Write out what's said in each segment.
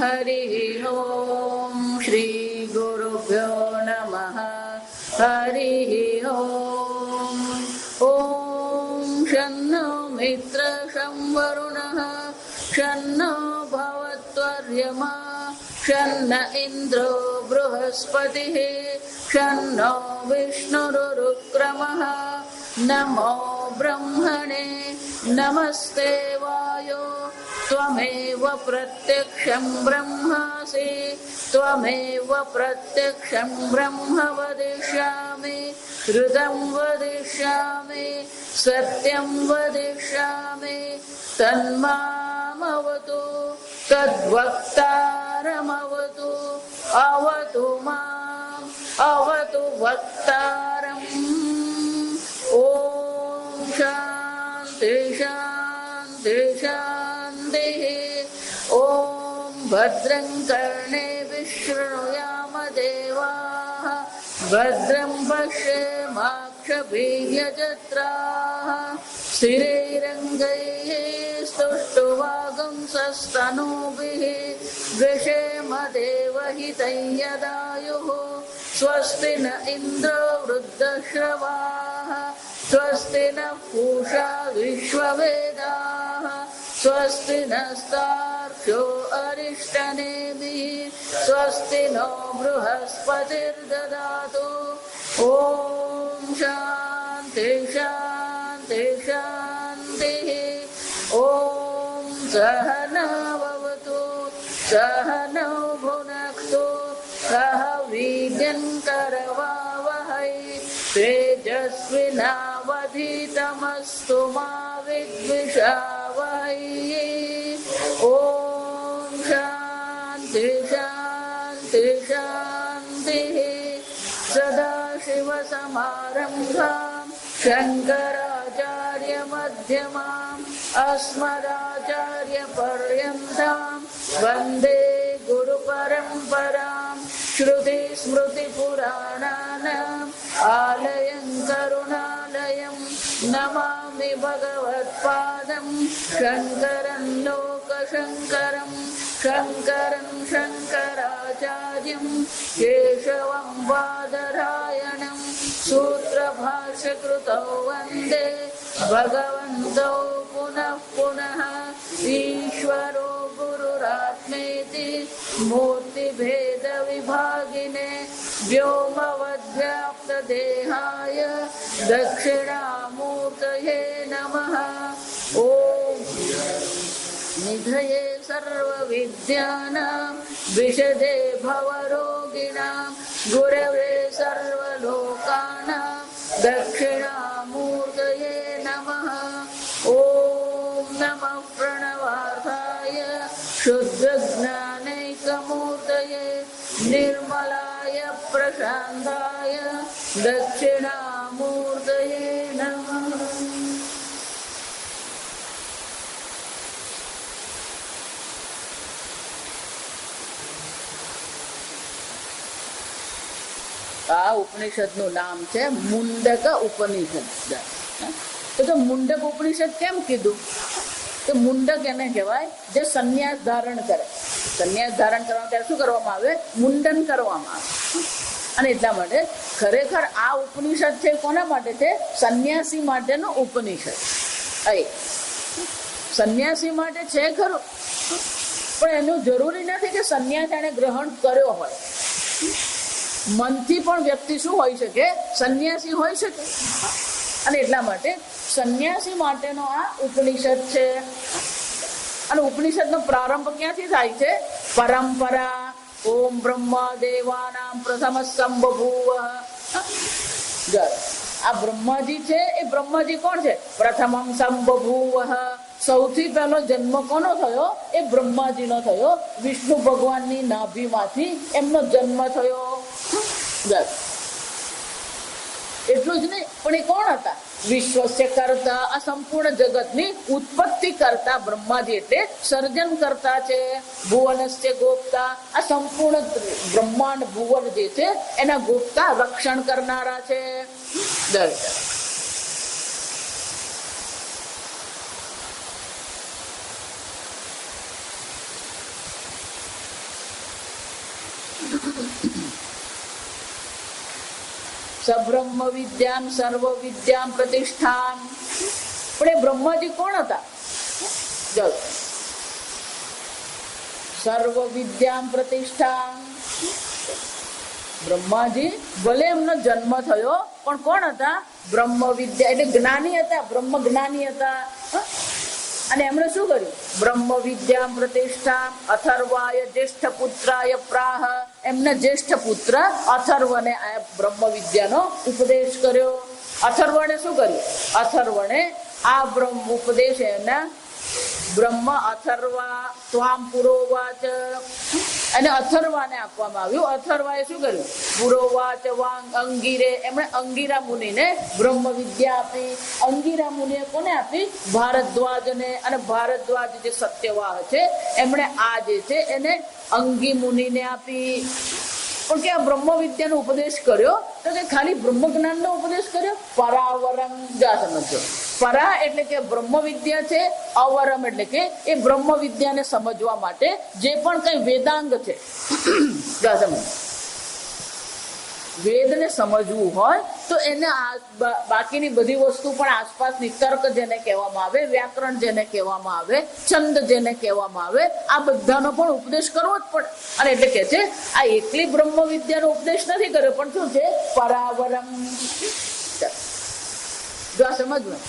हरिः ॐ श्री गुरुभ्यो नमः हरिः ॐ शन्नो मित्रशं वरुणः शन्नो भवत्वर्यमा शन्न इन्द्रो बृहस्पतिः शन्नो विष्णुरुक्रमः नमो ब्रह्मणे नमस्ते वायो त्वमेव प्रत्यक्षं ब्रह्मासि त्वमेव प्रत्यक्षं ब्रह्म वदिष्यामि ऋतं वदिष्यामि सत्यं वदिष्यामि तन्मामवतु तद्वक्तारमवतु अवतु माम् अवतु वक्तारम् ॐ शान्ति शान्ति शान्तिः ॐ भद्रं कर्णेभिः शृणुयाम देवाः भद्रं पश्येमाक्षभिर्यजत्राः स्थिरैरङ्गैः स्तुष्टुवागुंसस्तनूभिः व्यशेम देवहितं यदायुः स्वस्ति न इन्द्रो वृद्धश्रवाः स्वस्ति न पूषा विश्ववेदाः स्वस्ति नस्तार्क्ष्यो अरिष्टनेमिः स्वस्ति नो बृहस्पतिर्ददातु ॐ शान्ति शान्ति शान्तिः ॐ सहनाववतु सहनौ भुनक्तु सह वीर्यङ्करवावहै तेजस्विनावधीतमस्तु मा विद्विषावहै ॐ शान्ति शान्ति शान्तिः सदाशिवसमारम्भां शङ्कराचार्यमध्यमाम् अस्मदाचार्यपर्यन्तां वन्दे गुरुपरम्परां श्रुतिस्मृतिपुराणानाम् आलयं करुणालयं नमामि भगवत्पादं शङ्करं लोकशङ्करं शङ्करं शङ्कराचार्यं केशवं बादरायणं सूत्रभाष्यकृतौ वन्दे भगवन्तौ पुनः पुनः ईश्वरो गुरुरात्मेति मूर्तिभेदविभागिने व्योमवद्व्याप्तदेहाय दक्षिणामूर्तये नमः ॐ निधये सर्वविद्यानां विशदे भवरोगिणां गुरवे सर्वलोकानां दक्षिणामूर्तये नमः ॐ नमः प्रणवार्थाय शुद्धज्ञानैकमूर्तये निर्मलाय प्रशान्ताय दक्षिणामूर्तये नमः। આ ઉપનિષદનું નામ છે મુંડક ઉપનિષદ. તો મુંડક ઉપનિષદ કેમ કીધું? તો મુંડક એને કહેવાય જે સંન્યાસ ધારણ કરે. સંન્યાસ ધારણ કરવા ત્યારે શું કરવામાં આવે? મુંડન કરવામાં આવે. અને એટલા માટે ખરેખર આ ઉપનિષદ છે કોના માટે છે? સંન્યાસી માટેનો ઉપનિષદ. સંન્યાસી માટે છે ખરું, પણ એનું જરૂરી નથી કે સંન્યાસ એને ગ્રહણ કર્યો હોય. મનથી પણ વ્યક્તિ શું હોઈ શકે? સંન્યાસી હોઈ શકે. અને એટલા માટે સંન્યાસી માટેનો આ ઉપનિષદ છે. અને ઉપનિષદનો પ્રારંભ ક્યાંથી થાય છે? પરંપરા. ઓમ બ્રહ્મા દેવાનામ પ્રથમ સંબભૂવ. આ બ્રહ્માજી છે એ બ્રહ્માજી કોણ છે? પ્રથમમ સંબભૂવ. સૌથી પહેલો જન્મ કોનો થયો? એ બ્રહ્માજીનો થયો. વિષ્ણુ ભગવાનની નાભીમાંથી એમનો જન્મ થયો. એટલું જ નહીં, પણ એ કોણ હતા? વિશ્વસ્ય કરતા, આ સંપૂર્ણ જગતની ઉત્પત્તિ કરતા બ્રહ્માજી એટલે સર્જન કરતા છે. ભુવનસ્ય ગોપ્તા, આ સંપૂર્ણ બ્રહ્માંડ ભુવન જે છે એના ગોપ્તા, રક્ષણ કરનારા છે. સબ્રહ્મ વિદ્યામ સર્વ વિદ્યામ પ્રતિષ્ઠામ. પણ એ બ્રહ્માજી કોણ હતા? ચલો, સર્વ વિદ્યામ પ્રતિષ્ઠામ. બ્રહ્માજી ભલે એમનો જન્મ થયો પણ કોણ હતા? બ્રહ્મ વિદ્યા એટલે જ્ઞાની હતા, બ્રહ્મ જ્ઞાની હતા. અને એમણે શું કર્યું? બ્રહ્મ વિદ્યામ પ્રતિષ્ઠામ અથર્વાય જ્યેષ્ઠ પુત્રાય પ્રાહ. એમના જ્યેષ્ઠ પુત્ર અથર્વને આ બ્રહ્મ વિદ્યાનો ઉપદેશ કર્યો. અથર્વણે શું કર્યું? અથર્વણે આ બ્રહ્મ ઉપદેશ એના બ્રહ્મ અથર્વા ત્વામ પુરોવાચ, અને અથર્વાને આપવામાં આવ્યું. અથર્વાએ શું કર્યું? પુરોવાચ વાંગ અંગીરે. એમણે અંગીરા મુનિને બ્રહ્મ વિદ્યા આપી. અંગીરા મુનિએ કોને આપી? ભારદ્વાજને. અને ભારદ્વાજ જે સત્યવાહ છે એમણે આ જે છે એને અંગી મુનિને આપી. પણ કે આ બ્રહ્મ વિદ્યાનો ઉપદેશ કર્યો તો કે ખાલી બ્રહ્મ જ્ઞાનનો ઉપદેશ કર્યો? પરાવરમ જા સમજો. પરા એટલે કે બ્રહ્મ વિદ્યા છે, અવરમ એટલે કે એ બ્રહ્મ વિદ્યાને સમજવા માટે જે પણ કઈ વેદાંગ છે, જા સમજો, વેદને સમજવું હોય તો એને બાકીની બધી વસ્તુ પણ આસપાસની તર્ક જેને કહેવામાં આવે, વ્યાકરણ જેને કહેવામાં આવે, છંદ જેને કહેવામાં આવે, આ બધાનો પણ ઉપદેશ કરવો જ પડે. અને એટલે કે છે આ એકલી બ્રહ્મ વિદ્યાનો ઉપદેશ નથી કર્યો, પણ શું છે? પરાવરમ. જો આ સમજવું,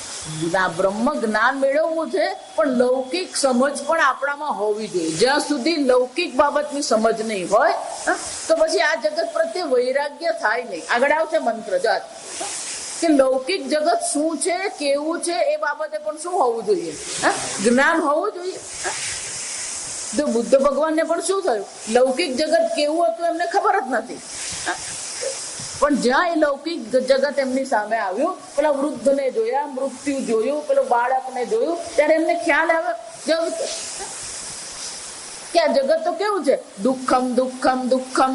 બ્રહ્મ જ્ઞાન મેળવવું છે પણ લૌકિક સમજ પણ આપણામાં હોવી જોઈએ. જ્યાં સુધી લૌકિક બાબતની સમજ નહીં હોય તો પછી આ જગત પ્રત્યે વૈરાગ્ય થાય નહીં. આગળ આવશે મંત્ર જાત કે લૌકિક જગત શું છે, કેવું છે, એ બાબતે પણ શું હોવું જોઈએ? જ્ઞાન હોવું જોઈએ. જો બુદ્ધ ભગવાનને પણ શું થયું? લૌકિક જગત કેવું હતું એમને ખબર જ નથી. પણ જ્યાં એ લૌકિક જગત એમની સામે આવ્યું, પેલા વૃદ્ધને જોયા, મૃત્યુ જોયું, પેલું બાળકને જોયું, ત્યારે એમને ખ્યાલ આવ્યો કે આ જગત તો કેવું છે? દુઃખમ દુઃખમ દુઃખમ.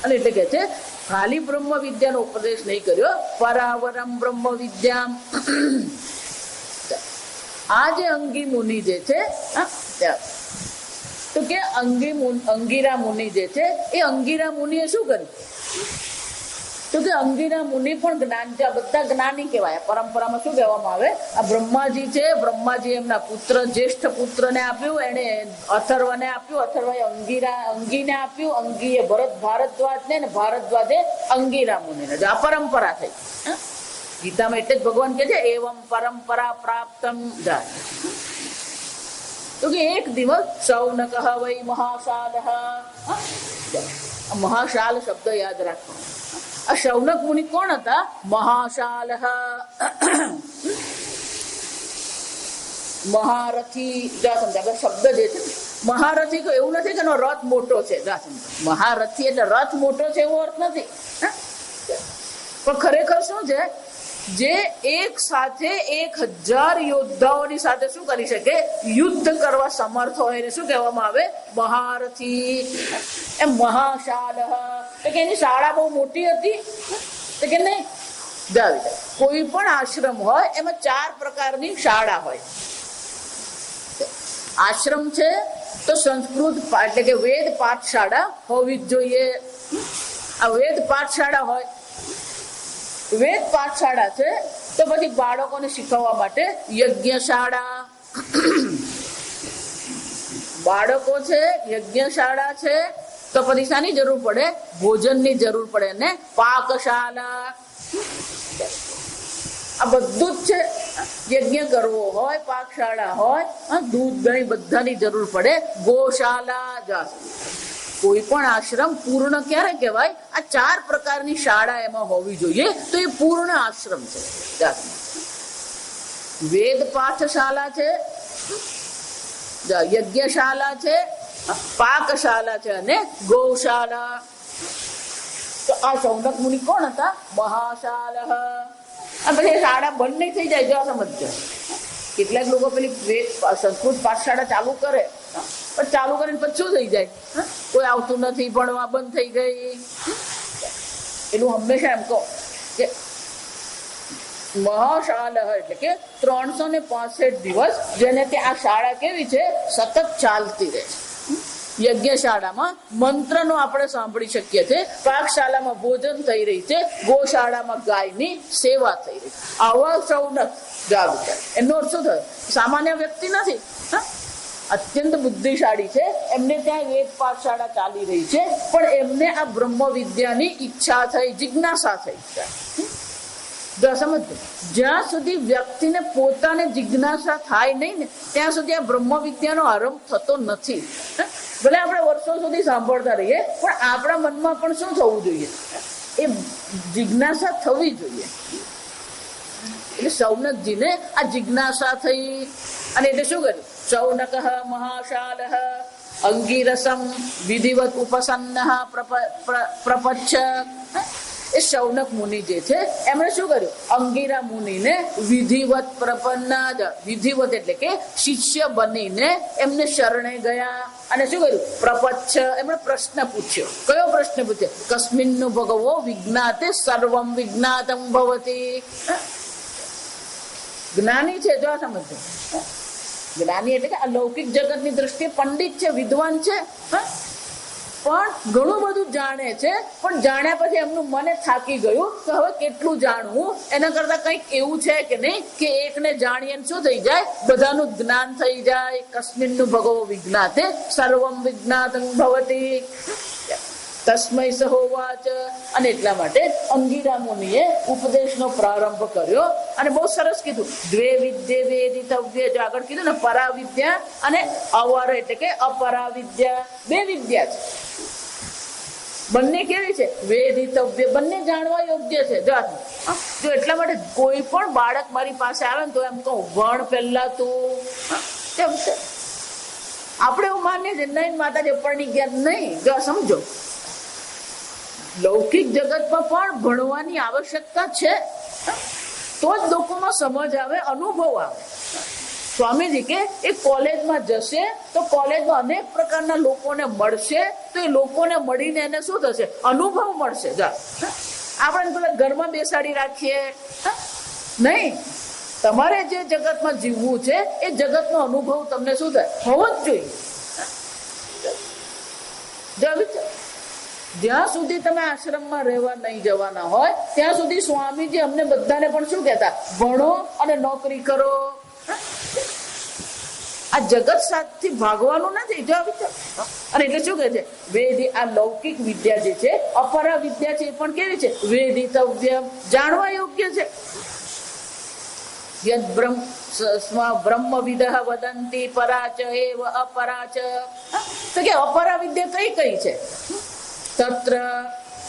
અને એટલે કે છે ખાલી બ્રહ્મ વિદ્યાનો ઉપદેશ નહીં કર્યો, પરાવરમ બ્રહ્મ વિદ્યામ. આ જે અંગી મુનિ જે છે તો કે અંગીરા મુનિ જે છે એ અંગીરા મુનિએ શું કર્યું? તો કે અંગીરા મુનિ પણ જ્ઞાન છે. બધા જ્ઞાની કહેવાય. પરંપરામાં શું કહેવામાં આવે? આ બ્રહ્માજી છે, બ્રહ્માજી એમના પુત્ર જ્યેષ્ઠ પુત્રને આપ્યું, એને અથર્વને આપ્યું, અથર્વએ અંગીને આપ્યું, અંગીએ ભારદ્વાજને, ને ભારદ્વાજે અંગીરા મુનિને. આ પરંપરા થઈ. ગીતામાં એટલે જ ભગવાન કહે છે એવમ પરંપરા પ્રાપ્તમ જાય. તો કે એક દિવસ શૌનક વૈ મહાશાલ. મહાશાલ શબ્દ યાદ રાખો. આ શૌનક મુનિ કોણ હતા? મહાશાલ. મહારથી. શબ્દ જે છે મહારથી તો એવું નથી કે એનો રથ મોટો છે. મહારથી એટલે રથ મોટો છે એવો અર્થ નથી. પણ ખરેખર શું છે? જે એક સાથે 1000 યોદ્ધાઓની સાથે શું કરી શકે? યુદ્ધ કરવા સમર્થ હોય એને શું કહેવામાં આવે? મહારથી. એમ મહાશાલ. તો કે એની શાળા બહુ મોટી હતી તો કે નહીં. કોઈ પણ આશ્રમ હોય એમાં 4 પ્રકારની શાળા હોય. આશ્રમ છે તો સંસ્કૃત એટલે કે વેદ પાઠશાળા હોવી જ જોઈએ. આ વેદ પાઠશાળા હોય. વેદ પાઠશાળા છે તો પછી બાળકોને શીખવવા માટે યજ્ઞશાળા. બાળકો છે, યજ્ઞશાળા છે, તો પછી શાની જરૂર પડે? ભોજનની જરૂર પડે ને પાકશાળા. આ બધું જ છે. યજ્ઞ કરવો હોય, પાકશાળા હોય, દૂધ દહીં બધાની જરૂર પડે. ગોશાળા. કોઈ પણ આશ્રમ પૂર્ણ ક્યારે કહેવાય? આ 4 પ્રકારની શાળા એમાં હોવી જોઈએ તો એ પૂર્ણ આશ્રમ છે. વેદ પાઠશાળા છે, યજ્ઞશાળા છે, પાકશાળા છે અને ગૌશાળા. તો આ શૌનક મુનિ કોણ હતા? મહાશાલ. પછી શાળા બંધ નહીં થઈ જાય. જો સમજજો, કેટલાક લોકો પેલી વેદ સંસ્કૃત પાઠશાળા ચાલુ કરે પણ ચાલુ કરીને પછી શું થઈ જાય? કોઈ આવતું નથી, ભણવા બંધ થઈ ગઈ. એનું હંમેશા એમ કહો કે મહાશાલ એટલે કે 365 દિવસ જેને કે આ શાળા કેવી છે? સતત ચાલતી રહે છે. યજ્ઞશાળામાં મંત્રનો આપણે સાંભળી શકીએ છીએ, પાકશાળામાં ભોજન થઈ રહી છે, ગોશાળામાં ગાયની સેવા થઈ રહી. આવા સૌનક જવાબ છે. એનો અર્થ શું થયો? સામાન્ય વ્યક્તિ નથી, અત્યંત બુદ્ધિશાળી છે, એમને ત્યાં વેદ પાઠશાળા ચાલી રહી છે, પણ એમને આ બ્રહ્મ વિદ્યાની ઈચ્છા થઈ, જિજ્ઞાસા થઈ. સમજ, જ્યાં સુધી વ્યક્તિને પોતાને જિજ્ઞાસા થાય નહીં ને ત્યાં સુધી આ બ્રહ્મ વિદ્યાનો આરંભ થતો નથી. ભલે આપણે વર્ષો સુધી સાંભળતા રહીએ, પણ આપણા મનમાં પણ શું થવું જોઈએ? એ જિજ્ઞાસા થવી જોઈએ. એટલે સૌનકજીને આ જિજ્ઞાસા થઈ, અને એટલે શું કર્યું? સૌનક મહાશાલ અંગીરસમ વિધિવત ઉપસન્ન પ્રપચ્છ. એ સૌનક મુનિ જે છે એમણે શું કર્યું? અંગીરા મુનિને વિધિવત પ્રપન્ન, વિધિવત એટલે કે શિષ્ય બનીને એમને શરણે ગયા, અને શું કર્યું? પ્રપચ્છ, એમણે પ્રશ્ન પૂછ્યો. કયો પ્રશ્ન પૂછ્યો? કસ્મિન્નુ ભગવો વિજ્ઞાતે સર્વમ વિજ્ઞાતમ ભવતી. જ્ઞાની છે, જો સમજો. જ્ઞાની એટલે કે આ લૌકિક જગતની દ્રષ્ટિએ પંડિત છે, વિદ્વાન છે, પણ ઘણું બધું જાણે છે, પણ જાણ્યા પછી એમનું મને થાકી ગયું કે હવે કેટલું જાણવું, એના કરતા કંઈક એવું છે કે નહીં કે એકને જાણીએ શું થઈ જાય? બધાનું જ્ઞાન થઈ જાય. કસ્મિન્નુ ભગવો વિજ્ઞાતે સર્વમ વિજ્ઞાતં ભવતી તસ્મૈ સહોવાચ. અને એટલા માટે અંગીરા મુનિએ ઉપદેશનો પ્રારંભ કર્યો, અને બહુ સરસ કીધું. દ્વે વિદ્યે વેદિતવ્ય, જો આગળ કીધું ને, પરાવિદ્યા અને અવર એટલે કે અપરાવિદ્યા, બે વિદ્યા છે. બંને કેવી છે? વેદિતવ્ય, બંને જાણવા યોગ્ય છે. જો એટલા માટે કોઈ પણ બાળક મારી પાસે આવે ને તો એમ કહું, ભણ પહેલા તું. કેમ છે? આપણે એવું માનીએ છીએ નહીં માતાજી પરણી ગયા, નહીં. જો સમજો, લૌકિક જગતમાં પણ ભણવાની આવશ્યકતા છે, તો જ લોકોમાં સમજ આવે, અનુભવ આવે. સ્વામીજી કે એ કોલેજમાં જશે તો કોલેજમાં અનેક પ્રકારના લોકોને મળશે, તો એ લોકોને મળીને એને શું થશે? અનુભવ મળશે. આપણે પેલા ઘરમાં બેસાડી રાખીએ નહીં, તમારે જે જગતમાં જીવવું છે એ જગતનો અનુભવ તમને શું થાય? હોવો જ જોઈએ. જ્યાં સુધી તમે આશ્રમમાં રહેવા નહીં જવાના હોય ત્યાં સુધી સ્વામીજી અમને બધાને પણ શું કહેતા? ભણો અને નોકરી કરો. આ જગત સાથે ભાગવાનું નથી. જો અને એટલે શું કહે છે? વેદી, આ લૌકિક વિદ્યા જે છે, અપરા વિદ્યા છે, એ પણ કેવી છે? વેદિતવ્ય, જાણવા યોગ્ય છે. યદ બ્રહ્મવિદઃ વદંતિ પરાચ એવ અપરાચ. તો કે અપરા વિદ્યા કઈ કઈ છે? તત્ર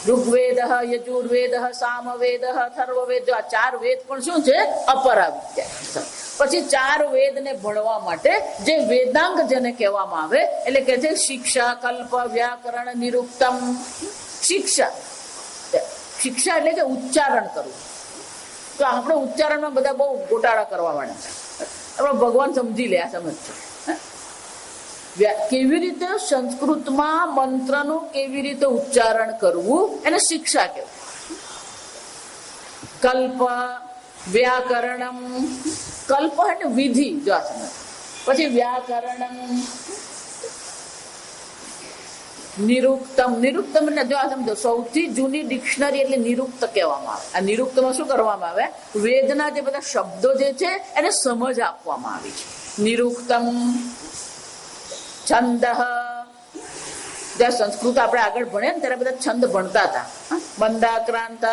ઋગ્વેદ, યજુર્વેદ, સામવેદ, અથર્વવેદ. આ ચાર વેદ પણ શું છે? અપરા વિદ્યા. પછી ચાર વેદ ને ભણવા માટે જે વેદાંગ જેને કહેવામાં આવે, એટલે કે છે શિક્ષા, કલ્પ, વ્યાકરણ, નિરુક્તમ. શિક્ષા, શિક્ષા એટલે કે ઉચ્ચારણ કરવું. તો આપણે ઉચ્ચારણમાં બધા બહુ ગોટાળા કરવા વાળા છે. આપણે ભગવાન સમજી લે, આ સમજ છે. કેવી રીતે સંસ્કૃતમાં મંત્રનું કેવી રીતે ઉચ્ચારણ કરવું એને શિક્ષા કહેવાય. કલ્પ, વ્યાકરણમ. કલ્પ એટલે વિધિ, જો પછી વ્યાકરણમ, નિરુક્તમ. નિરુક્તમ એટલે જો સમજો, સૌથી જૂની ડિક્શનરી એટલે નિરુક્ત કહેવામાં આવે. આ નિરુક્તમાં શું કરવામાં આવે? વેદના જે બધા શબ્દો જે છે એને સમજ આપવામાં આવી છે. નિરુક્તમ. છંદ, જ્યાં સંસ્કૃત આપણે આગળ ભણે ને ત્યારે બધા છંદ ભણતા હતા. મંદાક્રાંત,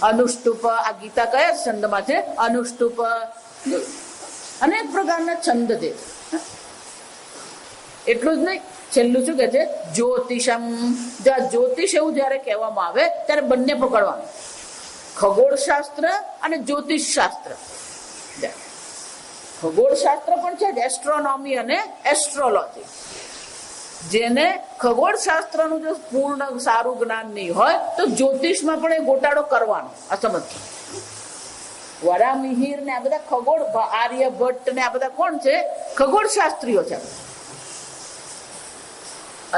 અનુષ્ટુપ. આ ગીતા કયા છંદમાં છે? અનુષ્ટુપ. અનેક પ્રકારના છંદ છે. એટલું જ નહીં, છેલ્લું શું કે છે? જ્યોતિષમ. જ્યોતિષ એવું જયારે કહેવામાં આવે ત્યારે બંને પકડવાનું, ખગોળશાસ્ત્ર અને જ્યોતિષ શાસ્ત્ર. ખગોળશાસ્ત્ર પણ છે, એસ્ટ્રોનોમી અને એસ્ટ્રોલોજી. જેને ખગોળશાસ્ત્રનું જો પૂર્ણ સારું જ્ઞાન નહીં હોય તો જ્યોતિષમાં પણ એ ગોટાળો કરવાનો. અસમજ. વરામિહિર ને આ બધા ખગોળ, આર્યભટ્ટ ને આ બધા કોણ છે? ખગોળશાસ્ત્રીઓ છે.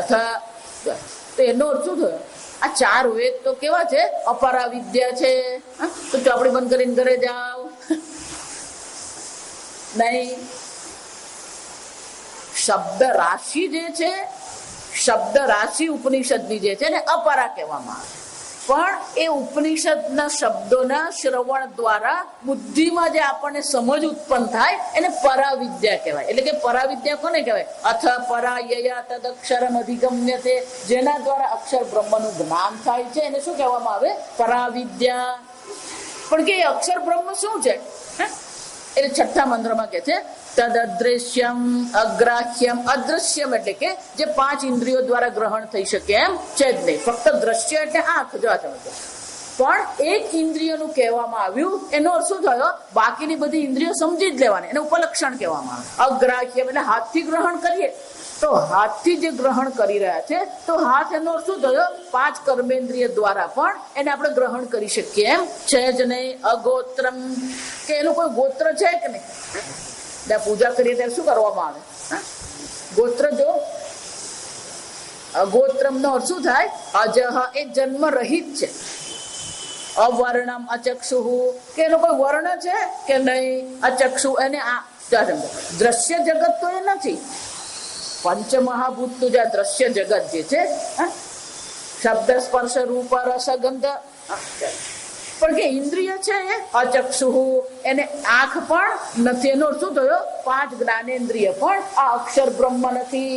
અથવા તો એનો અર્થ શું થયો? આ ચાર વેદ તો કેવા છે? અપરા વિદ્યા છે. તો ચોપડી બંધ કરીને ઘરે જાઓ નહીં. શબ્દ રાશિ જે છે, શબ્દ રાશિ ઉપનિષદની જે છે ને અપરા કહેવામાં આવે. પણ એ ઉપનિષદના શબ્દોના શ્રવણ દ્વારા બુદ્ધિમાં જે આપણને સમજ ઉત્પન્ન થાય એને પરાવિદ્યા કહેવાય. એટલે કે પરાવિદ્યા કોને કહેવાય? અથ પરાયયા તદક્ષરમ અધિગમ્યતે, જેના દ્વારા અક્ષર બ્રહ્મનું જ્ઞાન થાય છે એને શું કહેવામાં આવે? પરાવિદ્યા. પણ કે અક્ષર બ્રહ્મ શું છે? એટલે છઠ્ઠા મંત્રમાં કે છે તદદ્રશ્યમ અગ્રાહ્યમ. અદ્રશ્યમ એટલે કે જે 5 ઇન્દ્રિયો દ્વારા ગ્રહણ થઈ શકે એમ છે જ નહીં. ફક્ત દ્રશ્ય એટલે આંખ, જો પણ એક ઇન્દ્રિયનું કહેવામાં આવ્યું. એનો અર્થ શું થયો? બાકીની બધી ઇન્દ્રિયો સમજી જ લેવાની, એને ઉપલક્ષણ કહેવામાં આવે. અગ્રાહ્યમ એટલે હાથથી ગ્રહણ કરીએ તો હાથથી જે ગ્રહણ કરી રહ્યા છે તો હાથ, એનો અર્થ શું થયો? 5 કર્મેન્દ્રિય દ્વારા પણ એને આપણે ગ્રહણ કરી શકીએ એમ છે જ નહીં. અગોત્રમ કે એનું કોઈ ગોત્ર છે કે નહીં? પૂજા કરીએ ત્યારે શું કરવામાં આવે? ગોત્ર. જો અગોત્રમ નો અર્થ શું થાય? અજહ, એ જન્મ રહિત છે. અવર્ણમ અચક્ષુ કે એનો કોઈ વર્ણ છે કે નહીં? અચક્ષુ એને દ્રશ્ય જગત તો એ નથી. પંચમહાભૂતનું જે દ્રશ્ય જગત જે છે, શબ્દ સ્પર્શ રૂપ રસ ગંધ, પણ કે ઇન્દ્રિય છે એ અચક્ષુ, એને આંખ પણ નથી. એનો શું થયો? 5 જ્ઞાનેન્દ્રિય પણ આ અક્ષર બ્રહ્મ નથી.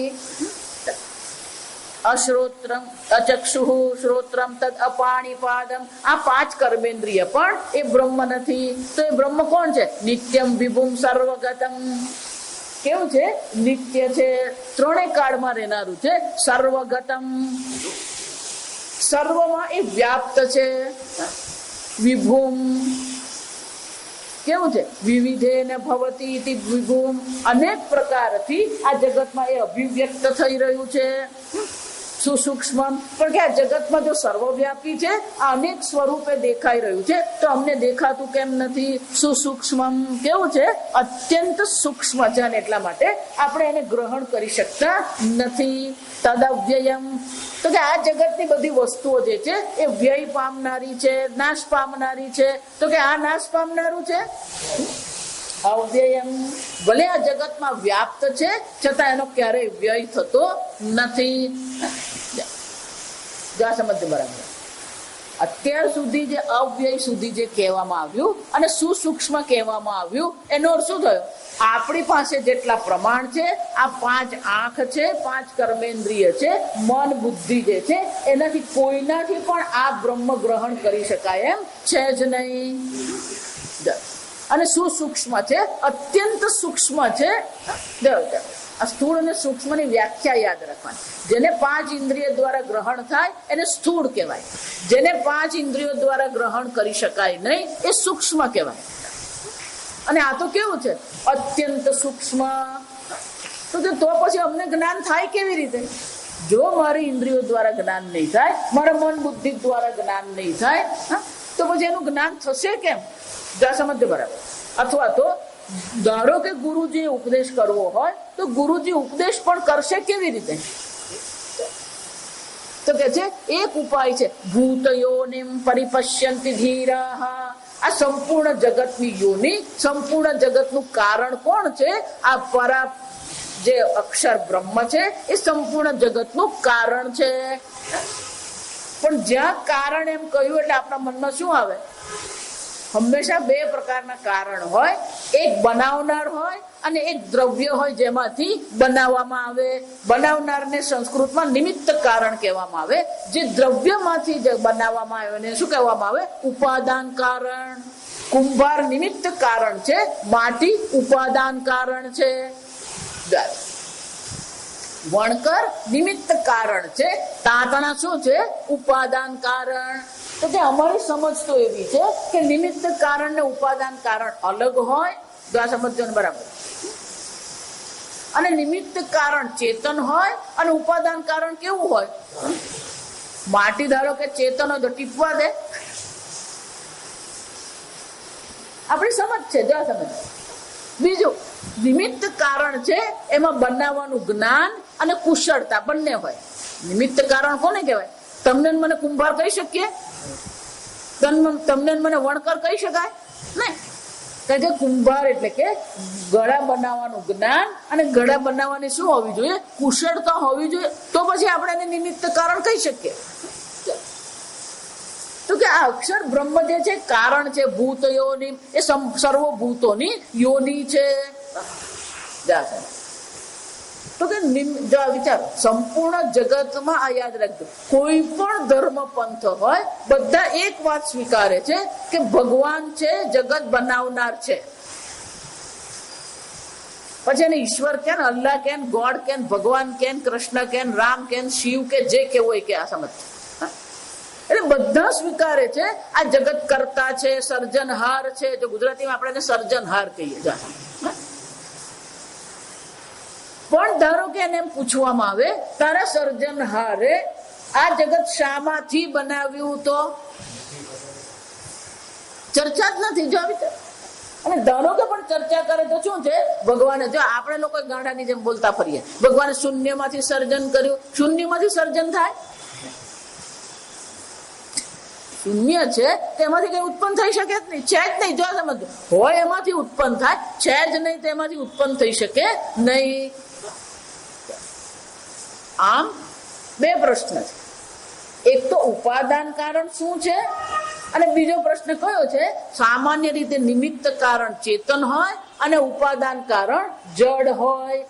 અશ્રોત્રમ અચક્ષુ શ્રોત્રમ તદ અપાણીપાદમ, આ 5 કર્મેન્દ્રિય પણ એ બ્રહ્મ નથી. તો એ બ્રહ્મ કોણ છે? નિત્યમ વિભુમ સર્વગતમ. કેવું છે? નિત્ય છે, 3 કાળમાં રહેનારું છે. સર્વગતમ, સર્વમાં એ વ્યાપ્ત છે. વિભુમ, કેવું છે? વિવિધેન ભવતી ઇતિ વિભુમ, અનેક પ્રકારથી આ જગતમાં એ અભિવ્યક્ત થઈ રહ્યું છે. સુસૂક્ષ્મ, પણ કે આ જગતમાં જો સર્વવ્યાપી છે, આ અનેક સ્વરૂપે દેખાઈ રહ્યું છે, તો અમને દેખાતું કેમ નથી? સુસૂક્ષ્મ, કેવું છે? અત્યંત સૂક્ષ્મ છે, અને એટલા માટે આપણે એને ગ્રહણ કરી શકતા નથી. તદવ્યયમ, તો કે આ જગતની બધી વસ્તુઓ જે છે એ વ્યય પામનારી છે, નાશ પામનારી છે. તો કે આ નાશ પામનારું છે. અવ્યયમ, ભલે આ જગતમાં વ્યાપ્ત છે છતાં એનો ક્યારેય વ્યય થતો નથી. સમજ બરાબર. અત્યાર સુધી જે અવ્યય સુધી જે કહેવામાં આવ્યું અને સુસૂક્ષ્મ કહેવામાં આવ્યું, એનો અર્થ શું થયો? આપણી પાસે જેટલા પ્રમાણ છે, આ 5 આંખ છે, 5 કર્મેન્દ્રિય છે, મન બુદ્ધિ જે છે, એનાથી કોઈનાથી પણ આ બ્રહ્મ ગ્રહણ કરી શકાય એમ છે જ નહીં. અને સુસૂક્ષ્મ છે, અત્યંત સૂક્ષ્મ છે. સ્થૂળ અને સૂક્ષ્મની વ્યાખ્યા યાદ રાખવાની. જેને 5 ઇન્દ્રિય દ્વારા ગ્રહણ થાય એને સ્થૂળ કહેવાય. જેને 5 ઇન્દ્રિયો દ્વારા ગ્રહણ કરી શકાય નહીં એ સૂક્ષ્મ કહેવાય. અને આ તો કેવું છે? અત્યંત સૂક્ષ્મ. તો પછી અમને જ્ઞાન થાય કેવી રીતે? જો મારી ઇન્દ્રિયો દ્વારા જ્ઞાન નહીં થાય, મારા મન બુદ્ધિ દ્વારા જ્ઞાન નહીં થાય, તો પછી એનું જ્ઞાન થશે કેમ? સમજ બરાબર. અથવા તો ધારો કે ગુરુજી ઉપદેશ કરવો હોય તો ગુરુજી ઉપદેશ પણ કરશે કેવી રીતે? તો કે છે એક ઉપાય છે, ભૂતયોનિમ પરિપશ્યંતિ ધીરાઃ. આ સંપૂર્ણ જગતની યોની, સંપૂર્ણ જગતનું કારણ કોણ છે? આ પરા જે અક્ષર બ્રહ્મ છે એ સંપૂર્ણ જગતનું કારણ છે. પણ જ્યાં કારણ એમ કહ્યું એટલે આપણા મનમાં શું આવે? હંમેશા 2 પ્રકારના કારણ હોય. એક બનાવનાર હોય અને એક દ્રવ્ય હોય જેમાંથી બનાવવામાં આવે. બનાવનારને સંસ્કૃતમાં નિમિત્ત કારણ કહેવામાં આવે. જે દ્રવ્યમાંથી બનાવવામાં આવે એને શું કહેવામાં આવે? ઉપાદાન કારણ. કુંભાર નિમિત્ત કારણ છે, માટી ઉપાદાન કારણ છે. વણકર નિમિત્ત કારણ છે, તાંતણા શું છે? ઉપાદાન કારણ. તો કે અમારી સમજ તો એવી છે કે નિમિત્ત કારણ ને ઉપાદાન કારણ અલગ હોય. સમજજો ને બરાબર. અને નિમિત્ત કારણ ચેતન હોય અને ઉપાદાન કારણ કેવું હોય? માટી ધારો કે ચેતન હોય તો ટીપવા દે. આપણી સમજ છે. જો સમજ. બીજું, નિમિત્ત કારણ છે એમાં બનાવવાનું જ્ઞાન અને કુશળતા બંને હોય. નિમિત્ત કારણ કોને કહેવાય? તમને મને કુંભાર કહી શકીએ? તમને મને વણકર કહી શકાય નહીં. કારણ કે કુંભાર એટલે કે ઘડા બનાવવાનું જ્ઞાન અને ઘડા બનાવવાની શું હોવી જોઈએ? કુશળતા હોવી જોઈએ. તો પછી આપણે એને નિમિત્ત કારણ કહી શકીએ. તો કે આ અક્ષર બ્રહ્મ જે છે કારણ છે, ભૂત યોની, એ સર્વભૂતોની યોની છે. તો કે વિચારો, સંપૂર્ણ જગતમાં આ યાદ રાખજો, કોઈ પણ ધર્મ પંથ હોય બધા એક વાત સ્વીકારે છે કે ભગવાન છે, જગત બનાવનાર છે. પછી એને ઈશ્વર કેન, અલ્લાહ કેન, ગોડ કેન, ભગવાન કેન, કૃષ્ણ કેન, રામ કેન, શિવ કે જે કેવું હોય કે આ સમજ. એટલે બધા સ્વીકારે છે આ જગત કરતા છે, સર્જનહાર છે. જો ગુજરાતીમાં આપણે સર્જનહાર કહીએ. પણ ધારો કે એને એમ પૂછવામાં આવે, તારા સર્જનહારે આ જગત શામાંથી બનાવ્યું? તો ચર્ચા જ નથી. જો અને ધારો કે પણ ચર્ચા કરે તો શું છે? ભગવાને, જો આપણે લોકો ગાંડાની જેમ બોલતા ફરીએ, ભગવાને શૂન્યમાંથી સર્જન કર્યું. શૂન્યમાંથી સર્જન થાય? શૂન્ય છે તેમાંથી કઈ ઉત્પન્ન થઈ શકે જ નહીં. છે જ નહીં. જો સમજ હોય એમાંથી ઉત્પન્ન થાય, છે જ નહીં તેમાંથી ઉત્પન્ન થઈ શકે નહીં. આમ બે પ્રશ્ન છે. એક તો ઉપાદાન કારણ શું છે, અને બીજો પ્રશ્ન કયો છે? સામાન્ય રીતે નિમિત્ત કારણ ચેતન હોય અને ઉપાદાન કારણ જડ હોય.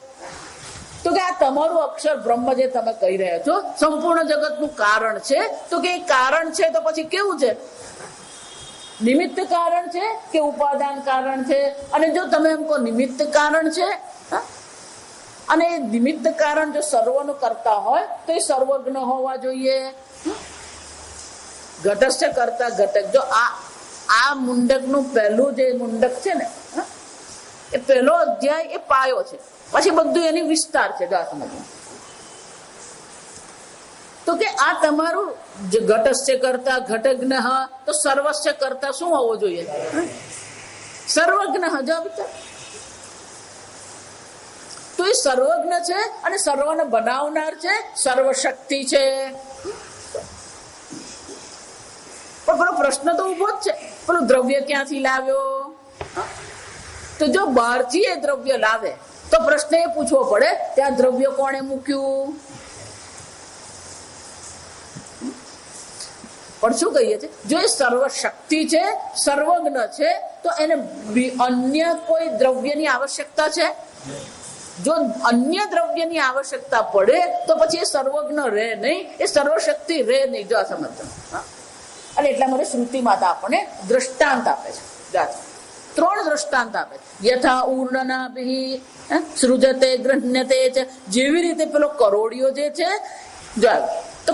તો કે આ તમારું અક્ષર બ્રહ્મ જે તમે કહી રહ્યા છો સંપૂર્ણ જગતનું કારણ છે, તો કે એ કારણ છે તો પછી કેવું છે? નિમિત્ત કારણ છે કે ઉપાદાન કારણ છે? અને જો તમે એમ કહો નિમિત્ત કારણ છે, અને એ નિમિત્ત કારણ જો સર્વનું કરતા હોય તો એ સર્વજ્ઞ હોવા જોઈએ. ઘટસ્થ કરતા ઘટક. જો આ મુંડકનું પહેલું જે મુંડક છે ને, એ પહેલો અધ્યાય એ પાયો છે, પછી બધું એની વિસ્તાર છે. તો કે આ તમારું ઘટસ્થ કરતા ઘટજ્ઞ, તો સર્વસ્વ કરતા શું હોવો જોઈએ? સર્વજ્ઞ. જો તો એ સર્વજ્ઞ છે અને સર્વને બનાવનાર છે, સર્વશક્તિ છે. પણ પેલો પ્રશ્ન તો ઉભો જ છે, પેલું દ્રવ્ય ક્યાંથી લાવ્યો? તો જો બહારથી એ દ્રવ્ય લાવે તો પ્રશ્ન એ પૂછવો પડે, ત્યાં દ્રવ્ય કોણે મૂક્યું? પણ શું કહીએ છીએ? જો એ સર્વશક્તિ છે, સર્વજ્ઞ છે, તો એને અન્ય કોઈ દ્રવ્યની આવશ્યકતા છે? જો અન્ય દ્રવ્યની આવશ્યકતા પડે તો પછી એ સર્વજ્ઞ રહે નહીં, એ સર્વશક્તિ રહે નહીં. જો આ સમજતા. અને એટલા માટે શ્રુતિ માતા આપણને દ્રષ્ટાંત આપે છે. 3 દ્રષ્ટાંત આપે છે. યથા ઉર્ણનાભિ સૃજતે ગૃહ્યતે છે. જેવી રીતે પેલો કરોડિયો જે છે, તો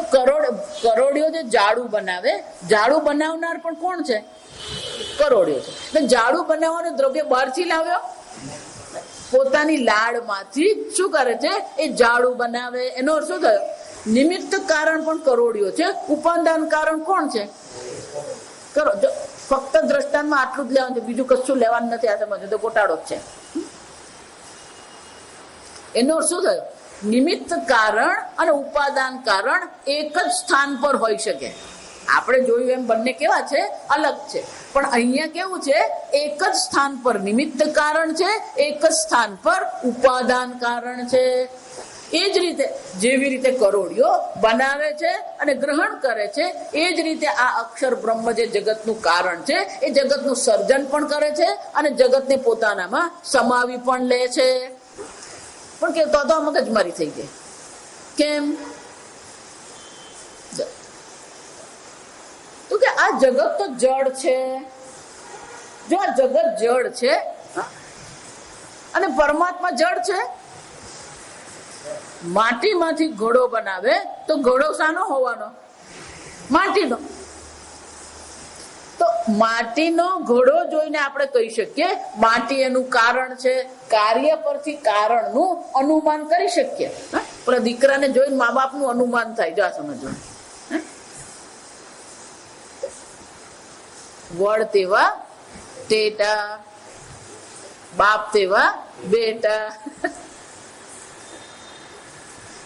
કરોડિયો જે ઝાડુ બનાવે, ઝાડુ બનાવનાર પણ કોણ છે? કરોડિયો છે. એટલે ઝાડુ બનાવવાનું દ્રવ્ય બહારથી લાવ્યો? પોતાની લાડમાંથી શું કરે છે? એ ઝાડુ બનાવે. એનો અર્થ શું થયો? નિમિત્ત કારણ પણ કરોડિયો છે, ઉપાદાન કારણ કોણ છે? ફક્ત દ્રષ્ટાંતમાં આટલું જ લેવાનું છે, બીજું કશું લેવાનું નથી. આ સમજો તો ગોટાળો જ છે. એનો શું થયો? નિમિત્ત કારણ અને ઉપાદાન કારણ એક જ સ્થાન પર હોઈ શકે. આપણે જોયું એમ બંને કેવા છે? અલગ છે. પણ અહીંયા કેવું છે? એક જ સ્થાન પર નિમિત્ત કારણ છે, એક જ સ્થાન પર ઉપાદાન કારણ છે. એ જ રીતે જેવી રીતે કરોડિયો બનાવે છે અને ગ્રહણ કરે છે, એ જ રીતે આ અક્ષર બ્રહ્મ જે જગતનું કારણ છે, એ જગતનું સર્જન પણ કરે છે અને જગતને પોતાનામાં સમાવી પણ લે છે. પણ કે તો મગજમારી થઈ ગઈ. કેમ? તો કે આ જગત તો જડ છે. જો આ જગત જડ છે અને પરમાત્મા જડ છે. માટીમાંથી ઘોડો બનાવે તો ઘોડો શાનો હોવાનો? માટીનો. તો માટીનો ઘોડો જોઈને આપણે કહી શકીએ માટી એનું કારણ છે. કાર્ય પરથી કારણનું અનુમાન કરી શકીએ. પણ દીકરાને જોઈને મા બાપનું અનુમાન થાય. જો આ સમજો. વડ તેવા ટેટા, બાપ તેવા બેટા.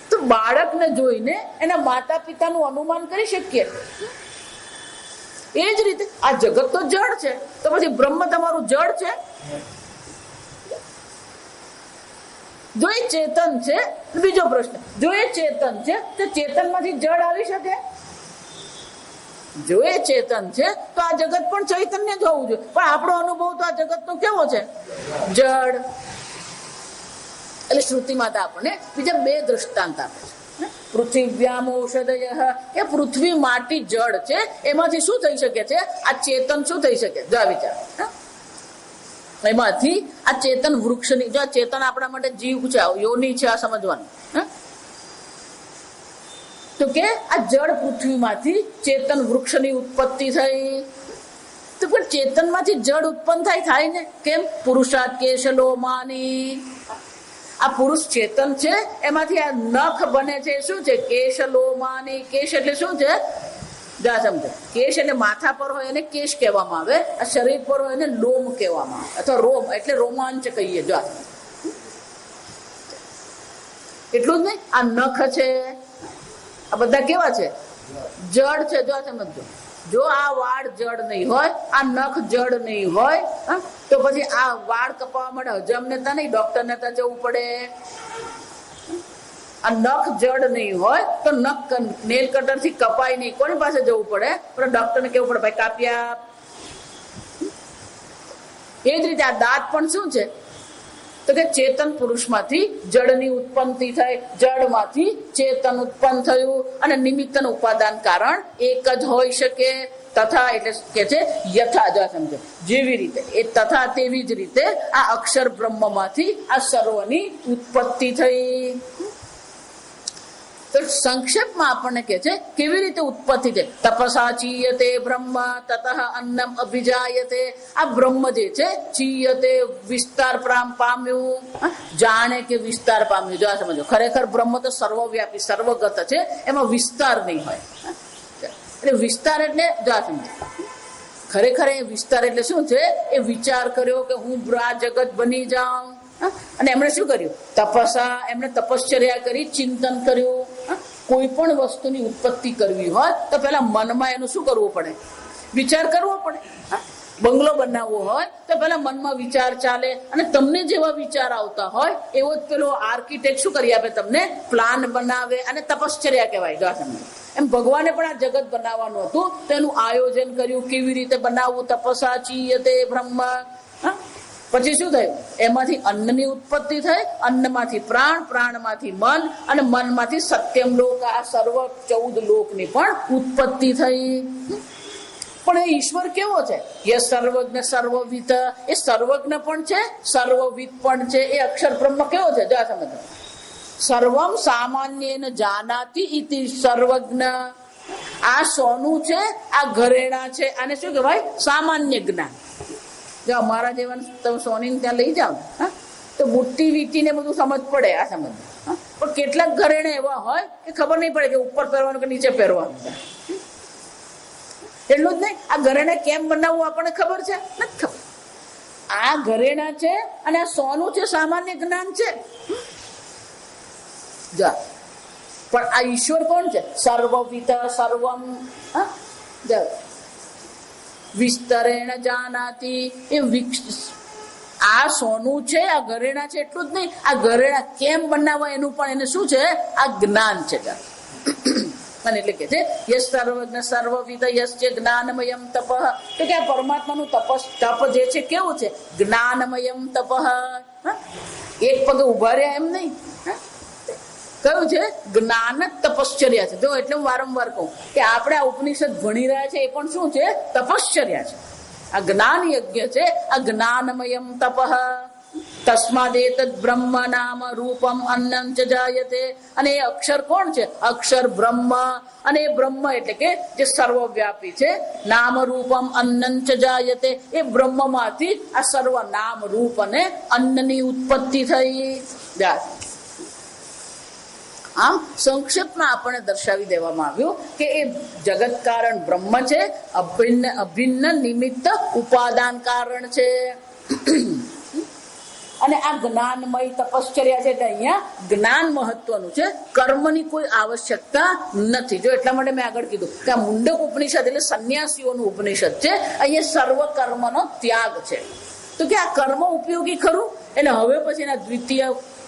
તો બાળકને જોઈને એના માતા પિતાનું અનુમાન કરી શકીએ. એ જ રીતે આ જગત તો જળ છે, તો પછી બ્રહ્મ તમારું જળ છે? જો એ ચેતન છે, બીજો પ્રશ્ન, જો એ ચેતન છે તો ચેતનમાંથી જળ આવી શકે? જો એ ચેતન છે તો આ જગત પણ ચૈતન્ય જ હોવું જોઈએ, પણ આપણો અનુભવ તો આ જગત નો કેવો છે? જળ. એટલે શ્રુતિ માતા આપણને બીજા બે દ્રષ્ટાંત આપે છે. પૃથ્વ્યામ ઔષધય, એ પૃથ્વી માટી જળ છે, એમાંથી શું થઈ શકે છે? આ ચેતન શું થઈ શકે? જો આ વિચાર, એમાંથી આ ચેતન વૃક્ષની, જો આ ચેતન આપણા માટે જીવ છે, યોની છે, આ સમજવાનું. તો કે આ જળ પૃથ્વીમાંથી ચેતન વૃક્ષની ઉત્પત્તિ થઈ, તો પણ ચેતનમાંથી જળ ઉત્પન્ન થાય ને? કેમ? પુરુષાર્થ કેશલોમાની, આ પુરુષ ચેતન છે, એમાંથી આ નખ બને છે. શું છે? કેશલોમાની. કેશ એટલે શું છે? જા સમજો, કેશ એટલે માથા પર હોય એને કેશ કહેવામાં આવે, આ શરીર પર હોય એને લોમ કહેવામાં આવે, અથવા રોમ એટલે રોમાંચ કહીએ. જો એટલું જ નહીં, આ નખ છે, આ બધા કેવા છે? જળ છે. જો સમજો, જો આ વાળ જળ નહીં હોય, આ નખ જળ નહીં હોય, તો પછી આ વાળ કપાવવા માટે હજમને તા નહીં, ડોક્ટર ને તા જવું પડે. આ નખ જળ નહીં હોય તો નખ નેલ કટર થી કપાય નહીં, કોની પાસે જવું પડે? ડોક્ટર ને કેવું પડે, ભાઈ કાપી આપ. એ જ રીતે આ દાંત પણ શું છે? તો કે ચેતન પુરુષમાંથી જળની ઉત્પત્તિ થઈ, જળમાંથી ચેતન ઉત્પન્ન થયું, અને નિમિત્તનું ઉપાદાન કારણ એક જ હોઈ શકે. તથા એટલે કે છે યથા, જો સમજો, જેવી રીતે એ તથા તેવી જ રીતે આ અક્ષર બ્રહ્મમાંથી આ સર્વની ઉત્પત્તિ થઈ. તો સંક્ષેપમાં આપણને કે છે કેવી રીતે ઉત્પત્તિ છે. તપસા ચીયતે બ્રહ્મ તતઃ અન્નમ અભિજાયતે. આ બ્રહ્મ જે છે, ચીયતે વિસ્તાર પામ્યું, જાણે કે વિસ્તાર પામ્યું. જો સમજો, ખરેખર બ્રહ્મ તો સર્વવ્યાપી સર્વગત છે, એમાં વિસ્તાર નહીં હોય. એટલે વિસ્તાર એટલે જો સમજો, ખરેખર એ વિસ્તાર એટલે શું છે? એ વિચાર કર્યો કે હું આ જગત બની જાઉં, અને એમણે શું કર્યું? તપસા, એમણે તપશ્ચર્યા કરી, ચિંતન કર્યું. કોઈ પણ વસ્તુની ઉત્પત્તિ કરવી હોય તો પેલા મનમાં એનું શું કરવું પડે? વિચાર કરવો પડે. બંગલો બનાવવો હોય તો પેલા મનમાં વિચાર ચાલે, અને તમને જેવા વિચાર આવતા હોય એવો જ પેલો આર્કિટેક્ટ શું કરી આપે? તમને પ્લાન બનાવે, અને તપશ્ચર્યા કહેવાય. જો તમને એમ ભગવાને પણ આ જગત બનાવવાનું હતું, તો એનું આયોજન કર્યું, કેવી રીતે બનાવવું. તપસા ચીયતે બ્રહ્મ. પછી શું થયું? એમાંથી અન્નની ઉત્પત્તિ થઈ, અન્નમાંથી પ્રાણ, પ્રાણમાંથી મન, અને મનમાંથી સત્યમ લોક, આ સર્વ 14 લોકની પણ ઉત્પત્તિ થઈ. પણ એ ઈશ્વર કેવો છે? એ સર્વજ્ઞ સર્વવિદ, એ સર્વજ્ઞ પણ છે, સર્વવિદ પણ છે. એ અક્ષર બ્રહ્મ કેવો છે? જો સમજો, સર્વમ સામાન્યેન જાનાતિ ઇતિ સર્વજ્ઞ. આ સોનું છે, આ ઘરેણા છે, આને શું કહેવાય? સામાન્ય જ્ઞાન. જો અમારા જેવા તમે સોની ત્યાં લઈ જાઓ તો બુટ્ટી વીટી ને બધું સમજ પડે, આ સમજ. પણ કેટલાક ઘરેણા એવા હોય કે ખબર નહીં પડે કે ઉપર પહેરવાનું કે નીચે પહેરવાનું. એટલું જ નહીં, આ ઘરેણા કેમ બનાવવું આપણને ખબર છે? નથી ખબર. આ ઘરેણા છે અને આ સોનું છે, સામાન્ય જ્ઞાન છે. જા, પણ આ ઈશ્વર કોણ છે? સર્વવિદ સર્વમ વિસ્તરેણ જાનાતિ. એ આ સોનું છે, આ ઘરેણા છે, એટલું જ નહીં, આ ઘરેણા કેમ બનાવવા એનું પણ એને શું છે? આ જ્ઞાન છે. અને એટલે કે છે યશ સર્વજ્ઞ સર્વવિદ યશ્ચ જ્ઞાનમયમ તપ. તો કે આ પરમાત્માનું તપ જે છે કેવું છે? જ્ઞાનમયમ તપ. એક પગે ઉભા રહ્યા એમ નહીં, કયું છે? જ્ઞાન તપશ્ચર્યા છે. જો એટલે હું વારંવાર કહું કે આપણે આ ઉપનિષદ ભણી રહ્યા છે એ પણ શું છે? તપશ્ચર્યા છે. આ જ્ઞાન યજ્ઞ છે, આ જ્ઞાનમયમ તપ. તસ્માદેત બ્રહ્મ નામ રૂપમ અન્નમ ચ જાયતે. અને એ અક્ષર કોણ છે? અક્ષર બ્રહ્મ. અને એ બ્રહ્મ એટલે કે જે સર્વવ્યાપી છે, નામ રૂપમ અન્નમ ચ જાયતે. એ બ્રહ્મમાંથી આ સર્વ નામ રૂપ અને અન્નની ઉત્પત્તિ થઈ. આમ સંક્ષેપમાં આપણને દર્શાવી દેવામાં આવ્યું કે એ જગત કારણ બ્રહ્મ છે, અભિન્ન નિમિત્ત ઉપાદાન કારણ છે. અને આ જ્ઞાનમય તપશ્ચર્યા છે એટલે અહીંયા જ્ઞાન મહત્વનું છે, કર્મની કોઈ આવશ્યકતા નથી. જો એટલા માટે મેં આગળ કીધું કે આ મુંડક ઉપનિષદ એટલે સંન્યાસીઓનું ઉપનિષદ છે. અહીંયા સર્વ કર્મનો ત્યાગ છે. તો કે આ કર્મ ઉપયોગી ખરું. એટલે હવે પછી એના દ્વિતીય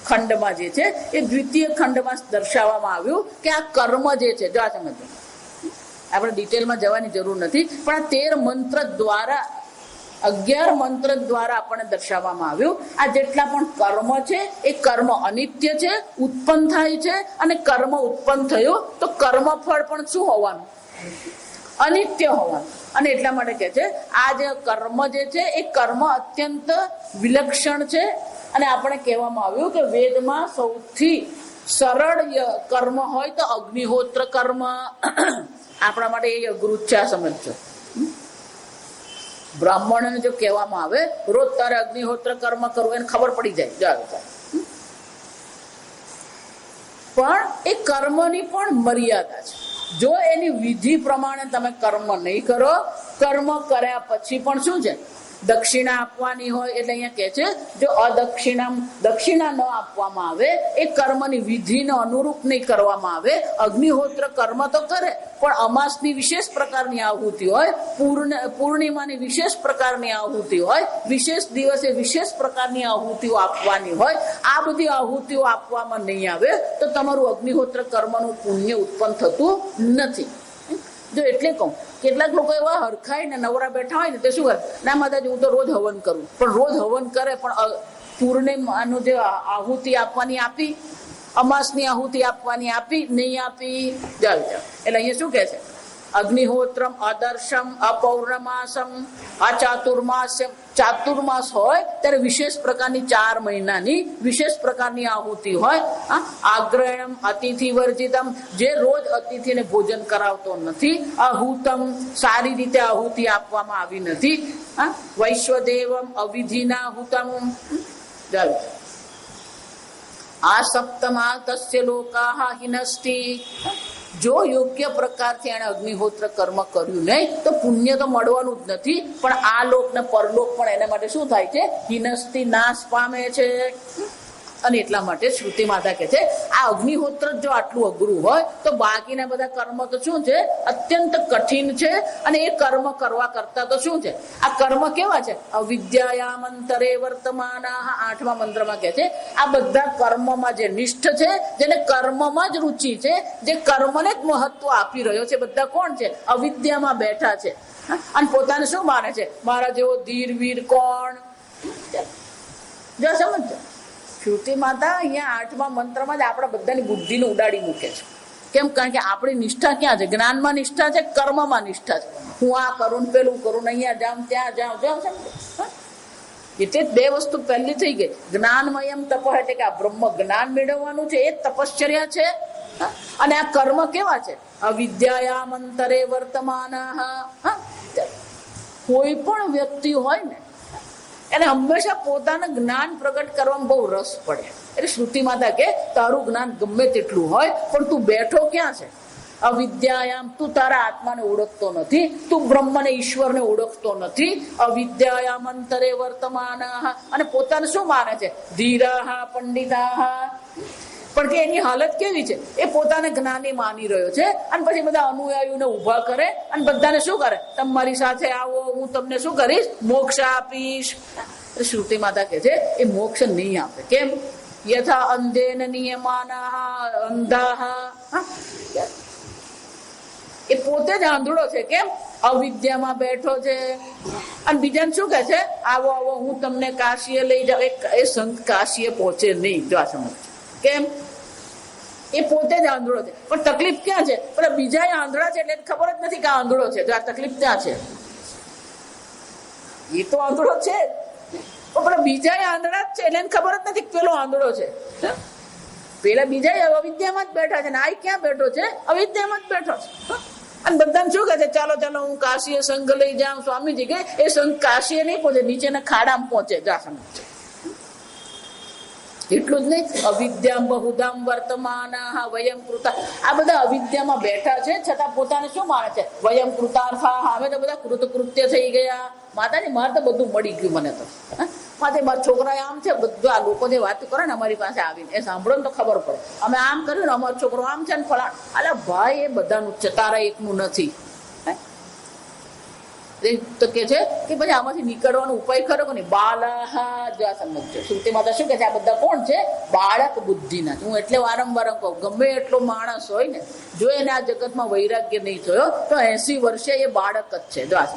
ખંડમાં જે છે એ દ્વિતીય ખંડમાં દર્શાવવામાં આવ્યું કે આ કર્મ જે છે, જો આ સમજો, આપણે ડિટેલમાં જવાની જરૂર નથી, પણ આ 13 મંત્ર દ્વારા 11 મંત્ર દ્વારા આપણને દર્શાવવામાં આવ્યું આ જેટલા પણ કર્મ છે એ કર્મ અનિત્ય છે, ઉત્પન્ન થાય છે. અને કર્મ ઉત્પન્ન થયું તો કર્મફળ પણ શું હોવાનું? અનિત્ય હોવાનું. અને એટલા માટે કે છે આ જે કર્મ જે છે એ કર્મ અત્યંત વિલક્ષણ છે. અને આપણે કહેવામાં આવ્યું કે વેદમાં સૌથી સરળ કર્મ હોય તો અગ્નિહોત્ર કર્મ. આપણા માટે એ અઘરું છે, સમજો. બ્રાહ્મણને જો કહેવામાં આવે રોજ તારે અગ્નિહોત્ર કર્મ કરવું, એને ખબર પડી જાય. પણ એ કર્મની પણ મર્યાદા છે. જો એની વિધિ પ્રમાણે તમે કર્મ નહીં કરો, કર્મ કર્યા પછી પણ શું છે, દક્ષિણા આપવાની હોય. એટલે અહીંયા કે છે જો દક્ષિણા ન આપવામાં આવે, એ કર્મની વિધિને અનુરૂપ નહીં કરવામાં આવે. અગ્નિહોત્ર કર્મ તો કરે, પણ અમાસની વિશેષ પ્રકારની આહુતિ હોય, પૂર્ણિમાની વિશેષ પ્રકારની આહુતિ હોય, વિશેષ દિવસે વિશેષ પ્રકારની આહુતિઓ આપવાની હોય. આ બધી આહુતિઓ આપવામાં નહીં આવે તો તમારું અગ્નિહોત્ર કર્મનું પુણ્ય ઉત્પન્ન થતું નથી. જો એટલે કહું, કેટલાક લોકો એવા હરખાય ને નવરા બેઠા હોય ને તે શું કરે, ના માતાજી હું તો રોજ હવન કરું. પણ રોજ હવન કરે પણ પૂર્ણિમાનું જે આહુતિ આપવાની આપી, અમાસની આહુતિ આપવાની આપી નહીં આપી. જાવ એટલે અહીંયા શું કે છે, અગ્નિહોત્રમ અદર્શમ અપૌર્ણમાસમ અચાતુર્માસ્યમ. ચાતુર્માસ હોય ત્યારે વિશેષ પ્રકારની 4 મહિનાની વિશેષ પ્રકારની આહુતિ હોય. આગ્રહણમ અતિથિ વર્જિતમ, જે રોજ અતિથિને ભોજન કરાવતો નથી. આહુતમ, સારી રીતે આહુતિ આપવામાં આવી નથી. વૈશ્વદેવમ અવિધિના હુતમ. આ સપ્તમા તસ્ય લોકાહ હિનસ્તિ. જો યોગ્ય પ્રકારથી એને અગ્નિહોત્ર કર્મ કર્યું નહીં તો પુણ્ય તો મળવાનું જ નથી, પણ આ લોક ને પરલોક પણ એના માટે શું થાય છે, હિનસ્તિ, નાશ પામે છે. અને એટલા માટે શ્રુતિ માતા કે છે આ અગ્નિહોત્ર જો આટલું અઘરું હોય તો બાકીના બધા કર્મ તો શું છે, અત્યંત કઠિન છે. અને એ કર્મ કરવા કરતા તો શું છે, આ કર્મ કેવા છે, અવિદ્યાયામંતરે વર્તમાના. 8મા મંત્રમાં કે છે આ બધા કર્મમાં જે નિષ્ઠ છે, જેને કર્મમાં જ રુચિ છે, જે કર્મને જ મહત્વ આપી રહ્યો છે, બધા કોણ છે, અવિદ્યામાં બેઠા છે. અને પોતાને શું માને છે, મારા જેવો ધીર વીર કોણ. જો સમજ, શ્રુતિ માતા અહીંયા 8મા મંત્રમાં જ આપણા બધાની બુદ્ધિને ઉડાડી મૂકે છે. કેમ? કારણ કે આપણી નિષ્ઠા ક્યાં છે, જ્ઞાનમાં નિષ્ઠા છે, કર્મમાં નિષ્ઠા છે. હું આ કરું ને પેલું કરું ને અહીંયા જાઉં ત્યાં જાઉં. એટલે 2 વસ્તુ પહેલી થઈ ગઈ. જ્ઞાનમયમ તપ એટલે કે આ બ્રહ્મ જ્ઞાન મેળવવાનું છે, એ તપશ્ચર્યા છે. અને આ કર્મ કેવા છે, અવિદ્યાયામંતરે વર્તમાન. કોઈ પણ વ્યક્તિ હોય ને એને હંમેશા પોતાના જ્ઞાન પ્રગટ કરવામાં બહુ રસ પડે. એટલે શ્રુતિ માતા કે તારું જ્ઞાન ગમે તેટલું હોય પણ તું બેઠો ક્યાં છે, અવિદ્યાયામ. તું તારા આત્માને ઓળખતો નથી, તું બ્રહ્મને ઈશ્વરને ઓળખતો નથી. અવિદ્યાયામ અંતરે વર્તમાન. અને પોતાને શું માને છે, ધીરાહ પંડિતાહ. પણ કે એની હાલત કેવી છે, એ પોતાને જ્ઞાની માની રહ્યો છે. અને પછી બધા અનુયાયીઓને ઉભા કરે અને બધાને શું કરે, તમારી સાથે આવો, હું તમને શું કરીશ, મોક્ષ આપીશ. શ્રુતિ માતા કે છે એ મોક્ષ નહીં આપે. કેમ? યથા અંધેન નિયમાના અંધાહ. એ પોતે જ આંધળો છે. કેમ? અવિદ્યામાં બેઠો છે. અને બીજાને શું કે છે, આવો આવો હું તમને કાશીએ લઈ જાઉં. એ સંત કાશીએ પહોંચે નહીં. જો આ સમજ. કેમ? એ પોતે જ આંધળો છે. પણ તકલીફ ક્યાં છે, પેલા બીજા આંધળા છે એટલે ખબર જ નથી કે આંધળો છે. જો આ તકલીફ ત્યાં છે. એ તો આંધળો છે પણ પેલા બીજા આંધળા જ છે એટલે ખબર જ નથી પેલો આંધળો છે. પેલા બીજા અવિદ્યામાં જ બેઠા છે ને આ ક્યાં બેઠો છે, અવિદ્યામાં જ બેઠો છે. અને બધાને શું કહે છે, ચાલો ચાલો હું કાશીએ સંઘ લઈ જાઉં. સ્વામીજી કે એ સંઘ કાશીએ નહીં પહોંચે, નીચેના ખાડામાં પહોંચે. જા સમજ. એટલું જ નહીં, અવિદ્યામ બહુધામ વર્તમાન વયમ કૃતા. આ બધા અવિદ્યામાં બેઠા છે છતાં પોતાને શું માને છે, વયમ કૃતાર્થા. અમે તો બધા કૃતકૃત્ય થઈ ગયા. માતાજી મારે તો બધું મળી ગયું મને તો. માટે મારા છોકરા આમ છે, બધું આ લોકો જે વાત કરે ને અમારી પાસે આવીને એ સાંભળો ને તો ખબર પડે, અમે આમ કર્યું ને અમારો છોકરો આમ છે ને ફલાણ. અલે ભાઈ, એ બધાનું છે, તારા એકનું નથી. તો કે છે કે પછી આમાંથી નીકળવાનો ઉપાય ખરો ને? બાલાહા, જો આ સમજો. શ્રુતિ માતા શું કે છે? આ બધા કોણ છે? બાળક બુદ્ધિના. હું એટલે વારંવાર કહું, ગમે એટલો માણસ હોય ને, જો એને આ જગતમાં વૈરાગ્ય નહીં થયો તો 80 વર્ષે એ બાળક જ છે. જો આ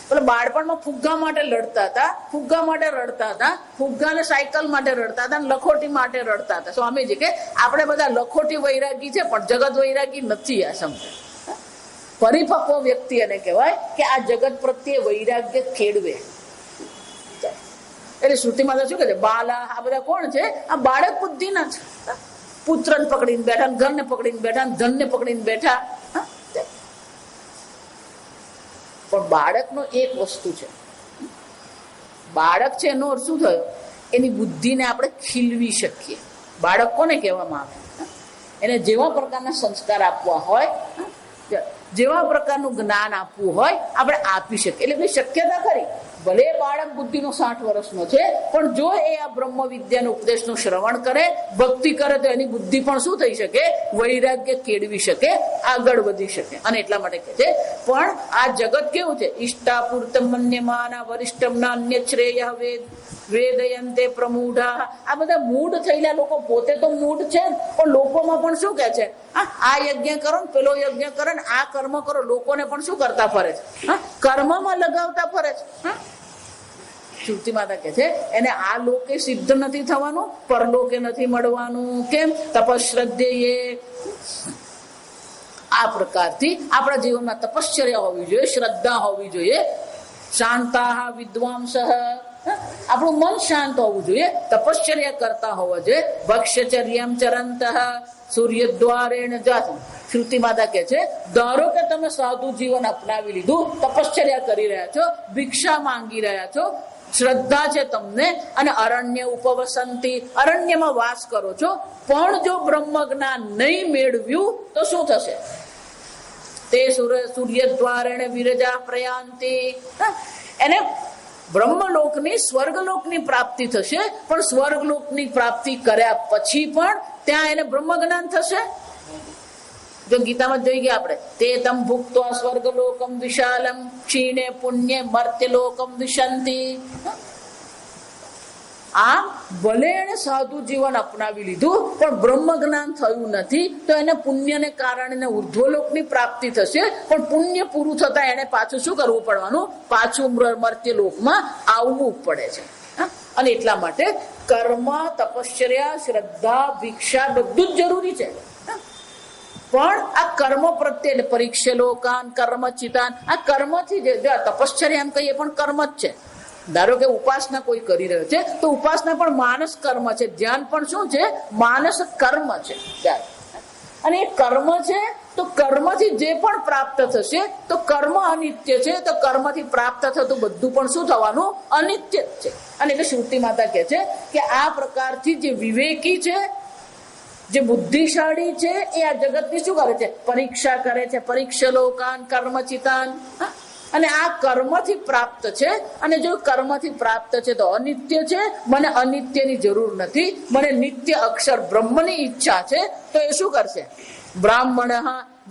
એટલે બાળપણમાં ફુગ્ગા માટે લડતા હતા, ફુગ્ગા માટે રડતા હતા, ફુગ્ગાને સાયકલ માટે રડતા હતા, લખોટી માટે રડતા હતા. સ્વામીજી કે આપણે બધા લખોટી વૈરાગી છે પણ જગત વૈરાગી નથી. આ સમજો. પરિપક્વ વ્યક્તિ એને કહેવાય કે આ જગત પ્રત્યે વૈરાગ્ય ખેડવે. એટલે શ્રુતિ માતા શું કહે છે? બાલા, આ બધા કોણ છે? આ બાળક બુદ્ધિના છે. પુત્રને પકડીને બેઠા, ઘરને પકડીને બેઠા, ધનને પકડીને બેઠા. પણ બાળકનો એક વસ્તુ છે, બાળક છે એનો અર્થ શું થયો? એની બુદ્ધિને આપણે ખીલવી શકીએ. બાળક કોને કહેવામાં આવે? એને જેવા પ્રકારના સંસ્કાર આપવા હોય, જેવા પ્રકારનું જ્ઞાન આપવું હોય આપણે આપી શકીએ. એટલે શક્યતા ખરી. ભલે બાળક બુદ્ધિનો 60 વર્ષનો છે, પણ જો એ આ બ્રહ્મ વિદ્યાનો ઉપદેશનું શ્રવણ કરે, ભક્તિ કરે, તો એની બુદ્ધિ પણ શું થઈ શકે? વૈરાગ્ય કેળવી શકે, આગળ વધી શકે. અને એટલા માટે કહે છે, પણ આ જગત કેવું છે? ઇષ્ટાપૂર્તમ મન્યમાના વરિષ્ઠમના અન્ય શ્રેય વેદયંતે પ્રમૂઢા. આ બધા મૂઢ થયેલા લોકો, પોતે તો મૂઢ છે, પણ લોકોમાં પણ શું કહે છે? આ યજ્ઞ કરો ને પેલો યજ્ઞ કરો ને આ કર્મ કરો. લોકોને પણ શું કરતા ફરે છે? કર્મમાં લગાવતા ફરે છે. શ્રુતિ માતા કે છે એને આ લોકે સિદ્ધ નથી થવાનું, પરલોકે નથી મળવાનું. કેમ? તપશ્રદ્ધેયે. આ પ્રકારથી આપણા જીવનમાં તપશ્ચર્યા હોવી જોઈએ, શ્રદ્ધા હોવી જોઈએ. શાંતાહ વિદ્વાંસઃ, આપણું મન શાંત હોવું જોઈએ, તપશ્ચર્યા કરતા હોવા જોઈએ. ભક્ષ્યચર્યમ ચરંતઃ સૂર્યદ્વારેણ જાતું. શ્રુતિ માતા કે છે, ધારો કે તમે સાધુ જીવન અપનાવી લીધું, તપશ્ચર્યા કરી રહ્યા છો, ભિક્ષા માંગી રહ્યા છો, શ્રદ્ધા છે તમને, અને અરણ્ય ઉપવસંતી, અરણ્યમાં વાસ કરો છો, પણ જો બ્રહ્મ જ્ઞાન નહીં મેળવ્યું તો શું થશે? તે સૂર્યદ્વારેણ વિરજા પ્રયાંતિ. એને બ્રહ્મલોકની, સ્વર્ગલોકની પ્રાપ્તિ થશે, પણ સ્વર્ગલોકની પ્રાપ્તિ કર્યા પછી પણ ત્યાં એને બ્રહ્મ જ્ઞાન થશે. જો ગીતામાં જોઈ ગયા આપણે, તે તમ ભુક્તો સ્વર્ગલોકમ વિશાલમ ક્ષીણે પુણ્ય મર્ત્યલોકમ વિશંતિ. આમ ભલે એને સાધુ જીવન અપનાવી લીધું, પણ બ્રહ્મ જ્ઞાન થયું નથી, તો એને પુણ્યને કારણે ઉર્ધ્વલોકની પ્રાપ્તિ થશે. પણ પુણ્ય પૂરું થતા એને પાછું શું કરવું પડવાનું? પાછું મર્ત્યલોકમાં આવવું પડે છે. અને એટલા માટે કર્મ, તપશ્ચર્યા, શ્રદ્ધા, ભિક્ષા બધું જ જરૂરી છે. પણ આ કર્મ પ્રત્યે પરીક્ષલોકાન કર્મ ચિતાન, આ કર્મથી જે તપશ્ચર્યા એમ કહીએ પણ કર્મ જ છે. ધારો કે ઉપાસના કોઈ કરી રહ્યો છે તો ઉપાસના પણ માનસ કર્મ છે, ધ્યાન પણ શું છે? માનસ કર્મ છે. અને એ કર્મ છે તો કર્મથી જે પણ પ્રાપ્ત થશે, તો કર્મ અનિત્ય છે, તો કર્મથી પ્રાપ્ત થતું બધું પણ શું થવાનું? અનિત્ય જ છે. અને એટલે શ્રુતિ માતા કહે છે કે આ પ્રકારથી જે વિવેકી છે, જે બુદ્ધિશાળી છે, એ આ જગતની શું કરે છે? પરીક્ષા કરે છે. પરીક્ષલોકાન કર્મચિતાન. અને આ કર્મથી પ્રાપ્ત છે, અને જો કર્મથી પ્રાપ્ત છે તો અનિત્ય છે. મને અનિત્યની જરૂર નથી, મને નિત્ય અક્ષર બ્રહ્મની ઈચ્છા છે. તો એ શું કરશે? બ્રાહ્મણ,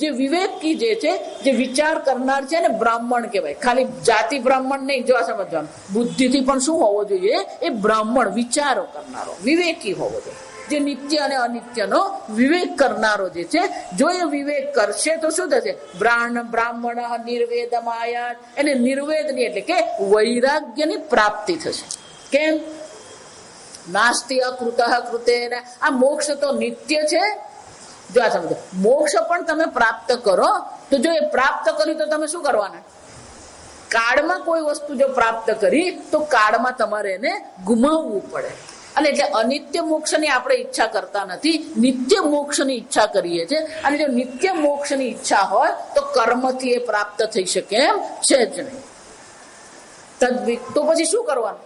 જે વિવેકી જે છે, જે વિચાર કરનાર છે ને, બ્રાહ્મણ કહેવાય. ખાલી જાતિ બ્રાહ્મણ નહીં, જો સમજવાનું, બુદ્ધિથી પણ શું હોવો જોઈએ? એ બ્રાહ્મણ, વિચારો કરનારો, વિવેકી હોવો જોઈએ. જે નિત્ય અને અનિત્યનો વિવેક કરનારો જે છે, જો એ વિવેક કરશે તો શું થશે? બ્રાહ્મણ નિર્વેદમાયા, એને નિર્વેદની એટલે કે વૈરાગ્યની પ્રાપ્તિ થશે. કેમ? નાસ્તિ અકૃતઃ કૃતેન. આ મોક્ષ તો નિત્ય છે. જો આ સમજો, મોક્ષ પણ તમે પ્રાપ્ત કરો તો જો એ પ્રાપ્ત કર્યું તો તમે શું કરવાના? કાળમાં કોઈ વસ્તુ જો પ્રાપ્ત કરી તો કાળમાં તમારે એને ગુમાવવું પડે. અને એટલે અનિત્ય મોક્ષની આપણે ઈચ્છા કરતા નથી, નિત્ય મોક્ષની ઈચ્છા કરીએ છીએ. અને જો નિત્ય મોક્ષની ઈચ્છા હોય તો કર્મથી એ પ્રાપ્ત થઈ શકે એમ છે જ નહીં. તો પછી શું કરવાનું?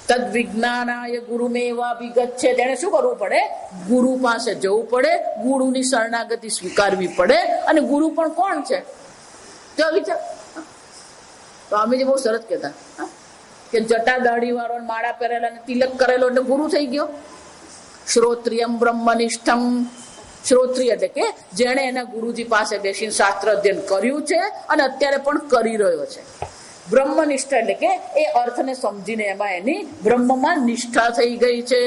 તદ વિજ્ઞાનાય ગુરુમેવા વિગત છે. તેને શું કરવું પડે? ગુરુ પાસે જવું પડે, ગુરુની શરણાગતિ સ્વીકારવી પડે. અને ગુરુ પણ કોણ છે? તો વિચાર, તો અમે જે બહુ સરસ કહેતા, કે જટા દાઢી વાળો માળા પહેરેલા ને તિલક કરેલો એટલે ગુરુ થઈ ગયો? શ્રોત્રિયમ બ્રહ્મનિષ્ઠમ, શ્રોત્રિય એટલે કે જેણે એના ગુરુજી પાસે બેસીને શાસ્ત્ર અધ્યયન કર્યું છે અને અત્યારે પણ કરી રહ્યો છે. બ્રહ્મનિષ્ઠ એટલે કે એ અર્થને સમજીને એમાં એની બ્રહ્મમાં નિષ્ઠા થઈ ગઈ છે.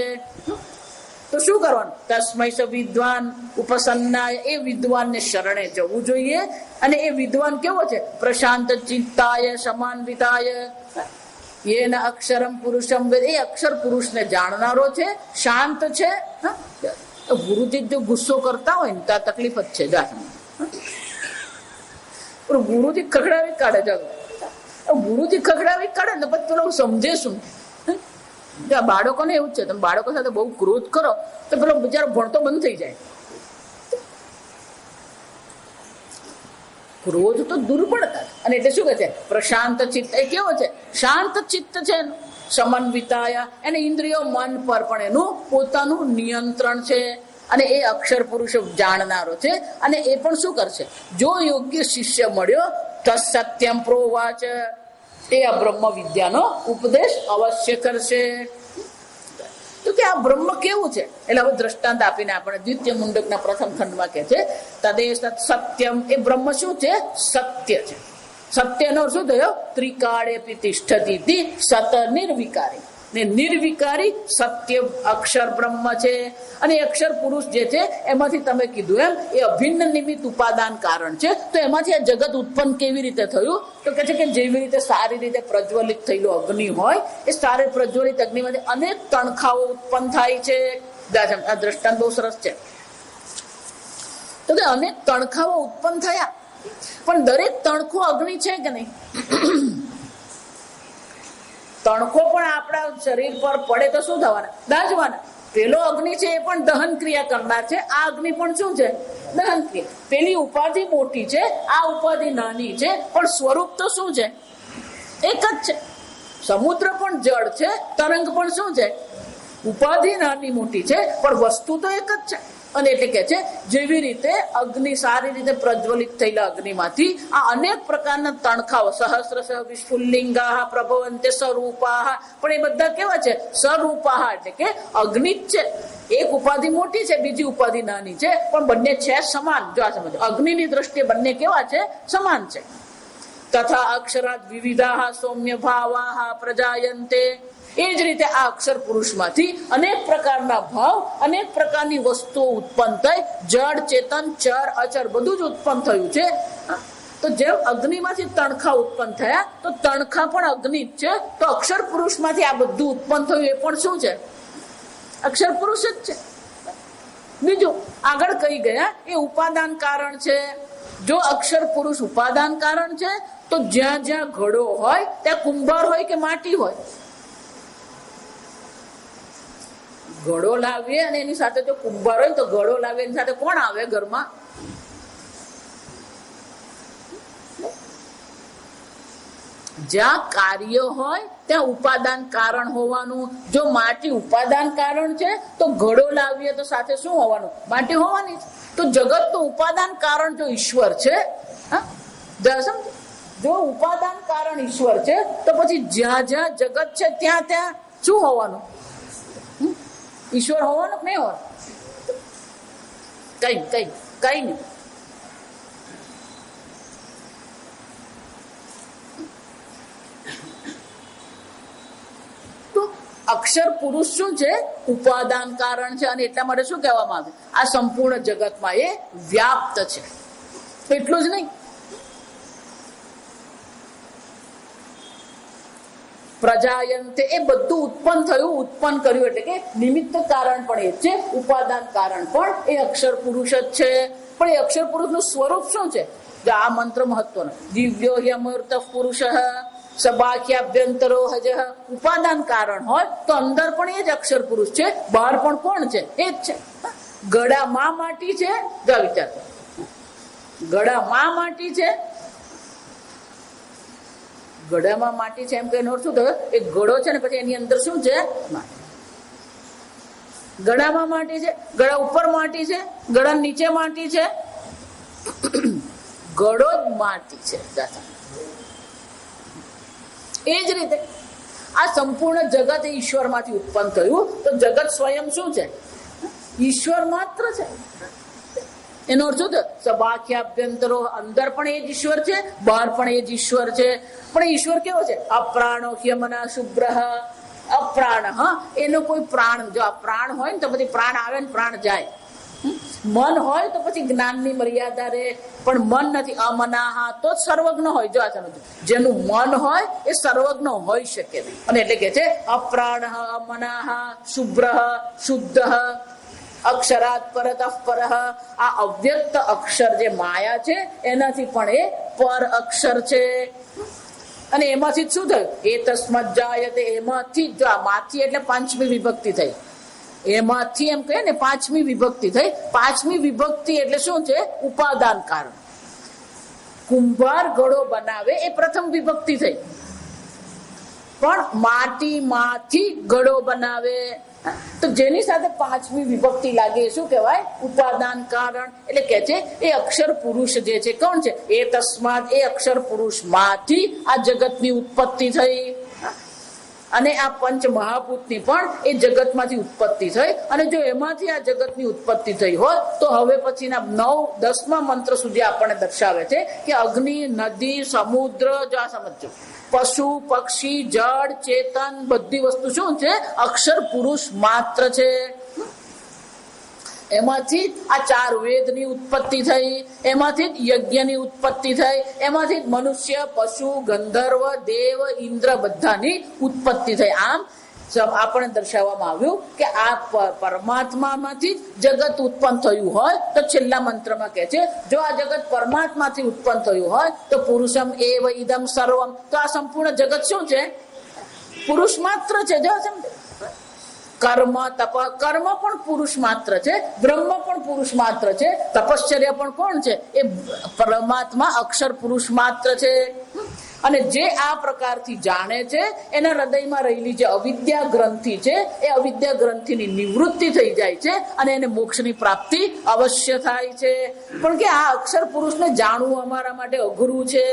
તો શું કરવાનું? તસ્મૈ સ વિદ્વાન ઉપસન્નાય, એ વિદ્વાનને શરણે જવું જોઈએ. અને એ વિદ્વાન કેવો છે? પ્રશાંત ચિત્તાય સમાન્વિતાય યેન અક્ષરમ પુરુષમ વેદ, એ અક્ષર પુરુષને જાણનારો છે, શાંત છે. ગુરુજી જો ગુસ્સો કરતા હોય ને તો આ તકલીફ જ છે. ગુરુજી ખખડાવી કાઢે જગ, ગુરુજી ખખડાવી કાઢે ને પછી પેલો સમજે શું? બાળકોને એવું જ છે, તમે બાળકો સાથે બહુ ક્રોધ કરો તો પેલો બિચારો ભણતો બંધ થઈ જાય. ક્રોધ તો દુર્બળતા. અને એટલે શું કહે છે? પ્રશાંત ચિત્ત, એ કેવો છે? શાંત ચિત્ત છે. સમન્વિતાયા, એને ઇન્દ્રિયો મન પર પણ એનું પોતાનું નિયંત્રણ છે. અને એ અક્ષર પુરુષ જાણનારો છે. અને એ પણ શું કરશે? જો યોગ્ય શિષ્ય મળ્યો તત્સત્યમ પ્રોવાચ, એ આ બ્રહ્મ વિદ્યાનો ઉપદેશ અવશ્ય કરશે. તો કે આ બ્રહ્મ કેવું છે? એટલે હવે દ્રષ્ટાંત આપીને આપણે દ્વિતીય મુંડકના પ્રથમ ખંડમાં કહે છે તદેશ સત્યમ, એ બ્રહ્મ શું છે? સત્ય છે. સત્યનો શું થયો? ત્રિકાળે તિષ્ઠતિ સત નિર્વિકારી, ને નિર્વિકારી સત્ય અક્ષર બ્રહ્મ છે. અને અક્ષર પુરુષ જે છે એમાંથી તમે કીધું એમ એ અભિન્ન નિમિત્ત ઉપાદાન કારણ છે. તો એમાંથી આ જગત ઉત્પન્ન કેવી રીતે થયું? તો કે છે કે જેવી રીતે સારી રીતે પ્રજ્વલિત થયેલો અગ્નિ હોય, એ સારી પ્રજ્વલિત અગ્નિમાંથી અનેક તણખાઓ ઉત્પન્ન થાય છે. આ દ્રષ્ટાંત બહુ સરસ છે. તો કે અનેક તણખાઓ ઉત્પન્ન થયા, પણ દરેક તણખો અગ્નિ છે કે નહીં? તણખો પણ આપણા શરીર પર પડે તો શું થવાના? દાઝવાના. પેલો અગ્નિ છે એ પણ દહન ક્રિયા કરનાર છે. આ અગ્નિ પણ શું છે? દહન ક્રિયા. પેલી ઉપાધિ મોટી છે, આ ઉપાધિ નાની છે, પણ સ્વરૂપ તો શું છે? એક જ છે. સમુદ્ર પણ જળ છે, તરંગ પણ શું છે? ઉપાધિ નાની મોટી છે, પણ વસ્તુ તો એક જ છે. અને એટલે કે છે જેવી રીતે અગ્નિ સારી રીતે પ્રજ્વલિત થયેલા અગ્નિમાંથી આ અનેક પ્રકારના તણખાઓ સહસ્રશ વિસ્ફુલ્લિંગા પ્રભવંતે સ્વરૂપા, પણ એ બધા કેવા છે? સ્વરૂપા, એટલે કે અગ્નિ જ છે. એક ઉપાધિ મોટી છે, બીજી ઉપાધિ નાની છે, પણ બંને છે સમાન. જો આ સમજો, અગ્નિની દ્રષ્ટિએ બંને કેવા છે? સમાન છે. તથા અક્ષરાત વિવિધા સૌમ્ય ભાવા પ્રજાયંતે, એ જ રીતે આ અક્ષર પુરુષમાંથી અનેક પ્રકારના ભાવ, અનેક પ્રકારની વસ્તુઓ ઉત્પન્ન થઈ. જળ, ચેતન, ચર, અચર બધું જ ઉત્પન્ન થયું છે. તો જેમ અગ્નિમાંથી તણખા ઉત્પન્ન થયા, તો તણખા પણ અગ્નિ જ છે. તો અક્ષર પુરુષમાંથી આ બધું ઉત્પન્ન થયું એ પણ શું છે? અક્ષર પુરુષ જ છે. બીજું આગળ કહી ગયા એ ઉપાદાન કારણ છે. જો અક્ષર પુરુષ ઉપાદાન કારણ છે, તો જ્યાં જ્યાં ઘડો હોય ત્યાં કુંભાર હોય કે માટી હોય? ઘડો લાવીએ અને એની સાથે જો કુંભાર હોય તો ઘડો લાવીએ એની સાથે કોણ આવે ઘરમાં? જ્યાં કાર્ય હોય ત્યાં ઉપાદાન કારણ હોવાનું. જો માટી ઉપાદાન કારણ છે તો ઘડો લાવીએ તો સાથે શું હોવાનું? માટી હોવાની. તો જગત નું ઉપાદાન કારણ જો ઈશ્વર છે, જો ઉપાદાન કારણ ઈશ્વર છે, તો પછી જ્યાં જ્યાં જગત છે ત્યાં ત્યાં શું હોવાનું? ઈશ્વર હોવાનું કે નહીં હોવાનું? કઈ કઈ કઈ નહીં. તો અક્ષર પુરુષ શું છે? ઉપાદાન કારણ છે. અને એટલા માટે શું કહેવામાં આવે? આ સંપૂર્ણ જગતમાં એ વ્યાપ્ત છે. એટલું જ નહીં, પ્રજાયંતે, એ બધું ઉત્પન્ન થયું, ઉત્પન્ન કર્યું, એટલે કે નિમિત્ત કારણ પણ એ છે, ઉપાદાન કારણ પણ એ અક્ષર પુરુષ જ છે. પણ એ અક્ષર પુરુષનું સ્વરૂપ શું છે? આ મંત્ર મહત્વનો, દિવ્યો યમર્ત પુરુષ સબાખ્યાભ્યંતરો હજ. ઉપાદાન કારણ હોય તો અંદર પણ એ જ અક્ષર પુરુષ છે, બહાર પણ કોણ છે? એ જ છે. ગળામાં માટી છે, જો વિચાર, ગળામાં માટી છે, ગળામાં માટી છે એમ કે શું થયું? એક ગળો છે ને પછી એની અંદર શું છે? માટી. ગળામાં માટી છે, ગળા ઉપર માટી છે, ગળા નીચે માટી છે, ગળો જ માટી છે. એ જ રીતે આ સંપૂર્ણ જગત એ ઈશ્વરમાંથી ઉત્પન્ન થયું. તો જગત સ્વયં શું છે? ઈશ્વર માત્ર છે. એનો અર્થ શું? સબાખ્યાભ્યંતરો, અંદર પણ એ જ ઈશ્વર છે, બહાર પણ એ જ ઈશ્વર છે. પણ ઈશ્વર કેવો છે? અપ્રાણો હ્યમના શુભ્ર. અપ્રાણ, હા, એનો કોઈ પ્રાણ, જો આ પ્રાણ હોય ને તો પછી પ્રાણ આવે ને પ્રાણ જાય. મન હોય તો પછી જ્ઞાનની મર્યાદા રહે, પણ મન નથી. અમનાહા તો જ સર્વજ્ઞ હોય. જો આ સમજો, જેનું મન હોય એ સર્વજ્ઞ હોઈ શકે નહીં. અને એટલે કે છે અપ્રાણ અમનાહા શુભ્ર શુદ્ધ અક્ષરાત પરતઃ પરઃ. આ અવ્યક્ત અક્ષર જે માયા છે એનાથી પણ એ પર અક્ષર છે. અને એમાંથી શું થયું? એ તસ્મત જાયતે, એમાંથી જ. માંથી એટલે પાંચમી વિભક્તિ થઈ. એમાંથી એમ કહે ને પાંચમી વિભક્તિ થઈ. પાંચમી વિભક્તિ એટલે શું છે? ઉપાદાન કારણ. કુંભાર ઘડો બનાવે એ પ્રથમ વિભક્તિ થઈ, પણ માટીમાંથી ઘડો બનાવે તો જેની સાથે પાંચમી વિભક્તિ લાગે શું કહેવાય? ઉપાદાન કારણ. એટલે કે છે એ અક્ષર પુરુષ જે છે કોણ છે? એ તસ્માત, એ અક્ષર પુરુષ માંથી આ જગતની ઉત્પત્તિ થઈ. અને આ પંચ મહાભૂતની પણ એ જગતમાંથી ઉત્પત્તિ થઈ. અને જો એમાંથી આ જગતની ઉત્પત્તિ થઈ હોય તો હવે પછીના 9-10મા મંત્ર સુધી આપણને દર્શાવે છે કે અગ્નિ, નદી, સમુદ્ર, જો આ સમજો, પશુ, પક્ષી, જળ, ચેતન, બધી વસ્તુ શું છે? અક્ષર પુરુષ માત્ર છે. એમાંથી આ 4 વેદની ઉત્પત્તિ થઈ, એમાંથી જ યજ્ઞની ઉત્પત્તિ થઈ, એમાંથી જ મનુષ્ય, પશુ, ગંધર્વ, દેવ, ઇન્દ્ર બધાની ઉત્પત્તિ થઈ. આમ આપણે દર્શાવવામાં આવ્યું કે આ પરમાત્મામાંથી જ જગત ઉત્પન્ન થયું હોય તો છેલ્લા મંત્રમાં કહે છે જો આ જગત પરમાત્માથી ઉત્પન્ન થયું હોય તો પુરુષમ એવ ઇદમ સર્વમ. તો આ સંપૂર્ણ જગત શું છે? પુરુષ માત્ર છે. જો સમજે, કર્મ, તપ, કર્મ પણ પુરુષ માત્ર છે, બ્રહ્મ પણ પુરુષ માત્ર છે, તપશ્ચર્યા પણ કોણ છે? એ પરમાત્મા અક્ષર પુરુષ માત્ર છે. અને જે આ પ્રકારથી જાણે છે એના હૃદયમાં રહેલી જે અવિદ્યા ગ્રંથિ છે એ અવિદ્યા ગ્રંથિની નિવૃત્તિ થઈ જાય છે અને એને મોક્ષની પ્રાપ્તિ અવશ્ય થાય છે. પણ કે આ અક્ષર પુરુષને જાણવું અમારા માટે અઘરું છે.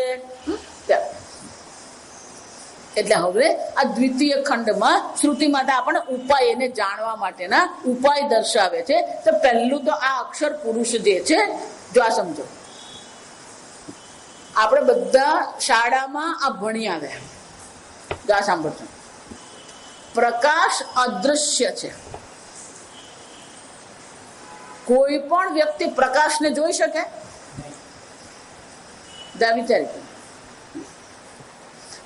એટલે હવે આ દ્વિતીય ખંડમાં શ્રુતિ માતા આપણને ઉપાય, એને જાણવા માટેના ઉપાય દર્શાવે છે. તો પહેલું તો આ અક્ષર પુરુષ જે છે, જો આ સમજો, આપણે બધા શાળામાં આ ભણી આવ્યા. જો આ સાંભળજો, પ્રકાશ અદૃશ્ય છે. કોઈ પણ વ્યક્તિ પ્રકાશને જોઈ શકે? વિચારી,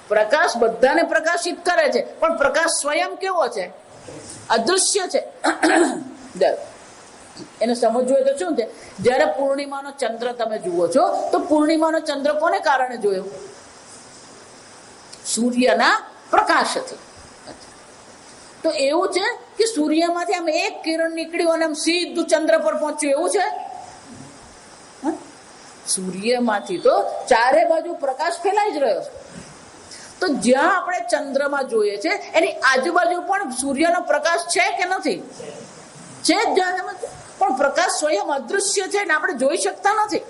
પ્રકાશ બધાને પ્રકાશિત કરે છે, પણ પ્રકાશ સ્વયં કેવો છે? અદૃશ્ય છે. એને સમજવું હોય તો શું છે? જયારે પૂર્ણિમાનો ચંદ્ર તમે જુઓ છો તો પૂર્ણિમાનો ચંદ્ર કોને કારણે જોયો? સૂર્યના પ્રકાશથી. તો એવું છે કે સૂર્યમાંથી આમ એક કિરણ નીકળ્યું અને આમ સીધું ચંદ્ર પર પહોંચ્યું, એવું છે? સૂર્યમાંથી તો ચારે બાજુ પ્રકાશ ફેલાઈ જ રહ્યો છે. તો જ્યાં આપણે ચંદ્રમાં જોઈએ છે એની આજુબાજુ પણ સૂર્યનો પ્રકાશ છે કે નથી? છે જ. પણ પ્રકાશ સ્વયં અદૃશ્ય છે ને આપણે જોઈ શકતા નથી.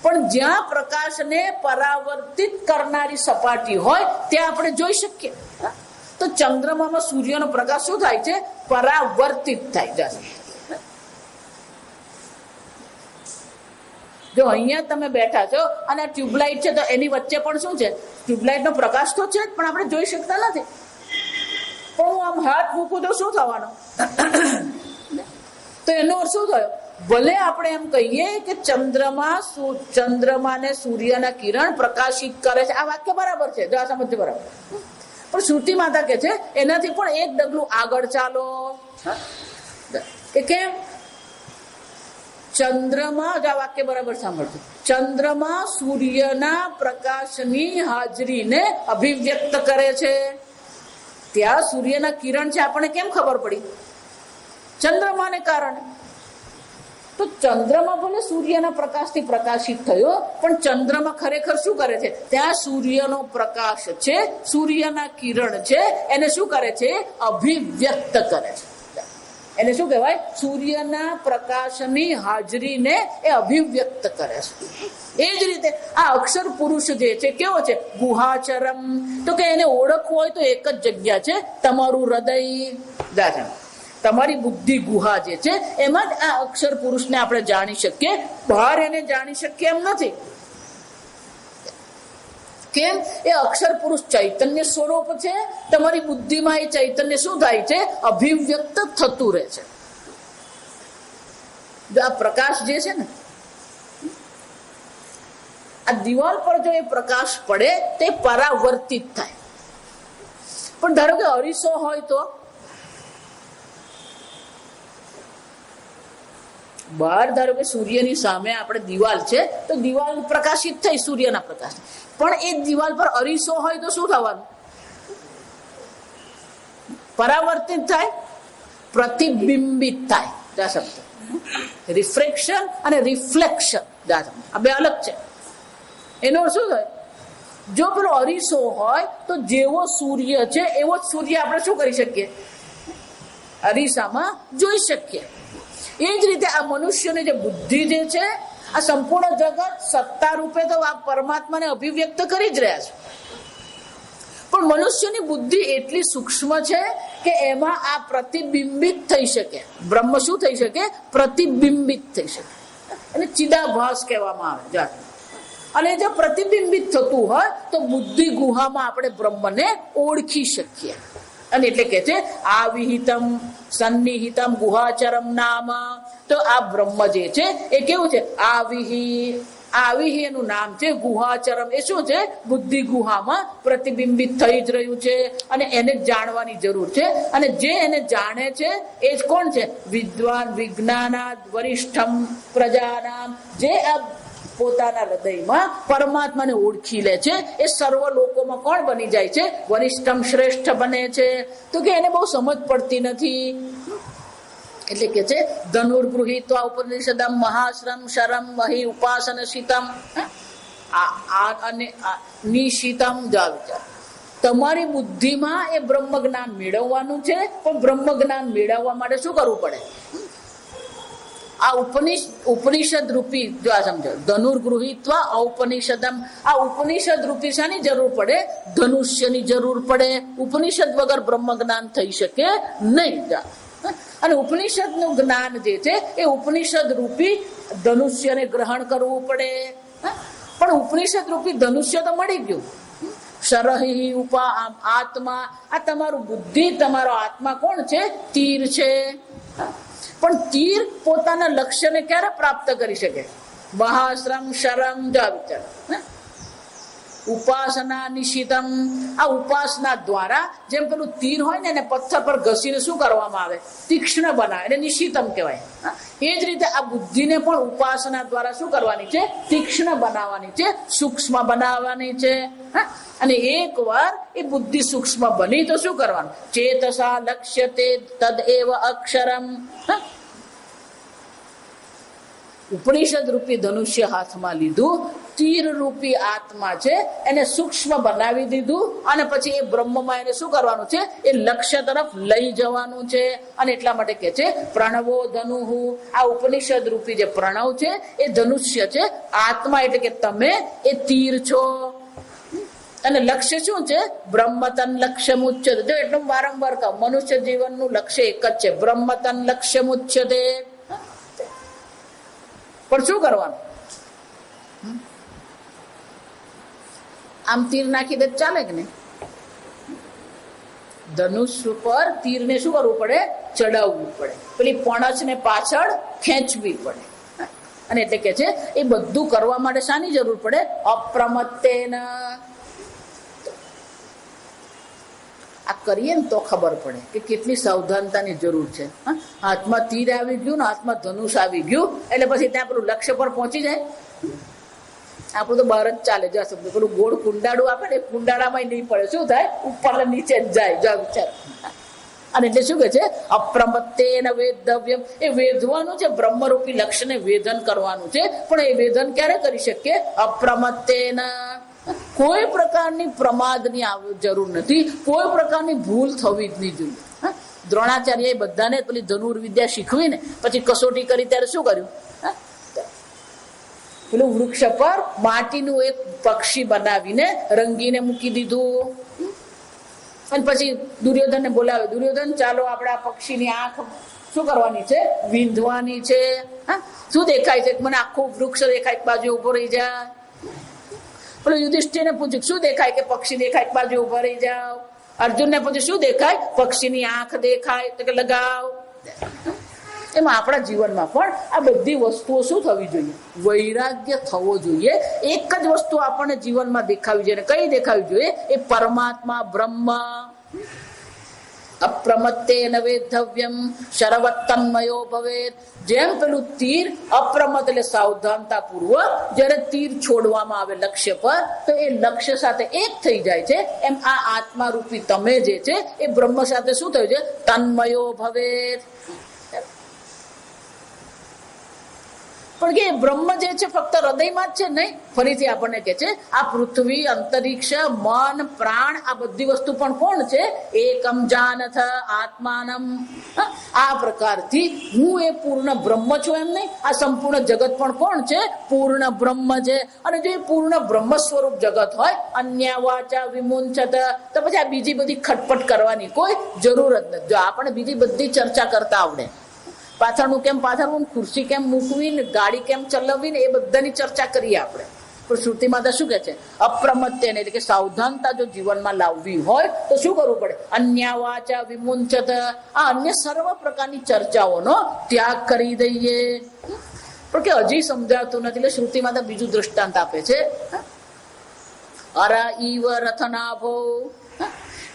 પણ જ્યાં પ્રકાશને પરાવર્તિત કરનારી સપાટી હોય ત્યાં આપણે જોઈ શકીએ. તો ચંદ્રમામાં સૂર્યનો પ્રકાશ શું થાય છે? પરાવર્તિત થાય જાય. જો અહીંયા તમે બેઠા છો અને ટ્યુબલાઇટ છે તો એની વચ્ચે પણ શું છે? ટ્યુબલાઇટ નો પ્રકાશ તો છે જ, પણ આપણે જોઈ શકતા નથી. પણ હું આમ હાથ મૂકું તો શું થવાનો? તો એનો અર્થ શું થયો? ભલે આપણે એમ કહીએ કે ચંદ્રમાને સૂર્યના કિરણ પ્રકાશિત કરે છે, આ વાક્ય બરાબર છે, જો આ સમજ બરાબર. પણ શ્રુતિ માતા કે છે એનાથી પણ એક ડગલું આગળ ચાલો. કે કેમ? ચંદ્રમાં, જો આ વાક્ય બરાબર સાંભળજો, ચંદ્રમાં સૂર્યના પ્રકાશની હાજરીને અભિવ્યક્ત કરે છે. ત્યાં સૂર્યના કિરણ છે આપણને કેમ ખબર પડી? ચંદ્રમાને કારણે. તો ચંદ્રમાં ભલે સૂર્યના પ્રકાશથી પ્રકાશિત થયો, પણ ચંદ્રમાં ખરેખર શું કરે છે? ત્યાં સૂર્યનો પ્રકાશ છે, સૂર્યના કિરણ છે, એને શું કરે છે? અભિવ્યક્ત કરે છે. એને શું કહેવાય? સૂર્યના પ્રકાશની હાજરીને એ અભિવ્યક્ત કરે છે. એ જ રીતે આ અક્ષર પુરુષ જે છે કેવો છે? ગુહાચરમ. તો કે એને ઓળખવું હોય તો એક જ જગ્યા છે, તમારું હૃદય. તમારી બુદ્ધિ ગુહા જે છે એમાં જ આ અક્ષર પુરુષને આપણે જાણી શકીએ. બહાર એને જાણી શકીએ એમ નથી. કેમ? એ અક્ષર પુરુષ ચૈતન્ય સ્વરૂપ છે. તમારી બુદ્ધિમાં એ ચૈતન્ય શું થાય છે? અભિવ્યક્ત થતું રહે છે. જો આ પ્રકાશ જે છે ને, આ દિવાલ પર જો એ પ્રકાશ પડે તે પરાવર્તિત થાય. પણ ધારો કે અરીસો હોય તો બહાર, ધારો કે સૂર્યની સામે આપણે દિવાલ છે તો દિવાલ પ્રકાશિત થઈ સૂર્યના પ્રકાશ, પણ એ દિવાલ પર અરીસો હોય તો શું થવાનું? પરાવર્તિત થાય, પ્રતિબિંબિત થાય. રિફ્રેક્શન અને રિફ્લેક્શન આ બે અલગ છે. એનો શું થાય? જો પેલો અરીસો હોય તો જેવો સૂર્ય છે એવો જ સૂર્ય આપણે શું કરી શકીએ? અરીસામાં જોઈ શકીએ. એ જ રીતે આ મનુષ્યની જે બુદ્ધિ જે છે, આ સંપૂર્ણ જગત સત્તા રૂપે તો આ પરમાત્માને અભિવ્યક્ત કરી જ રહ્યા છે, પણ મનુષ્યની બુદ્ધિ એટલી સૂક્ષ્મ છે કે એમાં આ પ્રતિબિંબિત થઈ શકે. બ્રહ્મ શું થઈ શકે? પ્રતિબિંબિત થઈ શકે. અને ચિદાભાસ કહેવામાં આવે. અને જો પ્રતિબિંબિત થતું હોય તો બુદ્ધિ ગુહામાં આપણે બ્રહ્મને ઓળખી શકીએ. અને એટલે કે છે આવિહિતમ સન્નિહિતમ ગુહાચરમ નામ. તો આ બ્રહ્મ જે છે એ કેવું છે? આવિહિ એનું નામ છે. ગુહાચરમ એ શું છે? બુદ્ધિ ગુહામાં પ્રતિબિંબિત થઈ જ રહ્યું છે અને એને જાણવાની જરૂર છે. અને જે એને જાણે છે એ જ કોણ છે? વિદ્વાન વિજ્ઞાનાદ વરિષ્ઠમ પ્રજાનામ. જે આ પોતાના હૃદયમાં પરમાત્માને ઓળખી લે છે એ સર્વ લોકોમાં કોણ બની જાય છે? વરિષ્ઠમ, શ્રેષ્ઠ બને છે. તો કે એને બહુ સમજ પડતી નથી. એટલે કે છે ધનુર્ગૃહીત્વા ઉપનિષદમ મહાશ્રમ શરમ મહી ઉપાસન શીતમ અને નિશિતમ. તમારી બુદ્ધિમાં એ બ્રહ્મ જ્ઞાન મેળવવાનું છે, પણ બ્રહ્મ જ્ઞાન મેળવવા માટે શું કરવું પડે? આ ઉપનિષદ રૂપી, જો આ સમજો, ધનુર્ગૃહીત્વા ઔપનિષદમ. આ ઉપનિષદ રૂપી શાની જરૂર પડે? ધનુષ્યની જરૂર પડે. ઉપનિષદ વગર બ્રહ્મ જ્ઞાન થઈ શકે નહીં. અને ઉપનિષદનું જ્ઞાન જે છે એ ઉપનિષદ રૂપી ધનુષ્યને ગ્રહણ કરવું પડે. પણ ઉપનિષદ રૂપી ધનુષ્ય તો મળી ગયું. શરહી ઉપા આત્મા. આ તમારું બુદ્ધિ, તમારો આત્મા કોણ છે? તીર છે. પણ તીર પોતાના લક્ષ્યને ક્યારે પ્રાપ્ત કરી શકે? મહાશ્રમ શરમ વિચાર. ઉપાસના નિશિતમ. આ ઉપાસના દ્વારા, જેમ પેલું તીર હોય ને એને પથ્થર પર ઘસીને શું કરવામાં આવે? તીક્ષ્ણ બનાવે, એને નિશિતમ કહેવાય. એ જ રીતે આ બુદ્ધિને પણ ઉપાસના દ્વારા શું કરવાની છે? તીક્ષ્ણ બનાવવાની છે, સૂક્ષ્મ બનાવવાની છે. અને એકવાર એ બુદ્ધિ સૂક્ષ્મ બની તો શું કરવાનું? ચેતસા લક્ષ્યતે તદેવ અક્ષરમ. ઉપનિષદ રૂપી ધનુષ્ય હાથમાં લીધું, તીર રૂપી આત્મા છે એને સૂક્ષ્મ બનાવી દીધું, અને પછી એ બ્રહ્મમાં એને શું કરવાનું છે? એ લક્ષ્ય તરફ લઈ જવાનું છે. અને એટલા માટે કે છે પ્રણવો ધનુહુ. આ ઉપનિષદ રૂપી જે પ્રણવ છે એ ધનુષ્ય છે. આત્મા એટલે કે તમે એ તીર છો. અને લક્ષ્ય શું છે? બ્રહ્મતન લક્ષ્ય મુચ્યતે. જો એટલું વારંવાર કહું, મનુષ્ય જીવનનું લક્ષ્ય એક જ છે, બ્રહ્મતન લક્ષ્ય મુચ્યતે. પણ શું કરવાનું? આમ તીર નાખી દે ચાલે કે નહીં? ધનુષ પર તીરને શું કરવું પડે? ચડાવવું પડે. પેલી પણછને પાછળ ખેંચવી પડે. અને એટલે કે છે એ બધું કરવા માટે શાની જરૂર પડે? અપ્રમત્તેન. આ કરીએ ને તો ખબર પડે કે કેટલી સાવધાનતાની જરૂર છે. હાથમાં તીર આવી ગયું ને હાથમાં ધનુષ આવી ગયું એટલે પછી ત્યાં પેલું લક્ષ્ય પર પહોંચી જાય. આપણું તો બહાર જ ચાલે. જો પેલું ગોળ કુંડાળું આપે ને, કુંડાળામાં નહીં પડે. શું થાય? ઉપર નીચે જ જાય. જો વિચાર. અને એટલે શું કે છે? અપ્રમત્તેન વેદવ્યમ. એ વેધવાનું છે, બ્રહ્મરૂપી લક્ષ્યને વેધન કરવાનું છે. પણ એ વેધન ક્યારે કરી શકીએ? અપ્રમત્તેન. કોઈ પ્રકારની પ્રમાદની જરૂર નથી, કોઈ પ્રકારની ભૂલ થવી જ નહીં જોઈએ. દ્રોણાચાર્ય બધાને પેલી ધનુર્વિદ્યા શીખવીને પછી કસોટી કરી ત્યારે શું કર્યું? પેલું વૃક્ષ પર માટીનું એક પક્ષી બનાવીને રંગીને મૂકી દીધું. અને પછી દુર્યોધનને બોલાવે, દુર્યોધન ચાલો આપણે આ પક્ષીની આંખ શું કરવાની છે? વીંધવાની છે. શું દેખાય છે? મને આખું વૃક્ષ દેખાય, એક બાજુ ઉભો રહી જાય. પેલું યુધિષ્ઠિરને પૂછ્યું શું દેખાય? કે પક્ષી દેખાય, એક બાજુ ઉભા રહી જાઓ. અર્જુનને પૂછ્યું શું દેખાય? પક્ષીની આંખ દેખાય, તો કે લગાવ. એમાં આપણા જીવનમાં પણ આ બધી વસ્તુઓ શું થવી જોઈએ? વૈરાગ્ય થવો જોઈએ. એક જ વસ્તુ આપણને જીવનમાં દેખાવી જોઈએ. કઈ દેખાવી જોઈએ? એ પરમાત્મા બ્રહ્મ. અપ્રમત્તેન વેદ્ધવ્યમ શરવત્તન્મયો ભવેત. જેમ પેલું તીર અપ્રમત એટલે સાવધાનતા પૂર્વક જ્યારે તીર છોડવામાં આવે લક્ષ્ય પર તો એ લક્ષ્ય સાથે એક થઈ જાય છે, એમ આ આત્મા રૂપી તમે જે છે એ બ્રહ્મ સાથે શું થયું છે? તન્મયો ભવેત. પણ કે બ્રહ્મ જે છે ફક્ત હૃદયમાં જ છે નહીં. ફરીથી આપણને કે છે આ પૃથ્વી, અંતરિક્ષ, મન, પ્રાણ આ બધી વસ્તુ પણ કોણ છે? એકમ જાનથ આત્માનમ. આ પ્રકારથી હું એ પૂર્ણ બ્રહ્મ છું એમ નહીં. આ સંપૂર્ણ જગત પણ કોણ છે? પૂર્ણ બ્રહ્મ છે. અને જો એ પૂર્ણ બ્રહ્મ સ્વરૂપ જગત હોય, અન્ય વાચા વિમુંચત, તો પછી આ બીજી બધી ખટપટ કરવાની કોઈ જરૂર જ નથી. જો આપણે બીજી બધી ચર્ચા કરતા આવડે, પાછળનું કેમ પાછળનું, ખુરશી કેમ મૂકવી, ગાડી કેમ ચલાવવી, એ બધાની ચર્ચા કરીએ આપણે. પણ શ્રુતિ માતા શું કે છે? અપ્રમત્ય એટલે કે સાવધાનતા જો જીવનમાં લાવવી હોય તો શું કરવું પડે? અન્ય વાચા વિમુંચત. આ અન્ય સર્વ પ્રકારની ચર્ચાઓનો ત્યાગ કરી દઈએ. પણ કે હજી સમજાતું નથી એટલે શ્રુતિ માતા બીજું દ્રષ્ટાંત આપે છે. અરા ઈવ રથનાભો.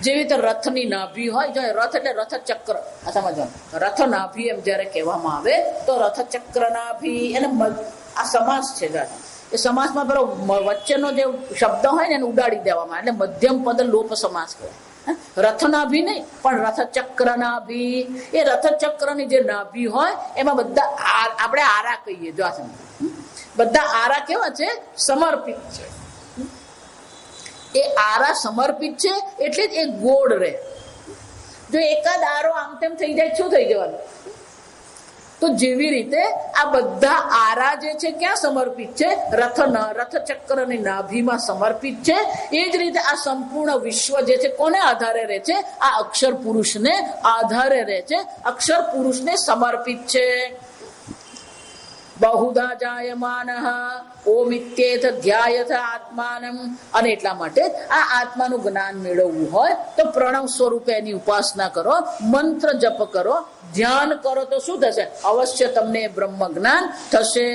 જેવી રીતે રથની નાભી હોય, જો રથ એટલે રથ ચક્ર, આ સમજવાનું. રથ નાભી એમ જયારે કહેવામાં આવે તો રથ ચક્ર નાભી એને આ સમાસ છે. એ સમાસમાં પેલો વચ્ચેનો જે શબ્દ હોય ને એને ઉડાડી દેવામાં એટલે મધ્યમ પદ લોપ સમાસ કહેવાય. રથ નાભી નહીં પણ રથ ચક્ર નાભી. એ રથ ચક્રની જે નાભી હોય એમાં બધા આપણે આરા કહીએ. જો આ બધા આરા કેવા છે? સમર્પિત છે. એ આરા સમર્પિત છે એટલે જ એ ગોળ રહે. જો એકાદ આરો આમ તેમ થઈ જાય શું થઈ જવાનું? તો જેવી રીતે આ બધા આરા જે છે ક્યાં સમર્પિત છે? રથ ચક્રની નાભીમાં સમર્પિત છે. એ જ રીતે આ સંપૂર્ણ વિશ્વ જે છે કોને આધારે રહે છે? આ અક્ષર પુરુષને આધારે રહે છે. અક્ષર પુરુષને સમર્પિત છે. બહુધા જાયમાન ઓમિત્યેત ધ્યાયથ આત્માનમ. અને એટલા માટે આ આત્માનું જ્ઞાન મેળવવું હોય તો પ્રણવ સ્વરૂપે એની ઉપાસના કરો, મંત્ર જપ કરો, ધ્યાન કરો તો શું થશે? અવશ્ય તમને બ્રહ્મ જ્ઞાન થશે.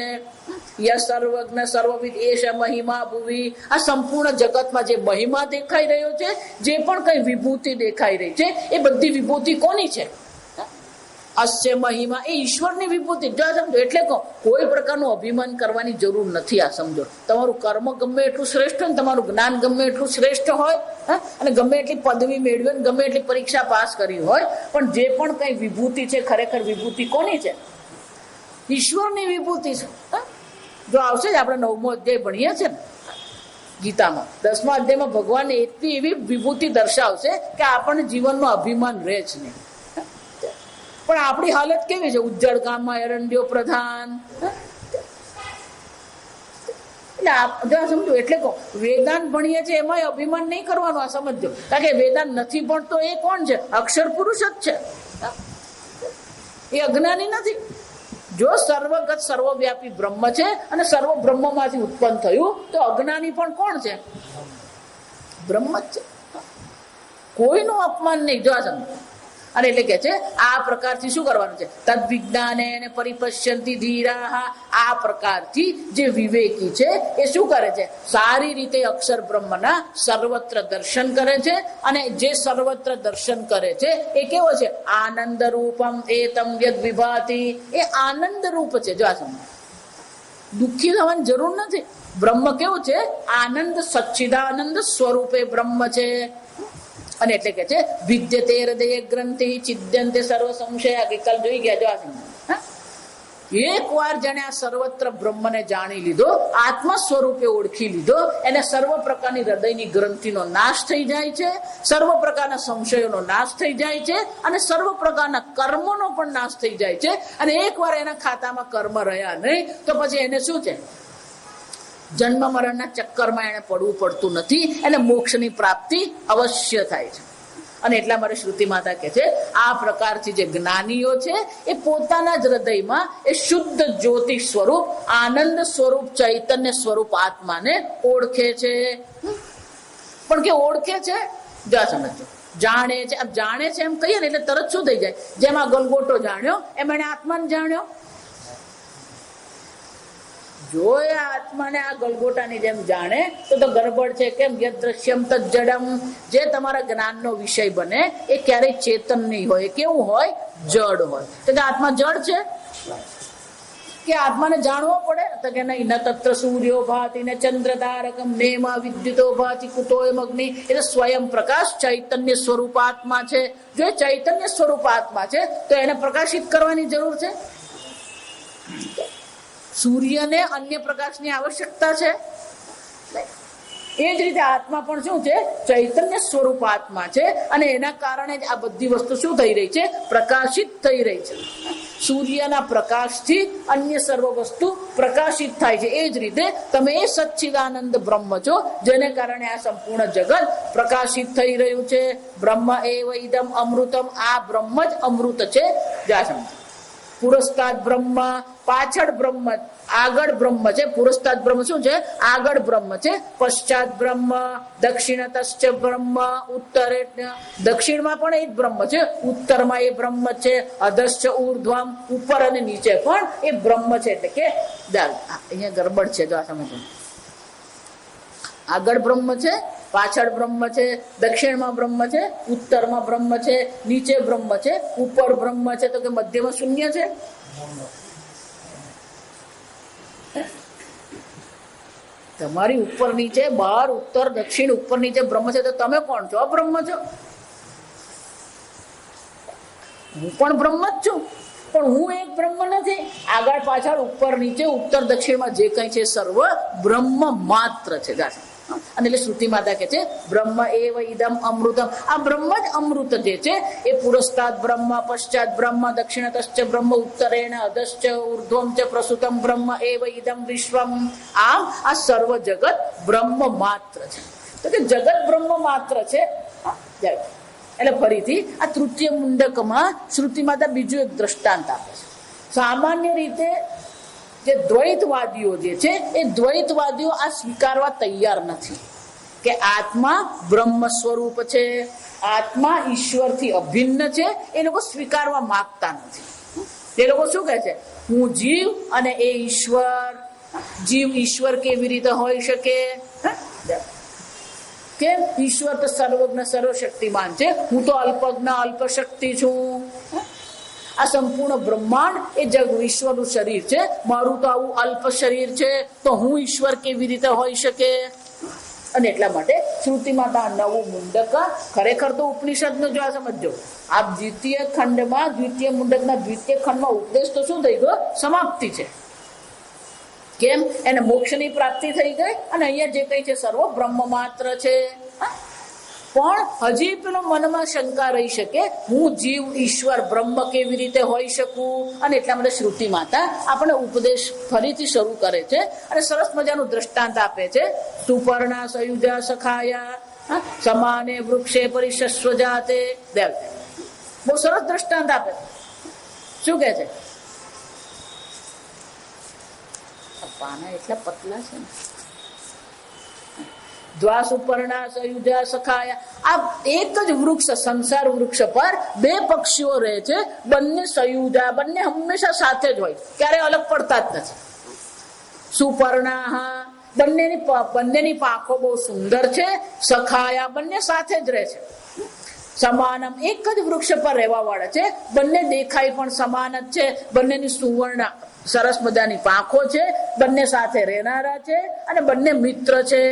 ય સર્વજ્ઞ સર્વવિદ એશ મહિમા ભુવી. આ સંપૂર્ણ જગતમાં જે મહિમા દેખાઈ રહ્યો છે, જે પણ કઈ વિભૂતિ દેખાઈ રહી છે, એ બધી વિભૂતિ કોની છે? અસ્ય મહિમા. એ ઈશ્વરની વિભૂતિ. જો સમજો એટલે કહો કોઈ પ્રકારનું અભિમાન કરવાની જરૂર નથી. આ સમજો તમારું કર્મ ગમે એટલું શ્રેષ્ઠ હોય, તમારું જ્ઞાન ગમે એટલું શ્રેષ્ઠ હોય, અને ગમે એટલી પદવી મેળવી, ગમે એટલી પરીક્ષા પાસ કરી હોય, પણ જે પણ કઈ વિભૂતિ છે ખરેખર વિભૂતિ કોની છે? ઈશ્વરની વિભૂતિ છે. જો આવશે જ આપણે 9મો અધ્યાય ભણીએ છે ને ગીતામાં, 10મા અધ્યાયમાં ભગવાને એટલી એવી વિભૂતિ દર્શાવશે કે આપણને જીવનમાં અભિમાન રહે જ નહીં. પણ આપણી હાલત કેવી છે? ઉજ્જડ ગામમાં એરંડિયો પ્રધાન. સમજો એટલે કહો વેદાંત ભણીએ છીએ એમાં અભિમાન નહીં કરવાનું. આ સમજો, કારણ કે વેદાંત નથી ભણતો એ કોણ છે? અક્ષર પુરુષ જ છે. એ અજ્ઞાની નથી. જો સર્વગત સર્વવ્યાપી બ્રહ્મ છે અને સર્વ બ્રહ્મમાંથી ઉત્પન્ન થયું તો અજ્ઞાની પણ કોણ છે? બ્રહ્મ જ છે. કોઈનું અપમાન નહીં. જો આ સમજો. અને એટલે કે છે આ પ્રકારથી શું કરવાનું છે? તદ વિજ્ઞાને પરિપશ્યંતિ ધીરા. આ પ્રકારથી જે વિવેકી છે એ શું કરે છે? સારી રીતે અક્ષર બ્રહ્મના સર્વત્ર દર્શન કરે છે. અને જે સર્વત્ર દર્શન કરે છે એ કેવો છે? આનંદ રૂપમ એતમ યદ વિભાતિ. એ આનંદ રૂપ છે. જો આ સમજ, દુઃખી થવાની જરૂર નથી. બ્રહ્મ કેવું છે? આનંદ સચ્ચિદાનંદ સ્વરૂપે બ્રહ્મ છે. અને એટલે કે છે વિદ્યતે હૃદય ગ્રંથિ છિદ્યંતે સર્વ સંશય. કાલ જોઈ ગયા. જો આ એકવાર જેને આ સર્વત્ર બ્રહ્મને જાણી લીધો, આત્મ સ્વરૂપે ઓળખી લીધો, એને સર્વ પ્રકારની હૃદયની ગ્રંથિનો નાશ થઈ જાય છે, સર્વ પ્રકારના સંશયોનો નાશ થઈ જાય છે, અને સર્વ પ્રકારના કર્મોનો પણ નાશ થઈ જાય છે. અને એકવાર એના ખાતામાં કર્મ રહ્યા નહીં તો પછી એને શું છે, જન્મ મરણના ચક્કરમાં એને પડવું પડતું નથી, એને મોક્ષની પ્રાપ્તિ અવશ્ય થાય છે. અને એટલા માટે શ્રુતિ માતા કહે છે આ પ્રકારથી જે જ્ઞાનીઓ છે એ પોતાના જ હૃદયમાં એ શુદ્ધ જ્યોતિ સ્વરૂપ, આનંદ સ્વરૂપ, ચૈતન્ય સ્વરૂપ આત્માને ઓળખે છે. પણ કે ઓળખે છે, જા સમજો, જાણે છે. આમ જાણે છે એમ કહીએ ને એટલે તરત શું થઈ જાય, જેમ આ ગલગોટો જાણ્યો એમ એને આત્માને જાણ્યો. જો એ આત્માને આ ગલગોટાની જેમ જાણે તો ગરબડ છે. કેમ? યદ્રશ્યમ તજ્જડમ. જે તમારા જ્ઞાનનો વિષય બને એ ક્યારેય ચેતન નહીં હોય. કેવું હોય? જડ હોય. તો આત્મા જડ છે કે આત્માને જાણવો પડે? તો કે નહીં. ન તત્ર સૂર્યો ભાતિ ને ચંદ્ર તારકમ નેમા વિદ્યુતો ભાતિ કુતોયમ અગ્નિ. એટલે સ્વયં પ્રકાશ ચૈતન્ય સ્વરૂપ આત્મા છે. જો એ ચૈતન્ય સ્વરૂપ આત્મા છે તો એને પ્રકાશિત કરવાની જરૂર છે. સૂર્યને અન્ય પ્રકાશની આવશ્યકતા છે. એ જ રીતે આત્મા પણ શું છે? ચૈતન્ય સ્વરૂપ આત્મા છે. અને એના કારણે જ આ બધી વસ્તુ શું થઈ રહી છે? પ્રકાશિત થઈ રહી છે. સૂર્યના પ્રકાશથી અન્ય સર્વ વસ્તુ પ્રકાશિત થાય છે. એ જ રીતે તમે એ સચ્ચિદાનંદ બ્રહ્મ છો જેને કારણે આ સંપૂર્ણ જગત પ્રકાશિત થઈ રહ્યું છે. બ્રહ્મ એવ ઇદમ અમૃતમ. આ બ્રહ્મ જ અમૃત છે. જા સમજ. પુરસ્તાદ બ્રહ્મ, પાછળ બ્રહ્મ, આગળ બ્રહ્મ છે. પુરસ્તાદ બ્રહ્મ શું છે? આગળ બ્રહ્મ છે. પશ્ચાત બ્રહ્મ, દક્ષિણતશ્ચ બ્રહ્મ, ઉત્તરે, દક્ષિણમાં પણ એ જ બ્રહ્મ છે, ઉત્તરમાં એ બ્રહ્મ છે, અધશ્ચ ઉર્ધ્વમ, ઉપર અને નીચે પણ એ બ્રહ્મ છે. એટલે કે અહીંયા ગરબડ છે, જો આ સમજો. આગળ બ્રહ્મ છે, પાછળ બ્રહ્મ છે, દક્ષિણમાં બ્રહ્મ છે, ઉત્તરમાં બ્રહ્મ છે, નીચે બ્રહ્મ છે, ઉપર બ્રહ્મ છે. તો કે મધ્યમાં શૂન્ય છે. તમારી ઉપર નીચે, બહાર, ઉત્તર, દક્ષિણ, ઉપર નીચે બ્રહ્મ છે. તો તમે કોણ છો? અબ્રહ્મ છો. હું પણ બ્રહ્મ જ છું, પણ હું એક બ્રહ્મ નથી. આગળ પાછળ, ઉપર નીચે, ઉત્તર દક્ષિણમાં જે કઈ છે સર્વ બ્રહ્મ માત્ર છે. અને એટલે શ્રુતિ માતા કે છે બ્રહ્મ એવ ઇદમ અમૃતમ. આ બ્રહ્મ જ અમૃત જે છે એ પુરસ્તાદ બ્રહ્મ, પશ્ચાત બ્રહ્મ, દક્ષિણતશ્ચ બ્રહ્મ, ઉત્તરેણ અધશ્ચ ઉર્ધ્વમ ચ પ્રસુતમ બ્રહ્મ એવ ઇદમ વિશ્વમ. આમ આ સર્વ જગત બ્રહ્મ માત્ર છે. તો કે જગત બ્રહ્મ માત્ર છે. એટલે ફરીથી આ તૃતીય મુંડકમાં શ્રુતિ માતા બીજું એક દ્રષ્ટાંત આપે છે. સામાન્ય રીતે જે દ્વૈતવાદીઓ જે છે એ દ્વૈતવાદીઓ આ સ્વીકારવા તૈયાર નથી કે આત્મા બ્રહ્મ સ્વરૂપ છે, આત્મા ઈશ્વરથી અભિન્ન છે. એ લોકો સ્વીકારવા માંગતા નથી. એ લોકો શું કહે છે? હું જીવ અને એ ઈશ્વર. જીવ ઈશ્વર કેવી રીતે હોઈ શકે? કેમ? ઈશ્વર તો સર્વજ્ઞ સર્વશક્તિમાન છે, હું તો અલ્પજ્ઞ અલ્પશક્તિ છું. આ સંપૂર્ણ બ્રહ્માંડ એ જગ ઈશ્વરનું શરીર છે, મારું તો આવું અલ્પ શરીર છે, તો હું ઈશ્વર કેવી રીતે હોઈ શકે? અને એટલા માટે શ્રુતિ માતા નવું મુંડક ખરેખર તો ઉપનિષદનો જો આ સમજો. આ દ્વિતીય ખંડમાં, દ્વિતીય મુંડકના દ્વિતીય ખંડમાં ઉપદેશ તો શું થઈ ગયો? સમાપ્તિ છે. કેમ? એને મોક્ષની પ્રાપ્તિ થઈ ગઈ. અને અહીંયા જે કઈ છે સર્વ બ્રહ્મ માત્ર છે. પણ હજી પેલો મનમાં શંકા રહી શકે, હું જીવ ઈશ્વર બ્રહ્મ કેવી રીતે હોઈ શકું? અને એટલા માટે શ્રુતિ માતા આપણે ઉપદેશ ફરીથી શરૂ કરે છે અને સરસ મજાનું દ્રષ્ટાંત આપે છે. સુપર્ણા સયુજા સખાયા સમાને વૃક્ષે પરિશસ્વ જાતે. બહુ સરસ દ્રષ્ટાંત આપે. શું કે છે? પાના એટલા પતલા છે ને. દ્વા સુપર્ણા સયુજા સખાયા. આ એક જ વૃક્ષ, સંસાર વૃક્ષ પર બે પક્ષીઓ રહે છે. બંને સયુજા, બંને હંમેશા સાથે જ હોય, ક્યારેય અલગ પડતા જ નથી. સુપર્ણા, બંનેની પાંખો બહુ સુંદર છે. સખાયા, બંને સાથે જ રહે છે. સમાનમ, એક જ વૃક્ષ પર રહેવા વાળા છે. બંને દેખાય પણ સમાન જ છે. બંનેની સુવર્ણ સરસ મજાની પાંખો છે. બંને સાથે રહેનારા છે અને બંને મિત્ર છે.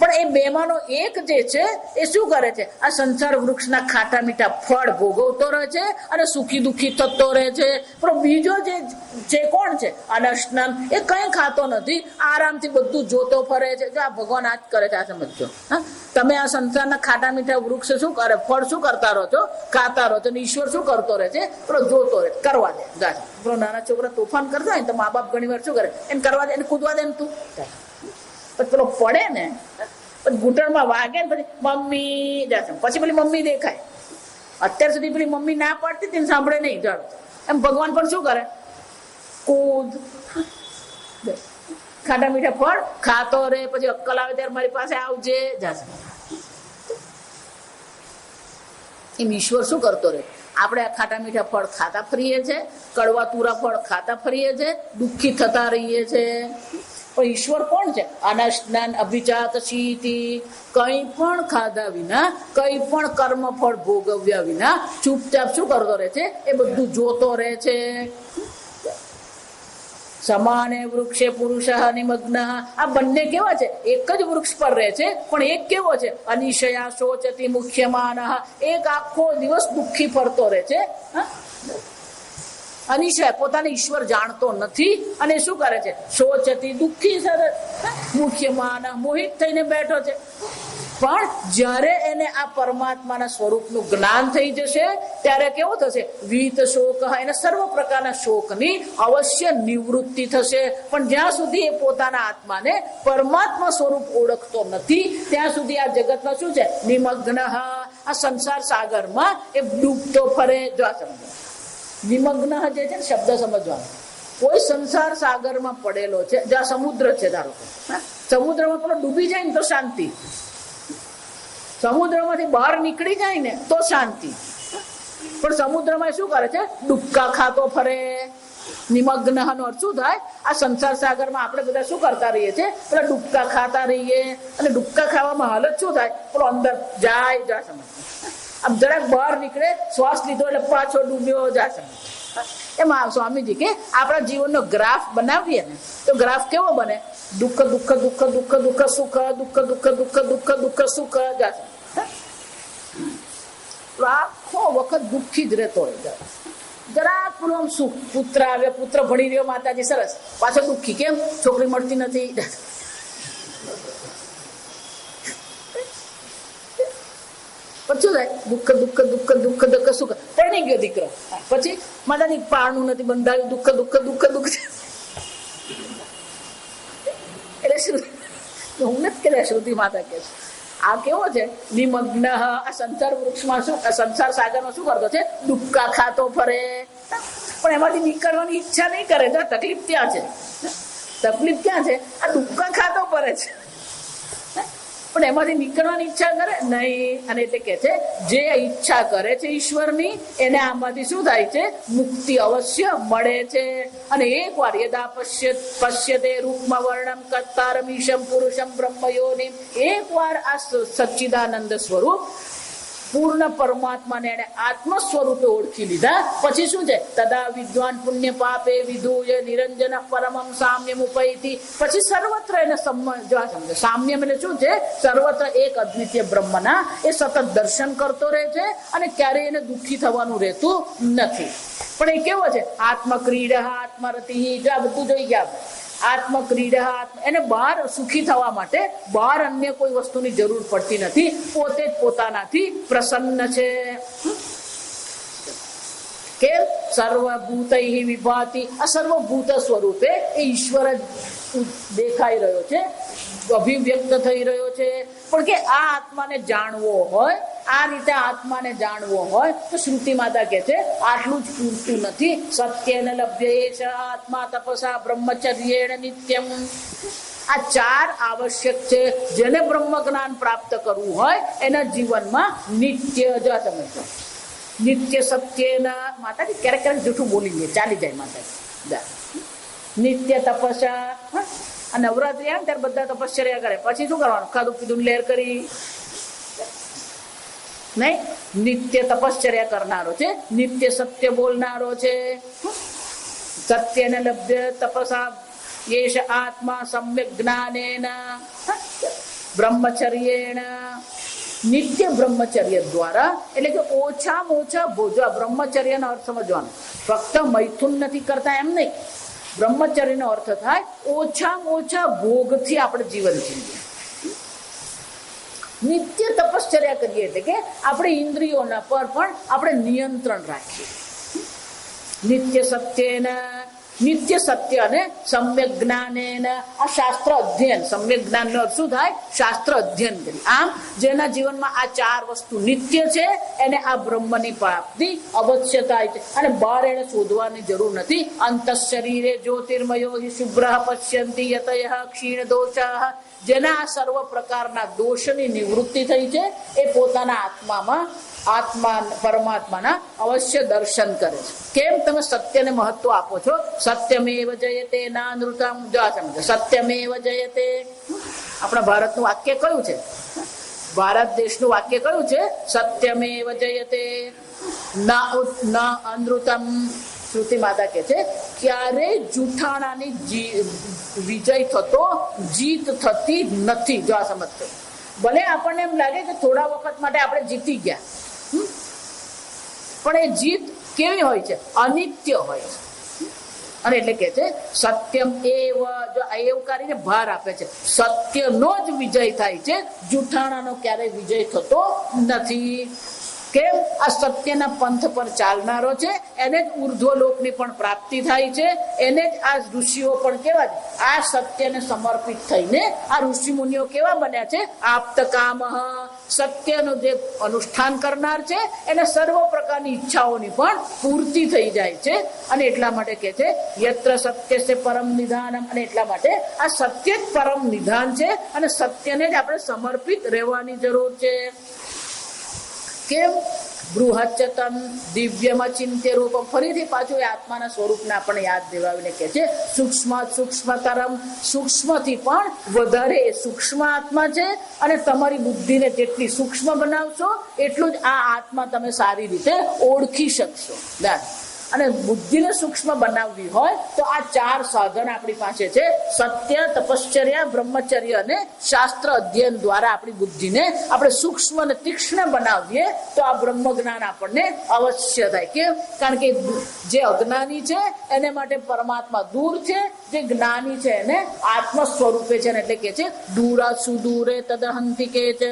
પણ એ બેમાંનો એક જે છે એ શું કરે છે? આ સંસાર વૃક્ષના ખાટા મીઠા ફળ ભોગવતો રહે છે અને સુખી દુઃખી થતો રહે છે. પણ બીજો જે કોણ છે અનશનન, એ કઈ ખાતો નથી, આરામથી બધું જોતો ફરે છે. જો આ ભગવાન આ જ કરે છે, આ સમજો. હા, તમે આ સંસારના ખાટા મીઠા વૃક્ષ શું કરે? ફળ શું કરતા રહો છો? ખાતા રહો છો. ઈશ્વર શું કરતો રહે છે? પેલો જોતો રહે, કરવા દે. પેલો નાના છોકરા તોફાન કરતા હોય ને તો મા બાપ ઘણી વાર શું કરે? એને કરવા દે, એને કૂદવા દે ને તું. પેલો પડે ને ઘૂંટણમાં વાગે ને પછી મમ્મી જશે, પછી પેલી મમ્મી દેખાય. અત્યાર સુધી પેલી મમ્મી ના પાડતી હતી ને સાંભળે નહીં. જાણો એમ ભગવાન પણ શું કરે? કૂદ, ખાટા મીઠા ફળ ખાતો રે, પછી અક્કલ આવે ત્યારે મારી પાસે આવજે જશે. એમ ઈશ્વર શું કરતો રે? આપણે આ ખાટા મીઠા ફળ ખાતા ફરીએ છે, કડવા તુરા ફળ ખાતા ફરીએ છે, દુઃખી થતા રહીએ છે. પણ ઈશ્વર કોણ છે? અનશનન અભિજાત શીતિ, કઈ પણ ખાધા વિના, કઈ પણ કર્મ ફળ ભોગવ્યા વિના ચૂપચાપ શું કરતો રહે છે? એ બધું જોતો રહે છે. સમાને વૃક્ષે પુરુષ નિમગ્ન, આ બંને કેવા છે? એક જ વૃક્ષ પર રહે છે, પણ એક કેવો છે? અનિશયા શોચતી મુખ્યમાન, એક આખો દિવસ દુઃખી ફરતો રહે છે. અનિશય પોતાને ઈશ્વર જાણતો નથી અને શું કરે છે? શોચતી, દુઃખી મુખ્યમાન, મોહિત થઈને બેઠો છે. પણ જ્યારે એને આ પરમાત્માના સ્વરૂપનું જ્ઞાન થઈ જશે ત્યારે કેવો થશે? વીત શોક, એને સર્વ પ્રકારના શોકની અવશ્ય નિવૃત્તિ થશે. પણ જ્યાં સુધી એ પોતાના આત્માને પરમાત્મા સ્વરૂપ ઓળખતો નથી ત્યાં સુધી આ જગતમાં શું છે? નિમગ્ન, આ સંસાર સાગરમાં એ ડૂબતો ફરે. જો આ સમજો, નિમગ્ન જે છે ને શબ્દ સમજવાનો. કોઈ સંસાર સાગરમાં પડેલો છે, જ્યાં સમુદ્ર છે, ધારો કે સમુદ્રમાં પેલો ડૂબી જાય ને તો શાંતિ, સમુદ્રમાંથી બહાર નીકળી જાય ને તો શાંતિ. પણ સમુદ્રમાં શું કરે છે? ડૂબકા ખાતો ફરે. નિમગ્ન નો અર્થ શું થાય? આ સંસાર સાગરમાં આપણે બધા શું કરતા રહીએ છીએ? પેલા ડૂબકા ખાતા રહીએ, અને ડૂબકા ખાવામાં હાલત શું થાય? પેલો અંદર જાય સમજ, આમ જરાક બહાર નીકળે, શ્વાસ લીધો એટલે પાછો ડૂબ્યો જાય સમજ. એમાં સ્વામીજી કે આપણા જીવનનો ગ્રાફ બનાવીએ ને તો ગ્રાફ કેવો બને? દુઃખ દુઃખ દુઃખ દુઃખ દુઃખ સુખ, દુઃખ દુઃખ દુઃખ દુઃખ દુઃખ સુખ. આખો વખત દુઃખી જ રહેતો હોય. જરાક પૂર્વ સુખ, પુત્ર આવ્યો, પુત્ર ભણી રહ્યો, માતાજી સરસ, પાછો દુઃખી. કેમ? છોકરી મળતી નથી. પછી થાય દુઃખ દુઃખ દુઃખ દુઃખ દુઃખ સુખ. પરણી ગયો દીકરો, પછી માતાજી પારણું નથી બંધાયું, દુઃખ દુઃખ દુઃખ દુઃખ. એટલે હું નથી કર્યા, શ્રુતિ માતા કે આ કેવો છે? નિમગ્ન. આ સંસાર વૃક્ષમાં શું, સંસાર સાગરમાં શું કરતો છે? ડૂબકા ખાતો ફરે. પણ એમાંથી નીકળવાની ઈચ્છા નહીં કરે. જો તકલીફ ત્યાં છે, તકલીફ ક્યાં છે? આ ડૂબકા ખાતો ફરે છે, પણ એમાંથી નીકળવાની ઈચ્છા કરે નહીં. અને એટલે કે છે જે ઈચ્છા કરે છે ઈશ્વરની, એને આમાંથી શું થાય છે? મુક્તિ અવશ્ય મળે છે. અને એક વાર યદા પશ્યતે રૂપમ વર્ણમ કર્તારમીશમ પુરુષમ બ્રહ્મયોનિમ, એક વાર આ સચ્ચિદાનંદ સ્વરૂપ પૂર્ણ પરમાત્માને એને આત્મ સ્વરૂપે ઓળખી લીધા પછી શું છે? તદા વિદ્વાન પુણ્ય પાપે વિધુય નિરંજન પરમમ સામ્યમ ઉપૈતિ. પછી સર્વત્ર એને સમજવા સમજે. સામ્યમ એટલે શું છે? સર્વત્ર એક અદ્વિતીય બ્રહ્મના એ સતત દર્શન કરતો રહે છે અને ક્યારેય એને દુઃખી થવાનું રહેતું નથી. પણ એ કેવો છે? આત્મક્રીડા આત્મરતિ. જો આ બધું જોઈ ગયા આપણે. આત્મક્રીડા, એને બહાર સુખી થવા માટે બહાર અન્ય કોઈ વસ્તુની જરૂર પડતી નથી. પોતે જ પોતાનાથી પ્રસન્ન છે. કે સર્વભૂતૈ વિભાતિ, આ સર્વભૂત સ્વરૂપે એ ઈશ્વર જ દેખાઈ રહ્યો છે, અભિવ્યક્ત થઈ રહ્યો છે. પણ કે આ આત્માને જાણવો હોય, આ રીતે આત્માને જાણવો હોય તો શ્રુતિ માતા કે છે આટલું જ પૂરતું નથી. સત્યેન લભ્યે આત્મા તપસા બ્રહ્મચર્યેણ નિત્યમ. આ ચાર આવશ્યક છે. જેને બ્રહ્મ જ્ઞાન પ્રાપ્ત કરવું હોય એના જીવનમાં નિત્ય જ સમજો. નિત્ય સત્યેના, માતાજી ક્યારેક ક્યારેક જૂઠું બોલી લે, ચાલી જાય માતાજી. નિત્ય તપસ્યા. આ નવરાત્રી આવે ત્યારે બધા તપશ્ચર્યા કરે, પછી શું કરવાનું? ખાધું પીધું લહેર કરી નહીં. નિત્ય તપશ્ચર્યા કરનારો છે, નિત્ય સત્ય બોલનારો છે. સત્યને લભ્ય તપસા યેષ આત્મા સમ્યક જ્ઞાનેન. બ્રહ્મચર્યેણ નિત્ય બ્રહ્મચર્ય દ્વારા, એટલે કે ઓછામાં ઓછા ભોજવા. બ્રહ્મચર્યનો અર્થ સમજવાનો, ફક્ત મૈથુન નથી કરતા એમ નહીં. બ્રહ્મચર્યનો અર્થ થાય ઓછામાં ઓછા ભોગથી આપણે જીવન જીવીએ. નિત્ય તપશ્ચર્યા કરીએ એટલે કે આપણે ઇન્દ્રિયોના પર પણ આપણે નિયંત્રણ રાખીએ. નિત્ય સત્યેના, નિત્ય સત્ય અને સમ્યક જ્ઞાનેન, આ શાસ્ત્ર અધ્યયન. સમ્યક જ્ઞાનનો અર્થ શું થાય? શાસ્ત્ર અધ્યયન કરી. આમ જેના જીવનમાં આ ચાર વસ્તુ નિત્ય છે એને આ બ્રહ્મની પ્રાપ્તિ અવશ્ય થાય છે અને બહાર એને શોધવાની જરૂર નથી. અંત શરીરે જ્યોતિર્મયો શુભ્ર પશ્યંતિ યતયઃ ક્ષીણ દોષાઃ, જેના આ સર્વ પ્રકારના દોષની નિવૃત્તિ થઈ છે એ પોતાના આત્મામાં પરમાત્માના અવશ્ય દર્શન કરે છે. કેમ? તમે સત્યને મહત્વ આપો છો. સત્યમેવ જયતે નાનૃતમ. સત્યમેવ જયતે આપણા ભારતનું વાક્ય કયું છે? ભારત દેશનું વાક્ય કયું છે? સત્યમેવ જયતે ના અનૃતમ. શ્રુતિ માતા કે છે ક્યારે જૂઠાણાની વિજય થતો, જીત થતી નથી. જો આ સમજતો, ભલે આપણને એમ લાગે કે થોડા વખત માટે આપણે જીતી ગયા, પણ એ જીત કેવી હોય છે? અનિત્ય હોય છે. અને એટલે કે છે સત્યમ એવ, જો એવ કરીને ભાર આપે છે, સત્યનો જ વિજય થાય છે, જૂઠાણાનો ક્યારેય વિજય થતો નથી. કેમ? આ સત્યના પંથ પર ચાલનારો છે એને જ ઉર્ધ્વલોકની પણ પ્રાપ્તિ થાય છે. એને જ આ ઋષિઓ પણ કેવા છે? આ સત્યને સમર્પિત થઈને આ ઋષિ મુનિઓ કેવા બન્યા છે? આપ્તકામ. સત્યનું જે અનુષ્ઠાન કરનાર છે એને સર્વ પ્રકારની ઈચ્છાઓની પણ પૂર્તિ થઈ જાય છે. અને એટલા માટે કે છે યત્ર સત્યસ્ય પરમ નિધાનમ. અને એટલા માટે આ સત્ય જ પરમ નિધાન છે અને સત્યને જ આપણે સમર્પિત રહેવાની જરૂર છે. કેમ? બૃહચ્ચતમ દિવ્યમ ચિંત્ય રૂપમ. ફરીથી પાછું એ આત્માના સ્વરૂપને આપણે યાદ દેવાવીને કે છે સૂક્ષ્મ સૂક્ષ્મતરમ. સૂક્ષ્મથી પણ વધારે એ સૂક્ષ્મ આત્મા છે અને તમારી બુદ્ધિને જેટલી સૂક્ષ્મ બનાવશો એટલું જ આ આત્મા તમે સારી રીતે ઓળખી શકશો. અને બુદ્ધિને સૂક્ષ્મ બનાવવી હોય તો આ ચાર સાધન આપણી પાસે છે. સત્ય, તપશ્ચર્યા, બ્રહ્મચર્ય અને શાસ્ત્ર અધ્યયન દ્વારા આપણી બુદ્ધિને આપણે સૂક્ષ્મ અને તીક્ષ્ણ બનાવીએ તો આ બ્રહ્મ જ્ઞાન આપણને અવશ્ય થાય. કેમ? કારણ કે જે અજ્ઞાની છે એને માટે પરમાત્મા દૂર છે, જે જ્ઞાની છે એને આત્મ સ્વરૂપે છે. એટલે કે છે દૂરા સુદૂરે તદહંતિ કે છે.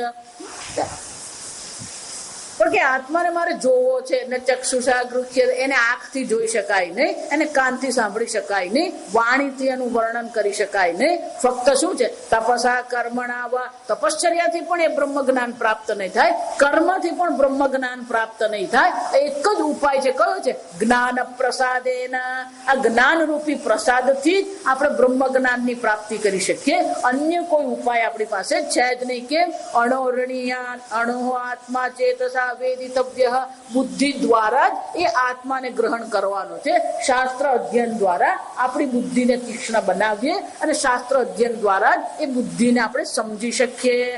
પણ કે આત્માને મારે જોવો છે ને ચક્ષુષા ગૃહ્ય, એને આંખથી જોઈ શકાય નહીં, એને કાનથી સાંભળી શકાય નહીં, વાણીથી એનું વર્ણન કરી શકાય નહીં. ફક્ત શું છે? તપસા કર્મણા વા. તપશ્ચર્યાથી પણ એ બ્રહ્મ જ્ઞાન પ્રાપ્ત નહીં થાય, કર્મથી પણ બ્રહ્મ જ્ઞાન પ્રાપ્ત નહીં થાય. એક જ ઉપાય છે. કયો છે? જ્ઞાન પ્રસાદેના. આ જ્ઞાન રૂપી પ્રસાદથી જ આપણે બ્રહ્મ જ્ઞાનની પ્રાપ્તિ કરી શકીએ. અન્ય કોઈ ઉપાય આપણી પાસે છે જ નહીં. કેમ? અણોરણીયાન અણો આત્મા ચેતસા વેદિતવ્ય. બુદ્ધિ દ્વારા જ એ આત્માને ગ્રહણ કરવાનો છે. શાસ્ત્ર અધ્યયન દ્વારા આપણી બુદ્ધિને તીક્ષ્ણ બનાવીએ અને શાસ્ત્ર અધ્યયન દ્વારા જ એ બુદ્ધિને આપણે સમજી શકીએ.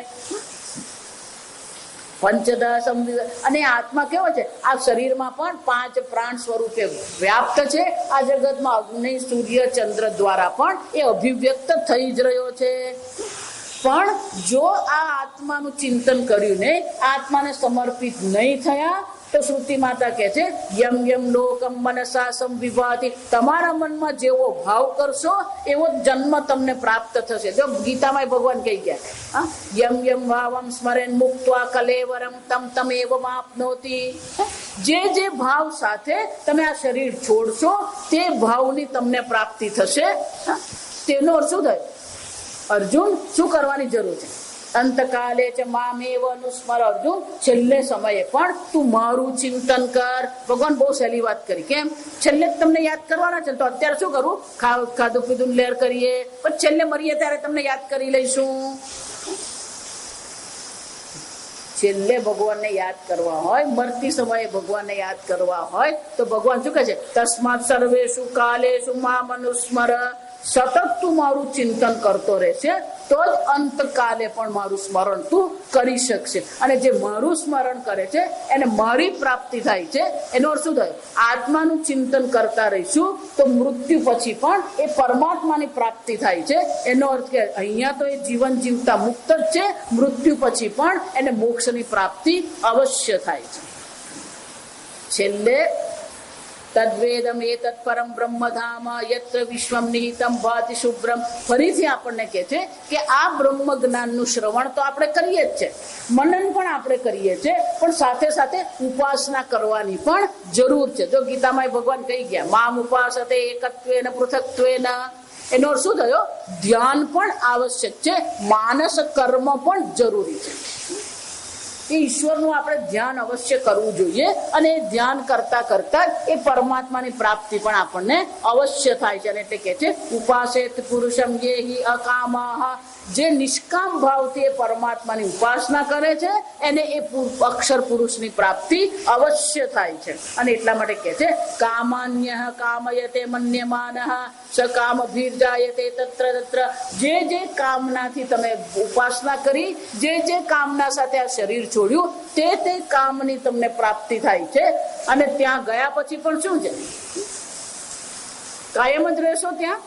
પંચદા સંવિદ. અને આત્મા કેવો છે? આ શરીરમાં પણ 5 પ્રાણ સ્વરૂપે વ્યાપ્ત છે. આ જગતમાં અગ્નિ, સૂર્ય, ચંદ્ર દ્વારા પણ એ અભિવ્યક્ત થઈ જ રહ્યો છે. પણ જો આ આત્માનું ચિંતન કર્યું નહીં, આત્માને સમર્પિત નહીં થયા તો શ્રુતિ માતા કહે છે યમ યમ લોકમ મનસા સંવિભાતિ. તમારા મનમાં જેવો ભાવ કરશો એવો જન્મ તમને પ્રાપ્ત થશે. જો ગીતામાં ભગવાન કહી ગયા યમ યમ ભાવમ સ્મરેન મુક્ત્વા કલેવરમ તમ તમ એવમ આપનોતિ. જે ભાવ સાથે તમે આ શરીર છોડશો તે ભાવની તમને પ્રાપ્તિ થશે. તેનો અર્થ શું થાય? અર્જુન શું કરવાની જરૂર છે? અંતકાલે ચ મામેવ અનુસ્મર. અર્જુન છેલ્લે સમયે પણ તું મારું ચિંતન કર. ભગવાન બહુ સહેલી વાત કરી. કેમ? છેલ્લે તમને યાદ કરવાના છે તો અત્યારે શું કરવું? ખાધું પીધું લેર કરીએ, પણ છેલ્લે મરીએ ત્યારે તમને યાદ કરી લઈશું. છેલ્લે ભગવાનને યાદ કરવા હોય, મરતી સમયે ભગવાનને યાદ કરવા હોય તો ભગવાન શું કહે છે? તસ્માત સર્વેષુ કાલેષુ મામ અનુસ્મર. સતત તું મારું ચિંતન કરતો રહેશે તો જ અંતકાલે પણ મારું સ્મરણ તું કરી શકશે. અને જે મારું સ્મરણ કરે છે એને મારી પ્રાપ્તિ થાય છે. એનો અર્થ શું થયો? આત્માનું ચિંતન કરતા રહીશું તો મૃત્યુ પછી પણ એ પરમાત્માની પ્રાપ્તિ થાય છે. એનો અર્થ કે અહીંયા તો એ જીવન જીવતા મુક્ત જ છે, મૃત્યુ પછી પણ એને મોક્ષની પ્રાપ્તિ અવશ્ય થાય છે. છેલ્લે તદ્વેદમ એતત્ પરમ બ્રહ્મધામ યત્ર વિશ્વમ નિહિતમ ભાતિ શુભ્રમ. ફરીથી આપણને કહે છે કે આ બ્રહ્મ જ્ઞાનનું શ્રવણ તો આપણે કરીએ જ છે, મનન પણ આપણે કરીએ છીએ, પણ સાથે સાથે ઉપાસના કરવાની પણ જરૂર છે. જો ગીતામાં ભગવાન કહી ગયા મામ ઉપાસતે એકત્વેન પૃથક્ત્વેન, એનો અર્થ શું થયો? ધ્યાન પણ આવશ્યક છે, માનસ કર્મ પણ જરૂરી છે. એ ઈશ્વરનું આપણે ધ્યાન અવશ્ય કરવું જોઈએ અને એ ધ્યાન કરતા કરતા એ પરમાત્માની પ્રાપ્તિ પણ આપણને અવશ્ય થાય છે. અને એટલે કે છે ઉપાસેત પુરુષમ યેહિ અકામાહ, જે નિષ્કામ ભાવથી એ પરમાત્માની ઉપાસના કરે છે એને એ અક્ષર પુરુષની પ્રાપ્તિ અવશ્ય થાય છે. અને એટલા માટે કે છે કામાન્યઃ કામયતે મન્યમાનઃ સ કામભીર્જાયતે તત્ર તત્ર. જે કામનાથી તમે ઉપાસના કરી, જે કામના સાથે આ શરીર છોડ્યું, તે કામની તમને પ્રાપ્તિ થાય છે. અને ત્યાં ગયા પછી પણ શું છે? કાયમ જ રહેશો ત્યાં.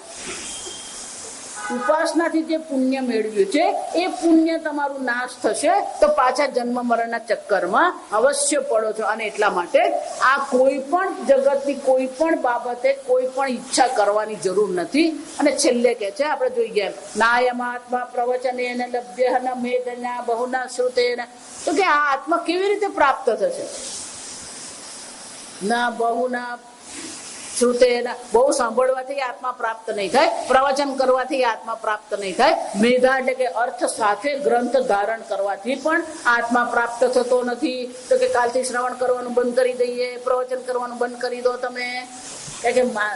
ઉપાસનાથી જે પુણ્ય મેળવ્યું છે એ પુણ્ય તમારું નાશ થશે તો પાછા જન્મ મરણના ચક્કરમાં અવશ્ય પડો છો. અને એટલા માટે આ કોઈ પણ જગતની કોઈ પણ બાબતે કોઈ પણ ઈચ્છા કરવાની જરૂર નથી. અને છેલ્લે કે છે આપણે જોઈ ગયા નાયમાત્મા પ્રવચનેન લભ્યઃ ન મેદના બહુના શ્રુતેન, તો કે આ આત્મા કેવી રીતે પ્રાપ્ત થશે? ના બહુના શ્રુતેના, બહુ સાંભળવાથી આત્મા પ્રાપ્ત નહીં થાય, પ્રવચન કરવાથી આત્મા પ્રાપ્ત નહીં થાય, મેધા એટલે કે અર્થ સાથે ગ્રંથ ધારણ કરવાથી પણ આત્મા પ્રાપ્ત થતો નથી. તો કે કાલથી શ્રવણ કરવાનું બંધ કરી દઈએ, પ્રવચન કરવાનું બંધ કરી દો તમે. કે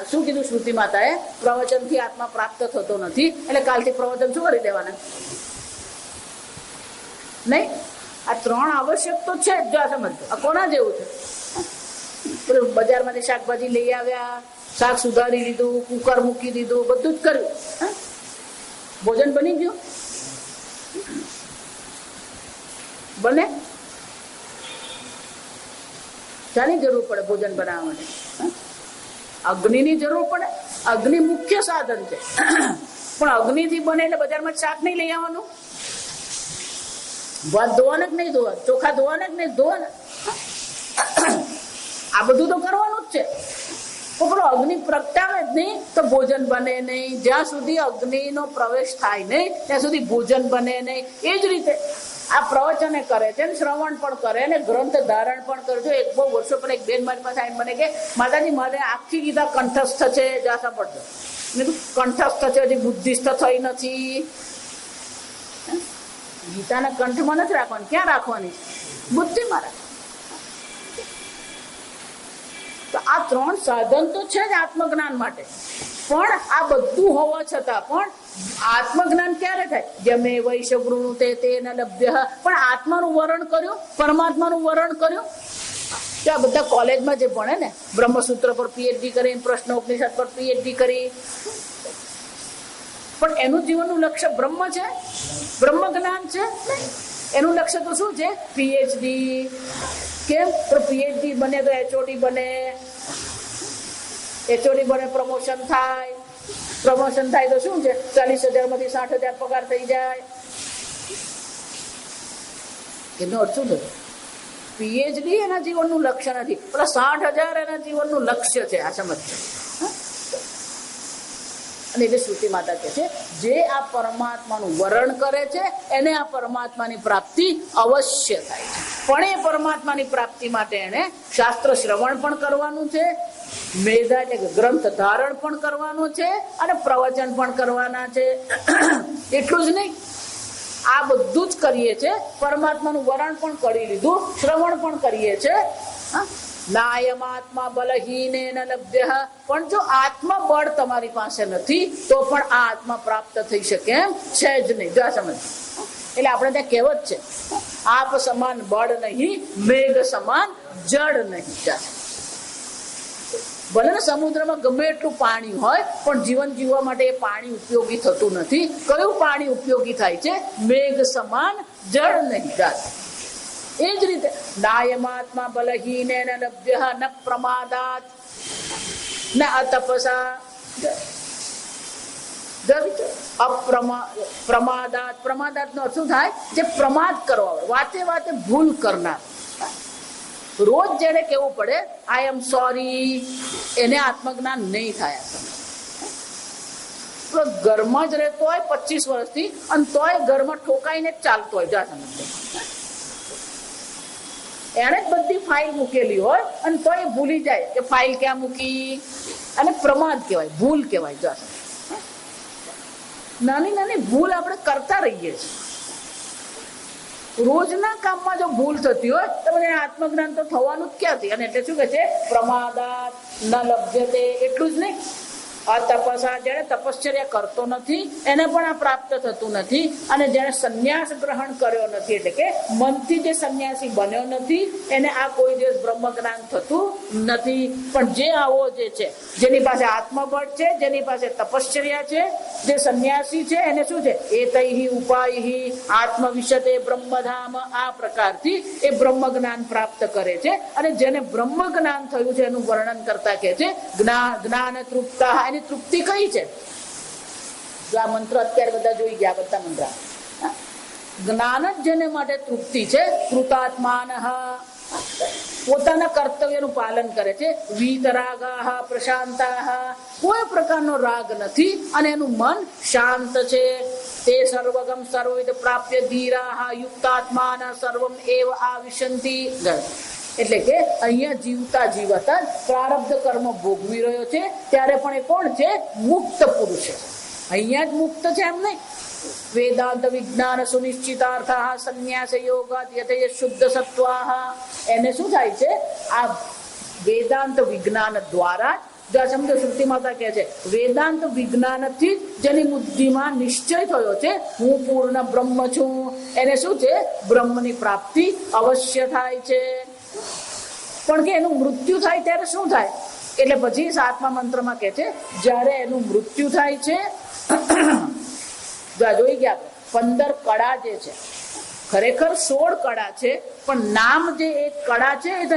શું કીધું શ્રુતિ માતાએ? પ્રવચનથી આત્મા પ્રાપ્ત થતો નથી, એટલે કાલથી પ્રવચન શું કરી દેવાના? નહીં. આ ત્રણ આવશ્યક તો છે જ. જો આ સમજો, આ કોના જેવું છે? બજારમાંથી શાકભાજી લઈ આવ્યા, શાક સુધારી લીધું, કુકર મૂકી દીધું, બધું જ કર્યું, ભોજન બની ગયું? બને? શાની જરૂર પડે ભોજન બનાવવા માટે? અગ્નિની જરૂર પડે. અગ્નિ મુખ્ય સાધન છે, પણ અગ્નિથી બને એટલે બજારમાં શાક નહીં લઈ આવવાનું. ભાત ધોવાના જ નહીં ધોવા, ચોખા ધોવાના જ નહીં ધોવાના, આ બધું તો કરવાનું જ છે. પણ અગ્નિ પ્રગટાવે જ નહીં તો ભોજન બને નહીં. જ્યાં સુધી અગ્નિનો પ્રવેશ થાય નહીં ત્યાં સુધી ભોજન બને નહીં. એ જ રીતે આ પ્રવચને કરે છે, શ્રવણ પણ કરે ને ગ્રંથ ધારણ પણ કરે છે. એક બહુ વર્ષો પહેલા એક બેન મારી પાસે આવીને મને કે માતાજી મારે આખી ગીતા કંઠસ્થ છે, જાસા પડતો. મેં કીધું કંઠસ્થ છે, હજી બુદ્ધિસ્થ થઈ નથી. ગીતાના કંઠમાં નથી રાખવાની, ક્યાં રાખવાની? બુદ્ધિમાં રાખ. તો આ ત્રણ સાધન તો છે જ આત્મજ્ઞાન માટે, પણ આ બધું હોવા છતાં પણ આત્મજ્ઞાન ક્યારે થાય? જમે વૈશ્ય વૃણુતે તેન લભ્યઃ. પણ આત્માનું વરણ કર્યું, પરમાત્માનું વરણ કર્યું. કે આ બધા કોલેજમાં જે ભણે ને, બ્રહ્મસૂત્ર પર પીએચડી કરી, પ્રશ્નોપનિષદ પર પીએચડી કરી, પણ એનું જીવનનું લક્ષ્ય બ્રહ્મ છે, બ્રહ્મ જ્ઞાન છે. એનું લક્ષ્ય તો શું છે? પીએચડી. કેમ? તો પીએચડી બને તો એચઓડી બને, એચઓડી બને પ્રમોશન થાય, પ્રમોશન થાય તો શું છે? 40,000 માંથી 60,000 પગાર થઈ જાય. એનો અર્થ શું થયો? પીએચડી એના જીવનનું લક્ષ્ય નથી, પેલા 60,000 એના જીવનનું લક્ષ્ય છે. આ સમજ છે. અને એટલે શ્રુતિ માતા કહે છે જે આ પરમાત્માનું વરણ કરે છે એને આ પરમાત્માની પ્રાપ્તિ અવશ્ય થાય છે. પણ એ પરમાત્માની પ્રાપ્તિ માટે એને શાસ્ત્ર શ્રવણ પણ કરવાનું છે, મેધા એટલે કે ગ્રંથ ધારણ પણ કરવાનું છે, અને પ્રવચન પણ કરવાના છે. એટલું જ નહીં, આ બધું જ કરીએ છે. પરમાત્માનું વરણ પણ કરી લીધું, શ્રવણ પણ કરીએ છે. નાયમાત્મા બલહીનેન લભ્યઃ. પણ જો આત્મા બળ તમારી પાસે નથી તો પણ આ આત્મા પ્રાપ્ત થઈ શકે એમ છે જ નહીં. જો સમજ. એટલે આપણે ત્યાં કહેવત છે, આપ સમાન બળ નહીં, મેઘ સમાન જળ નહીં. ભલે ને સમુદ્રમાં ગમે એટલું પાણી હોય પણ જીવન જીવવા માટે એ પાણી ઉપયોગી થતું નથી. કયું પાણી ઉપયોગી થાય છે? મેઘ સમાન જળ નહીં જાત. એ જ રીતે નાયમાત્મા બલહીન લભ્ય ન પ્રમાદાત ન અતપસા પ્રમાદાત. પ્રમાદાત નો અર્થ શું થાય? જે પ્રમાદ કરવા વાળો, વાતે વાતે ભૂલ કરનાર. રોજ જેને કેવું પડે આઈ એમ સોરી, એને આત્મજ્ઞાન નહીં થાય. ઘરમાં જ રહેતો હોય 25 વર્ષથી અને તોય ઘરમાં ઠોકાઈને જ ચાલતો હોય. જા સમજ, એને જ બધી ફાઇલ મૂકેલી હોય અને તોય ભૂલી જાય કે ફાઇલ ક્યાં મૂકી. અને પ્રમાદ કહેવાય, ભૂલ કહેવાય. જા નાની નાની ભૂલ આપણે કરતા રહીએ છીએ. રોજના કામમાં જો ભૂલ થતી હોય તો મને આત્મજ્ઞાન તો થવાનું જ ક્યાંથી? અને એટલે શું કહે છે? પ્રમાદાત ન લભ્યતે. એટલું જ નહીં, અતપસા, જેને તપશ્ચર્યા કરતો નથી એને પણ આ પ્રાપ્ત થતું નથી. અને જેને સંન્યાસ ગ્રહણ કર્યો નથી, એટલે કે મનથી જે સંન્યાસી બન્યો નથી, એને આ કોઈ દિવસ બ્રહ્મ જ્ઞાન થતું નથી. પણ જે આવો જે છે, જેની પાસે આત્મબળ છે, જેની પાસે તપશ્ચર્યા છે, જે સંન્યાસી છે, એને શું છે? એતૈહિ ઉપાયિ આત્મવિશતે બ્રહ્મધામ. આ પ્રકારથી એ બ્રહ્મ જ્ઞાન પ્રાપ્ત કરે છે. અને જેને બ્રહ્મ જ્ઞાન થયું છે એનું વર્ણન કરતા કહે છે જ્ઞાન તૃપ્તા. એની તૃપ્તિ કઈ છે? જો આ મંત્ર અત્યારે બધા જોઈ ગયા, બધા મંત્ર. જ્ઞાન જ જેને માટે તૃપ્તિ છે. કૃતાત્માન, પોતાના કર્તવ્યનું પાલન કરે છે. વીતરાગા પ્રશાંતા, કોઈ પ્રકારનો રાગ નથી અને એનું મન શાંત છે. તે સર્વગમ સર્વવિદ પ્રાપ્ય ધીરા યુક્તાત્માન સર્વમ એવ આવિશંતિ. એટલે કે અહીંયા જીવતા જીવતા પ્રારબ્ધ કર્મ ભોગવી રહ્યો છે ત્યારે પણ એ કોણ છે? મુક્ત પુરુષ છે. અહીંયા જ મુક્ત છે એમ નહીં. વેદાંત વિજ્ઞાન સુનિશ્ચિતાર્થ સંન્યાસ યોગાત યથે શુદ્ધ સત્વાહ. એને શું થાય છે? આ વેદાંત વિજ્ઞાન દ્વારા જ, સમજો શ્રુતિ માતા કહે છે વેદાંત વિજ્ઞાનથી જેની બુદ્ધિમાં નિશ્ચય થયો છે હું પૂર્ણ બ્રહ્મ છું, એને શું છે? બ્રહ્મની પ્રાપ્તિ અવશ્ય થાય છે. પણ કે એનું મૃત્યુ થાય ત્યારે શું થાય? એટલે પછી 7મા મંત્રમાં કહે છે જ્યારે એનું મૃત્યુ થાય છે, જોઈ ગયા 15 કળા જે છે, ખરેખર 16 કળા છે, પણ નામ જે એક કળા છે એ તો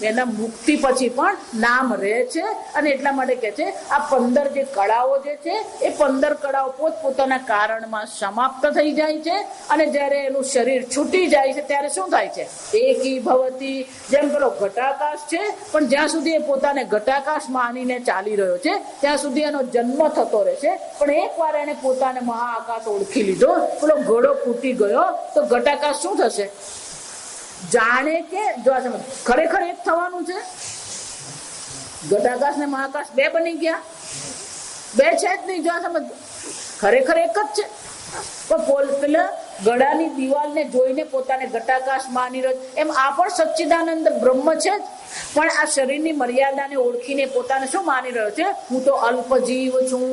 એના મુક્તિ પછી પણ નામ રહે છે. અને એટલા માટે કે છે આ 15 જે કળાઓ જે છે એ 15 કળાઓ પોતપોતાના કારણમાં સમાપ્ત થઈ જાય છે. અને જ્યારે એનું શરીર છૂટી જાય છે ત્યારે શું થાય છે? એકી ભવતી. જેમ પેલો ઘટાકાશ છે, પણ જ્યાં સુધી એ પોતાને ઘટાકાશ માનીને ચાલી રહ્યો છે ત્યાં સુધી એનો જન્મ થતો રહેશે. પણ એકવાર એને પોતાને મહાઆકાશ ઓળખી લીધો, પેલો ઘોડો ફૂટી ગયો, તો ઘટાકાશ શું થશે? જાણે કે જો ખરેખર એક થવાનું છે. ઘટાકાશ ને મહાકાશ 2 બની ગયા? 2 છે જ નહીં. જો સમજ, ખરેખર એક જ છે. પણ પેલા ગળાની દિવાલને જોઈને પોતાને ઘટાકાશ માની રહ્યો, એમ આ પણ સચ્ચિદાનંદ બ્રહ્મ છે જ. પણ આ શરીરની મર્યાદાને ઓળખીને પોતાને શું માની રહ્યો છે? હું તો અલ્પ જીવ છું.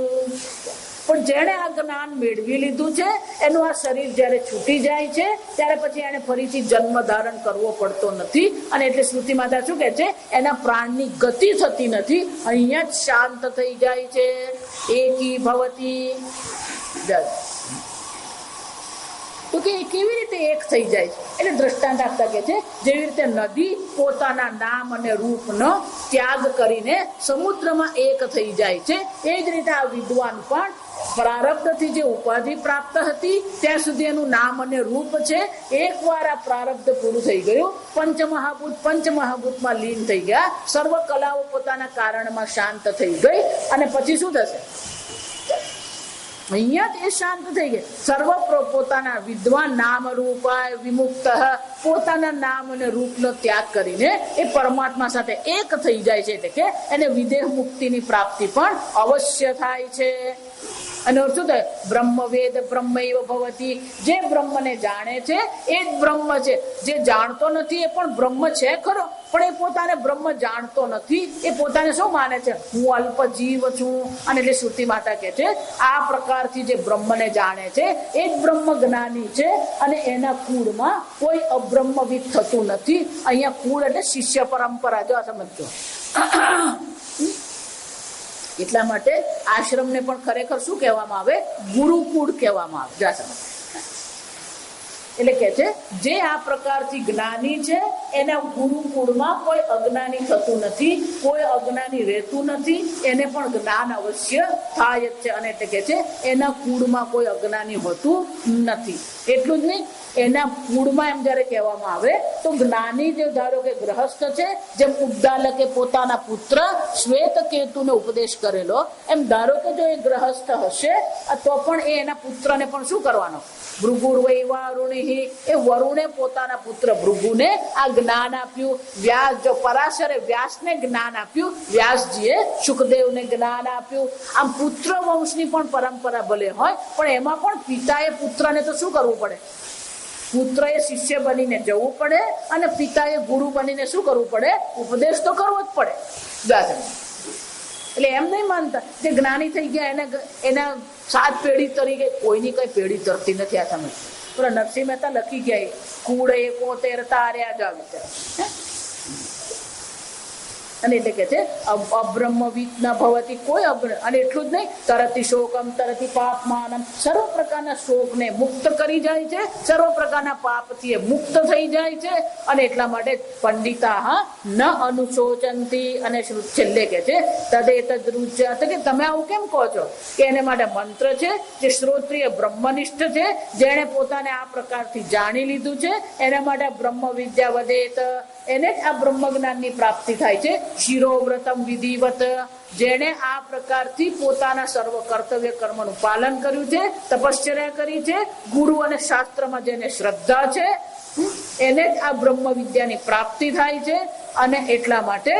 પણ જેણે આ જ્ઞાન મેળવી લીધું છે એનું આ શરીર જ્યારે છૂટી જાય છે ત્યારે પછી એને ફરીથી જન્મ ધારણ કરવો પડતો નથી. અને એટલે શ્રુતિ માતા શું કહે છે? એના પ્રાણની ગતિ થતી નથી, અહીંયા જ શાંત થઈ જાય છે. એકી ભવતી. તો કે કેવી રીતે એક થઈ જાય છે? એટલે દ્રષ્ટાંત આપતા કે છે જેવી રીતે નદી પોતાના નામ અને રૂપનો ત્યાગ કરીને સમુદ્રમાં એક થઈ જાય છે, એ જ રીતે આ વિદ્વાન પણ પ્રારબ્ધથી જે ઉપાધિ પ્રાપ્ત હતી ત્યાં સુધી એનું નામ અને રૂપ છે. એકવાર આ પ્રારબ્ધ પૂરું થઈ ગયું, પંચમહાભૂતમાં લીન થઈ ગયા, સર્વ કલાઓ પોતાના કારણમાં શાંત થઈ ગઈ. અને પછી શું થશે? અહીંયા જ એ શાંત થઈ ગયા. સર્વ પોતાના વિદ્વાન નામ રૂપાય વિમુક્ત, પોતાના નામ અને રૂપનો ત્યાગ કરીને એ પરમાત્મા સાથે એક થઈ જાય છે. એટલે કે એને વિદેહ મુક્તિની પ્રાપ્તિ પણ અવશ્ય થાય છે. અને શું થાય? બ્રહ્મવેદ બ્રહ્મૈવ ભવતી. જે બ્રહ્મને જાણે છે એ જ બ્રહ્મ છે. જે જાણતો નથી એ પણ બ્રહ્મ છે ખરો, પણ એ પોતાને બ્રહ્મ જાણતો નથી. એ પોતાને શું માને છે? હું અલ્પ જીવ છું. અને એટલે શ્રુતિ માતા કહે છે આ પ્રકારથી જે બ્રહ્મને જાણે છે એ જ બ્રહ્મ જ્ઞાની છે. અને એના કુળમાં કોઈ અબ્રહ્મવિદ થતું નથી. અહીંયા કુળ એટલે શિષ્ય પરંપરા. જો સમજો, એટલા માટે આશ્રમને પણ ખરેખર શું કહેવામાં આવે? ગુરુકુળ કહેવામાં આવે. એટલે કે છે જે આ પ્રકારથી જ્ઞાની છે એના ગુરુકુળમાં કોઈ અજ્ઞાની થતું નથી, કોઈ અજ્ઞાની રહેતું નથી, એને પણ જ્ઞાન અવશ્ય થાય જ છે. અને એટલે કે છે એના કુળમાં કોઈ અજ્ઞાની હોતું નથી. એટલું જ નહીં, એના કુળમાં એમ જયારે કહેવામાં આવે તો જ્ઞાની જે ધારો કે ગ્રહસ્થ છે, જેમ ઉદ્દાલકે પોતાના પુત્ર શ્વેતકેતુને ઉપદેશ કરેલો, એમ ધારો કે જો એ ગ્રહસ્થ હશે તો પણ એના પુત્રને પણ શું કરવાનો? ભૃગુર્વૈ વારુણિ, એ વરુણે પોતાના પુત્ર ભૃગુને આ જ્ઞાન આપ્યું. વ્યાસ, જો પરાશરે વ્યાસને જ્ઞાન આપ્યું, વ્યાસજીએ સુખદેવને જ્ઞાન આપ્યું. આમ પુત્ર વંશની પણ પરંપરા ભલે હોય, પણ એમાં પણ પિતાએ પુત્રને તો શું કરવું પડે? પુત્રએ શિષ્ય બનીને જવું પડે અને પિતાએ ગુરુ બનીને શું કરવું પડે? ઉપદેશ તો કરવો જ પડે. એટલે એમ નહીં માનતા જે જ્ઞાની થઈ ગયા એના 7 પેઢી તરી ગઈ. કોઈની કઈ પેઢી તરતી નથી. આ તમે પૂરા નરસિંહ મહેતા લખી ગયા, કુળ 71 તાર્યા જાવ. અને એટલે કે છે અબ્રહ્મવિદ ન ભવતી, કોઈ અને એટલું જ નહીં, તરતી શોકમ તરતી પાપમાનમ, સર્વ પ્રકારના શોકને મુક્ત કરી જાય છે, સર્વ પ્રકારના પાપથી એ મુક્ત થઈ જાય છે. અને એટલા માટે પંડિતા ન અનુશોચંતી. અને છેલ્લે કે છે તદેતદ રુચ્ય, કે તમે આવું કેમ કહો છો? કે એને માટે મંત્ર છે જે શ્રોત્રિય બ્રહ્મનિષ્ઠ છે, જેણે પોતાને આ પ્રકારથી જાણી લીધું છે, એના માટે બ્રહ્મ વિદ્યા વધેત, એને જ આ બ્રહ્મ જ્ઞાનની પ્રાપ્તિ થાય છે. શિરોવ્રતમ વિધિવત, જેણે આ પ્રકારથી પોતાના સર્વ કર્તવ્ય કર્મનું પાલન કર્યું છે, તપશ્ચર્યા કરી છે, ગુરુ અને શાસ્ત્રમાં જેને શ્રદ્ધા છે, એને જ આ બ્રહ્મ વિદ્યાની પ્રાપ્તિ થાય છે. અને એટલા માટે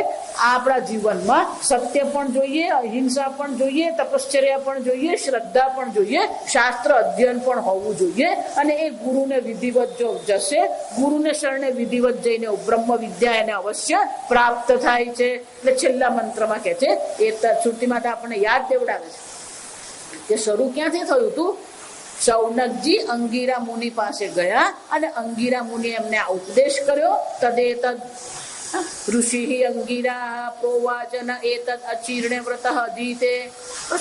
આપણા જીવનમાં સત્ય પણ જોઈએ, અહિંસા પણ જોઈએ, તપશ્ચર્યા પણ જોઈએ, શ્રદ્ધા પણ જોઈએ, શાસ્ત્ર અધ્યયન પણ હોવું જોઈએ. અને એ ગુરુને વિધિવત જો જશે, ગુરુને શરણે વિધિવત જઈને બ્રહ્મ વિદ્યા એને અવશ્ય પ્રાપ્ત થાય છે. એટલે છેલ્લા મંત્રમાં કે છે, એ શ્રુતિમાં આપણને યાદ દેવડાવે છે કે શરૂ ક્યાંથી થયું હતું? શૌનકજી અંગીરા મુનિ પાસે ગયા અને અંગીરા મુનિ એમને આ ઉપદેશ કર્યો. તદેતદ ઋષિ અંગીરા પ્રોવાચન એતદ અચીર્ણે વ્રત અધીતે.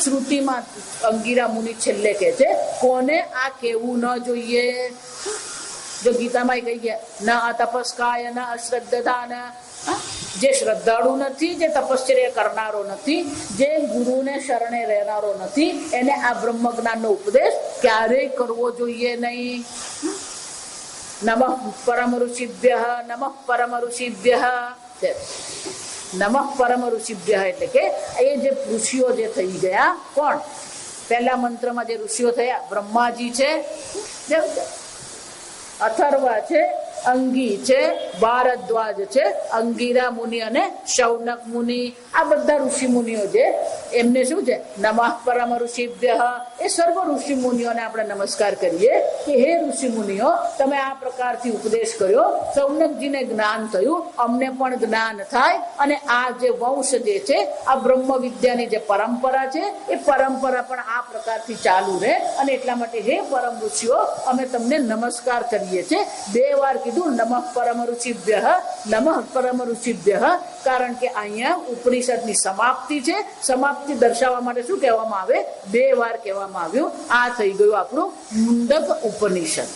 શ્રુતિમાં અંગીરા મુનિ છેલ્લે કે છે કોને આ કેવું ન જોઈએ? જો ગીતામાં કહી ગયા ન તપસ્કાય ન અશ્રદ્ધતા, જે શ્રદ્ધાળુ નથી, જે તપશ્ચર્ય કરનારો નથી, જે ગુરુને શરણે રહેનારો નથી, એને આ બ્રહ્મ જ્ઞાનનો ઉપદેશ ક્યારેય કરવો જોઈએ નહીં. નમઃ પરમ ઋષિભ્ય, નમઃ પરમ ઋષિભ્ય, નમઃ પરમ ઋષિભ્ય. એટલે કે એ જે ઋષિઓ જે થઈ ગયા, કોણ? પહેલા મંત્રમાં જે ઋષિઓ થયા, બ્રહ્માજી છે, અથર્વા છે, અંગી છે, ભારદ્વાજ છે, અંગીરા મુનિ અને શૌનક મુનિ, આ બધા ઋષિ મુનિઓ છે. એમને શું છે? નમઃ પરમ ઋષિભ્ય. એ સર્વ ઋષિ મુનિઓને આપણે નમસ્કાર કરીએ કે હે ઋષિ મુનિઓ, તમે આ પ્રકારથી ઉપદેશ કર્યો, શૌનકજીને જ્ઞાન થયું, અમને પણ જ્ઞાન થાય, અને આ જે વંશ જે છે, આ બ્રહ્મ વિદ્યાની જે પરંપરા છે, એ પરંપરા પણ આ પ્રકારથી ચાલુ રહે. અને એટલા માટે હે પરમ ઋષિઓ, અમે તમને નમસ્કાર કરીએ છીએ. 2 વાર કીધું નમઃ પરમ ઋષિભ્ય, નમઃ પરમ ઋષિભ્ય, કારણ કે અહીંયા ઉપનિષદની સમાપ્તિ છે. સમાપ્તિ દર્શાવવા માટે શું કહેવામાં આવે? 2 વાર કહેવામાં આવ્યું. આ થઈ ગયું આપણું મુંડક ઉપનિષદ.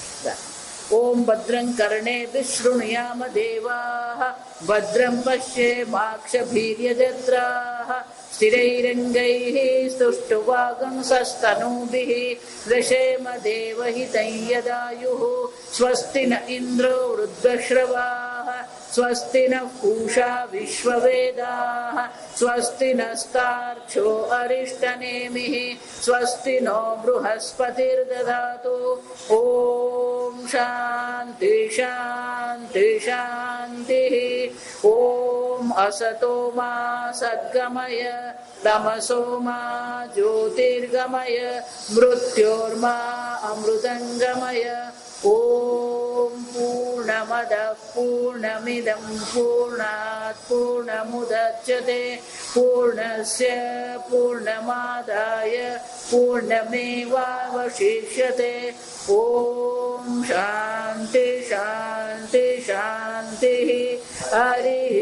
ઓમ ભદ્રં કર્ણેભિઃ શૃણુયામ દેવાઃ, ભદ્રં પશ્યેમાક્ષભીર્યજત્રાઃ, સ્થિરૈરંગૈઃ स्तुष्टुवागंसस्तनूभिः दशेम देवहितं यदायुः. स्वस्ति न इन्द्रो वृद्धश्रवाः, स्वस्ति नः पूषा विश्ववेदाः, स्वस्ति नस्तार्क्ष्यो अरिष्टनेमिः, स्वस्ति नो बृहस्पतिर्दधातु. ओम शान्ति शान्ति शान्तिः. ओम असतो मा सद्गमय, तमसो मा ज्योतिर्गमय, मृत्योर्मा अमृतंगमय. ओम पूर्णमदः पूर्णमिदं पूर्णात् पूर्णमुदच्यते, पूर्णस्य पूर्णमादाय पूर्णमेवावशिष्यते. ओम शान्ति शान्ति शान्तिः. हरिः